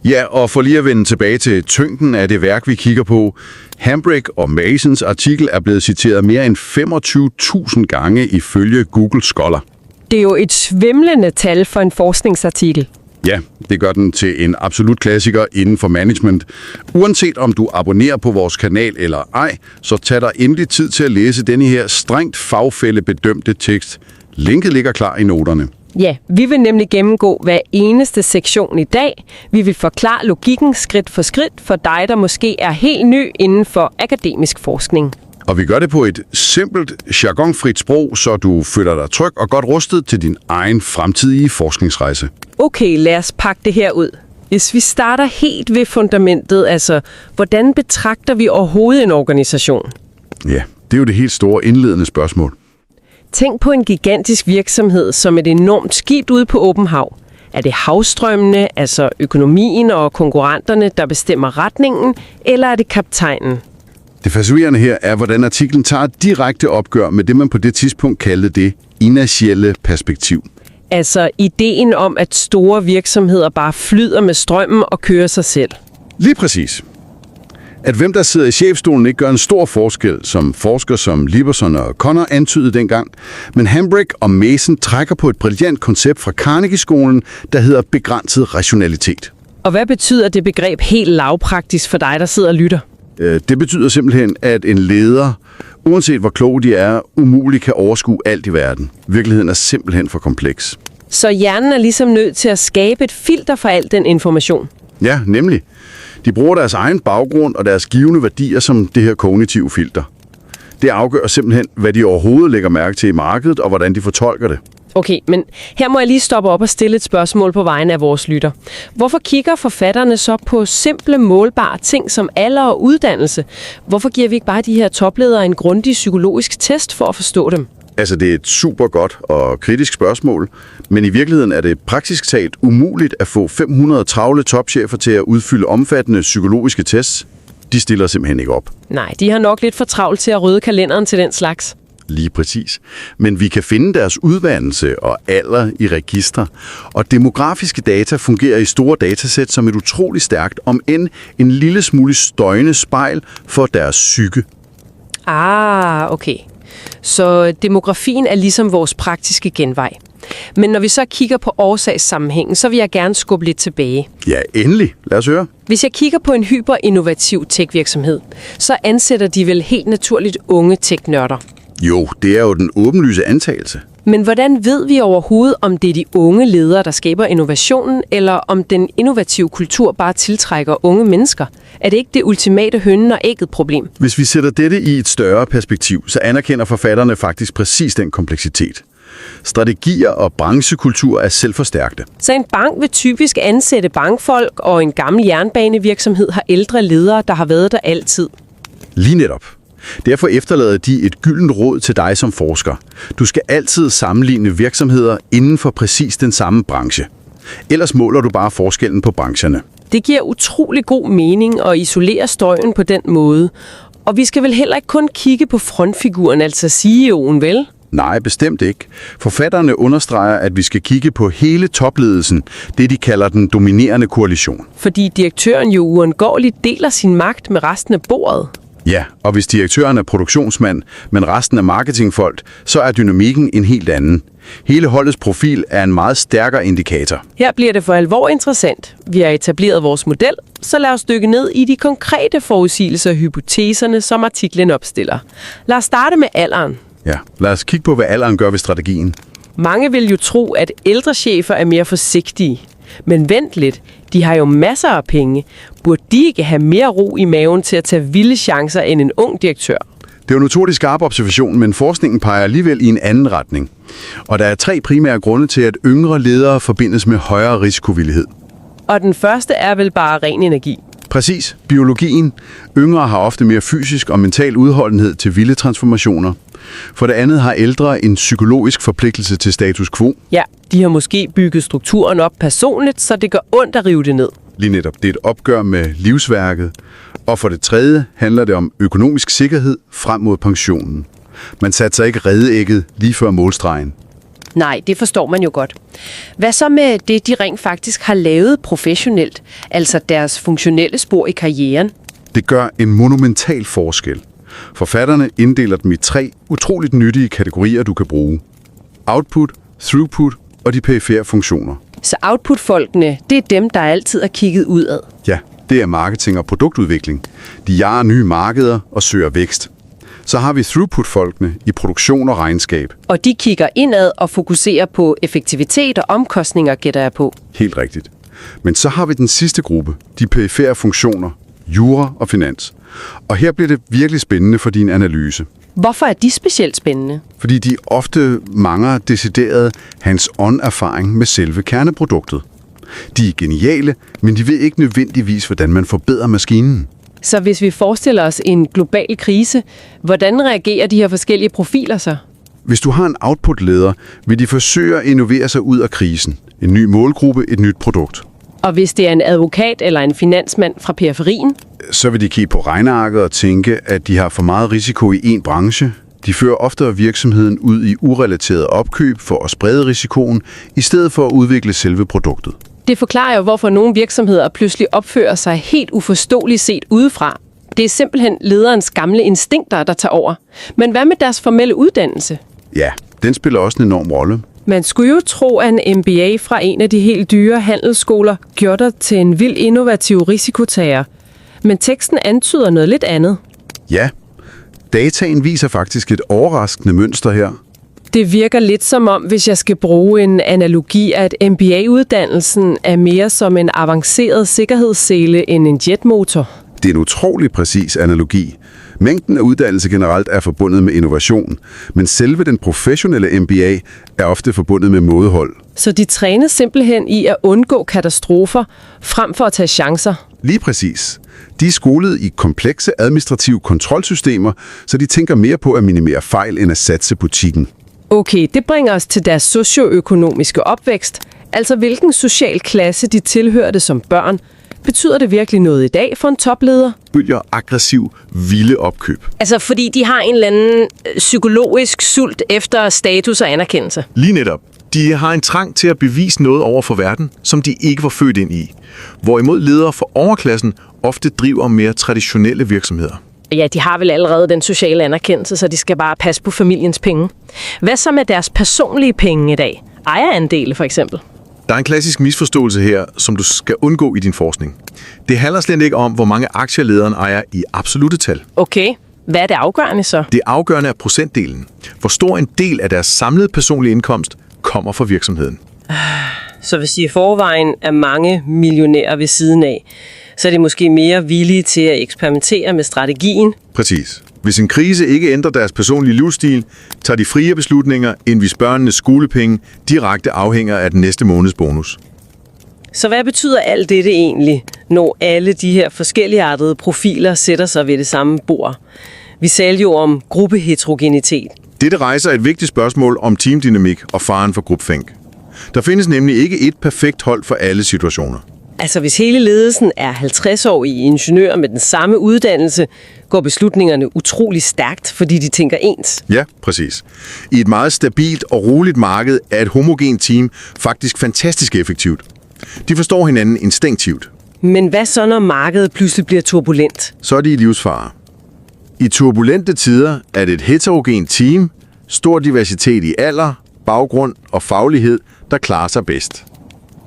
Ja, og for lige at vende tilbage til tyngden af det værk, vi kigger på. Hambrick og Masons artikel er blevet citeret mere end 25.000 gange ifølge Google Scholar. Det er jo et svimlende tal for en forskningsartikel. Ja, det gør den til en absolut klassiker inden for management. Uanset om du abonnerer på vores kanal eller ej, så tag dig endelig tid til at læse denne her strengt fagfællebedømte tekst. Linket ligger klar i noterne. Ja, vi vil nemlig gennemgå hver eneste sektion i dag. Vi vil forklare logikken skridt for skridt for dig, der måske er helt ny inden for akademisk forskning. Og vi gør det på et simpelt, jargonfrit sprog, så du føler dig tryg og godt rustet til din egen fremtidige forskningsrejse. Okay, lad os pakke det her ud. Hvis vi starter helt ved fundamentet, altså hvordan betragter vi overhovedet en organisation? Ja, det er jo det helt store indledende spørgsmål. Tænk på en gigantisk virksomhed som et enormt skib ude på åben hav. Er det havstrømmene, altså økonomien og konkurrenterne, der bestemmer retningen, eller er det kaptajnen? Det fascinerende her er, hvordan artiklen tager et direkte opgør med det, man på det tidspunkt kaldte det inertielle perspektiv. Altså ideen om, at store virksomheder bare flyder med strømmen og kører sig selv. Lige præcis. At hvem der sidder i chefstolen ikke gør en stor forskel, som forskere som Liberson og Connor antydede dengang, men Hambrick og Mason trækker på et brilliant koncept fra Carnegie-skolen, der hedder begrænset rationalitet. Og hvad betyder det begreb helt lavpraktisk for dig, der sidder og lytter? Det betyder simpelthen, at en leder, uanset hvor klog de er, umuligt kan overskue alt i verden. Virkeligheden er simpelthen for kompleks. Så hjernen er ligesom nødt til at skabe et filter for al den information. Ja, nemlig. De bruger deres egen baggrund og deres givende værdier som det her kognitive filter. Det afgør simpelthen, hvad de overhovedet lægger mærke til i markedet, og hvordan de fortolker det. Okay, men her må jeg lige stoppe op og stille et spørgsmål på vegne af vores lytter. Hvorfor kigger forfatterne så på simple, målbare ting som alder og uddannelse? Hvorfor giver vi ikke bare de her topledere en grundig psykologisk test for at forstå dem? Altså, det er et super godt og kritisk spørgsmål, men i virkeligheden er det praktisk talt umuligt at få 500 travle topchefer til at udfylde omfattende psykologiske tests. De stiller simpelthen ikke op. Nej, de har nok lidt for travlt til at rydde kalenderen til den slags. Lige præcis. Men vi kan finde deres uddannelse og alder i registre, og demografiske data fungerer i store datasæt som et utroligt stærkt, om end en lille smule støjende spejl for deres psyke. Ah, okay. Så demografien er ligesom vores praktiske genvej. Men når vi så kigger på årsagssammenhængen, så vil jeg gerne skubbe lidt tilbage. Ja, endelig. Lad os høre. Hvis jeg kigger på en hyperinnovativ tech-virksomhed, så ansætter de vel helt naturligt unge tech-nørder. Jo, det er jo den åbenlyse antagelse. Men hvordan ved vi overhovedet, om det er de unge ledere, der skaber innovationen, eller om den innovative kultur bare tiltrækker unge mennesker? Er det ikke det ultimate hønen og ægget problem? Hvis vi sætter dette i et større perspektiv, så anerkender forfatterne faktisk præcis den kompleksitet. Strategier og branchekultur er selvforstærkte. Så en bank vil typisk ansætte bankfolk, og en gammel jernbanevirksomhed har ældre ledere, der har været der altid. Lige netop. Derfor efterlader de et gyldent råd til dig som forsker. Du skal altid sammenligne virksomheder inden for præcis den samme branche. Ellers måler du bare forskellen på brancherne. Det giver utrolig god mening at isolere støjen på den måde. Og vi skal vel heller ikke kun kigge på frontfiguren, altså CEO'en, vel? Nej, bestemt ikke. Forfatterne understreger, at vi skal kigge på hele topledelsen, det de kalder den dominerende koalition. Fordi direktøren jo uundgåeligt deler sin magt med resten af bordet. Ja, og hvis direktøren er produktionsmand, men resten er marketingfolk, så er dynamikken en helt anden. Hele holdets profil er en meget stærkere indikator. Her bliver det for alvor interessant. Vi har etableret vores model, så lad os dykke ned i de konkrete forudsigelser og hypoteserne, som artiklen opstiller. Lad os starte med alderen. Ja, lad os kigge på, hvad alderen gør ved strategien. Mange vil jo tro, at ældre chefer er mere forsigtige. Men vent lidt, de har jo masser af penge. Burde de ikke have mere ro i maven til at tage vilde chancer end en ung direktør? Det er jo en utrolig skarp observation, men forskningen peger alligevel i en anden retning. Og der er 3 primære grunde til, at yngre ledere forbindes med højere risikovillighed. Og den første er vel bare ren energi. Præcis. Biologien. Yngre har ofte mere fysisk og mental udholdenhed til vilde transformationer. For det andet har ældre en psykologisk forpligtelse til status quo. Ja, de har måske bygget strukturen op personligt, så det gør ondt at rive det ned. Lige netop. Det er et opgør med livsværket. Og for det tredje handler det om økonomisk sikkerhed frem mod pensionen. Man satser ikke redeægget lige før målstregen. Nej, det forstår man jo godt. Hvad så med det, de rent faktisk har lavet professionelt, altså deres funktionelle spor i karrieren? Det gør en monumental forskel. Forfatterne inddeler dem i 3 utroligt nyttige kategorier, du kan bruge. Output, throughput og de perifere funktioner. Så output-folkene, det er dem, der altid er kigget udad. Ja, det er marketing og produktudvikling. De jager nye markeder og søger vækst. Så har vi throughput-folkene i produktion og regnskab. Og de kigger indad og fokuserer på effektivitet og omkostninger, gætter jeg på. Helt rigtigt. Men så har vi den sidste gruppe, de perifære funktioner, jura og finans. Og her bliver det virkelig spændende for din analyse. Hvorfor er de specielt spændende? Fordi de ofte mangler decideret hands-on-erfaring med selve kerneproduktet. De er geniale, men de ved ikke nødvendigvis, hvordan man forbedrer maskinen. Så hvis vi forestiller os en global krise, hvordan reagerer de her forskellige profiler så? Hvis du har en output-leder, vil de forsøge at innovere sig ud af krisen. En ny målgruppe, et nyt produkt. Og hvis det er en advokat eller en finansmand fra periferien? Så vil de kigge på regnearket og tænke, at de har for meget risiko i én branche. De fører ofte virksomheden ud i urelateret opkøb for at sprede risikoen, i stedet for at udvikle selve produktet. Det forklarer jo, hvorfor nogle virksomheder pludselig opfører sig helt uforståeligt set udefra. Det er simpelthen lederens gamle instinkter, der tager over. Men hvad med deres formelle uddannelse? Ja, den spiller også en enorm rolle. Man skulle jo tro, at en MBA fra en af de helt dyre handelsskoler gjorde dig til en vild innovativ risikotager. Men teksten antyder noget lidt andet. Ja, dataen viser faktisk et overraskende mønster her. Det virker lidt som om, hvis jeg skal bruge en analogi, at MBA-uddannelsen er mere som en avanceret sikkerhedssele end en jetmotor. Det er en utrolig præcis analogi. Mængden af uddannelse generelt er forbundet med innovation, men selve den professionelle MBA er ofte forbundet med mådehold. Så de trænes simpelthen i at undgå katastrofer, frem for at tage chancer. Lige præcis. De er skolet i komplekse administrative kontrolsystemer, så de tænker mere på at minimere fejl end at satse butikken. Okay, det bringer os til deres socioøkonomiske opvækst, altså hvilken social klasse de tilhørte som børn. Betyder det virkelig noget i dag for en topleder? Bølger aggressiv, vilde opkøb. Altså fordi de har en eller anden psykologisk sult efter status og anerkendelse. Lige netop. De har en trang til at bevise noget over for verden, som de ikke var født ind i. Hvorimod ledere for overklassen ofte driver mere traditionelle virksomheder. Ja, de har vel allerede den sociale anerkendelse, så de skal bare passe på familiens penge. Hvad så med deres personlige penge i dag? Ejerandele for eksempel. Der er en klassisk misforståelse her, som du skal undgå i din forskning. Det handler slet ikke om, hvor mange aktier lederen ejer i absolutte tal. Okay, hvad er det afgørende så? Det afgørende er procentdelen. Hvor stor en del af deres samlede personlige indkomst kommer fra virksomheden. Så hvis de i forvejen er mange millionærer ved siden af, så er de måske mere villige til at eksperimentere med strategien. Præcis. Hvis en krise ikke ændrer deres personlige livsstil, tager de frie beslutninger, end hvis børnenes skolepenge direkte afhænger af den næste måneds bonus. Så hvad betyder alt dette egentlig, når alle de her forskelligartede profiler sætter sig ved det samme bord? Vi talte jo om gruppeheterogenitet. Dette rejser et vigtigt spørgsmål om teamdynamik og faren for groupthink. Der findes nemlig ikke et perfekt hold for alle situationer. Altså hvis hele ledelsen er 50-årige ingeniører med den samme uddannelse, går beslutningerne utrolig stærkt, fordi de tænker ens. Ja, præcis. I et meget stabilt og roligt marked er et homogent team faktisk fantastisk effektivt. De forstår hinanden instinktivt. Men hvad så, når markedet pludselig bliver turbulent? Så er de i livsfare. I turbulente tider er det et heterogent team, stor diversitet i alder, baggrund og faglighed, der klarer sig bedst.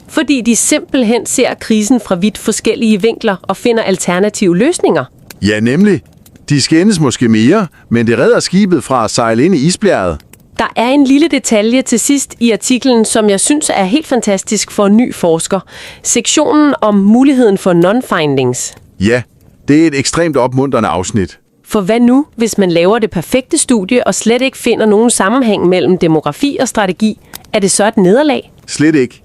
Fordi de simpelthen ser krisen fra vidt forskellige vinkler og finder alternative løsninger. Ja, nemlig. De skændes måske mere, men det redder skibet fra at sejle ind i isbjerget. Der er en lille detalje til sidst i artiklen, som jeg synes er helt fantastisk for en ny forsker. Sektionen om muligheden for non-findings. Ja, det er et ekstremt opmuntrende afsnit. For hvad nu, hvis man laver det perfekte studie og slet ikke finder nogen sammenhæng mellem demografi og strategi? Er det så et nederlag? Slet ikke.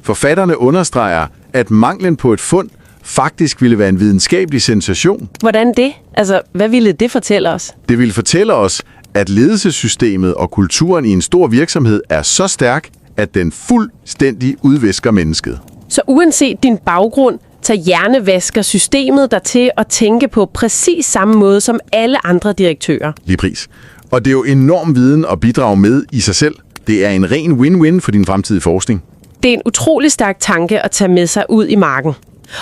Forfatterne understreger, at manglen på et fund faktisk ville være en videnskabelig sensation. Hvordan det? Altså, hvad ville det fortælle os? Det ville fortælle os, at ledelsessystemet og kulturen i en stor virksomhed er så stærk, at den fuldstændig udvisker mennesket. Så uanset din baggrund, så hjernevasker systemet dig til at tænke på præcis samme måde som alle andre direktører. Lige pris. Og det er jo enorm viden at bidrage med i sig selv. Det er en ren win-win for din fremtidige forskning. Det er en utrolig stærk tanke at tage med sig ud i marken.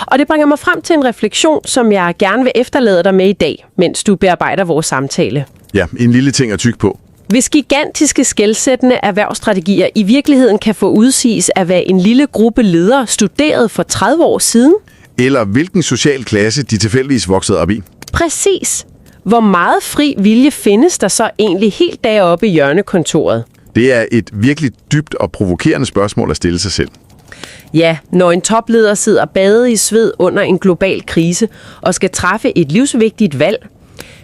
Og det bringer mig frem til en refleksion, som jeg gerne vil efterlade dig med i dag, mens du bearbejder vores samtale. Ja, en lille ting at tygge på. Hvis gigantiske skelsættende erhvervsstrategier i virkeligheden kan få udsiges af, hvad en lille gruppe ledere studerede for 30 år siden. Eller hvilken social klasse de tilfældigvis voksede op i. Præcis. Hvor meget fri vilje findes der så egentlig helt deroppe i hjørnekontoret? Det er et virkelig dybt og provokerende spørgsmål at stille sig selv. Ja, når en topleder sidder badet i sved under en global krise og skal træffe et livsvigtigt valg,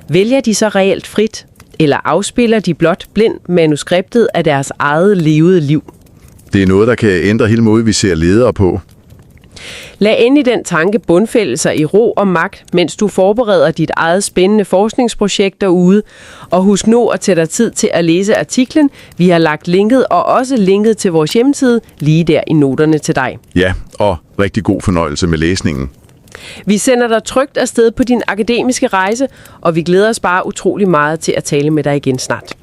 vælger de så reelt frit, eller afspiller de blot blindt manuskriptet af deres eget levede liv? Det er noget, der kan ændre hele måden, vi ser ledere på. Lad endelig den tanke bundfælde sig i ro og magt, mens du forbereder dit eget spændende forskningsprojekt derude. Og husk nu at tage dig tid til at læse artiklen. Vi har lagt linket og også linket til vores hjemmeside lige der i noterne til dig. Ja, og rigtig god fornøjelse med læsningen. Vi sender dig trygt afsted på din akademiske rejse, og vi glæder os bare utrolig meget til at tale med dig igen snart.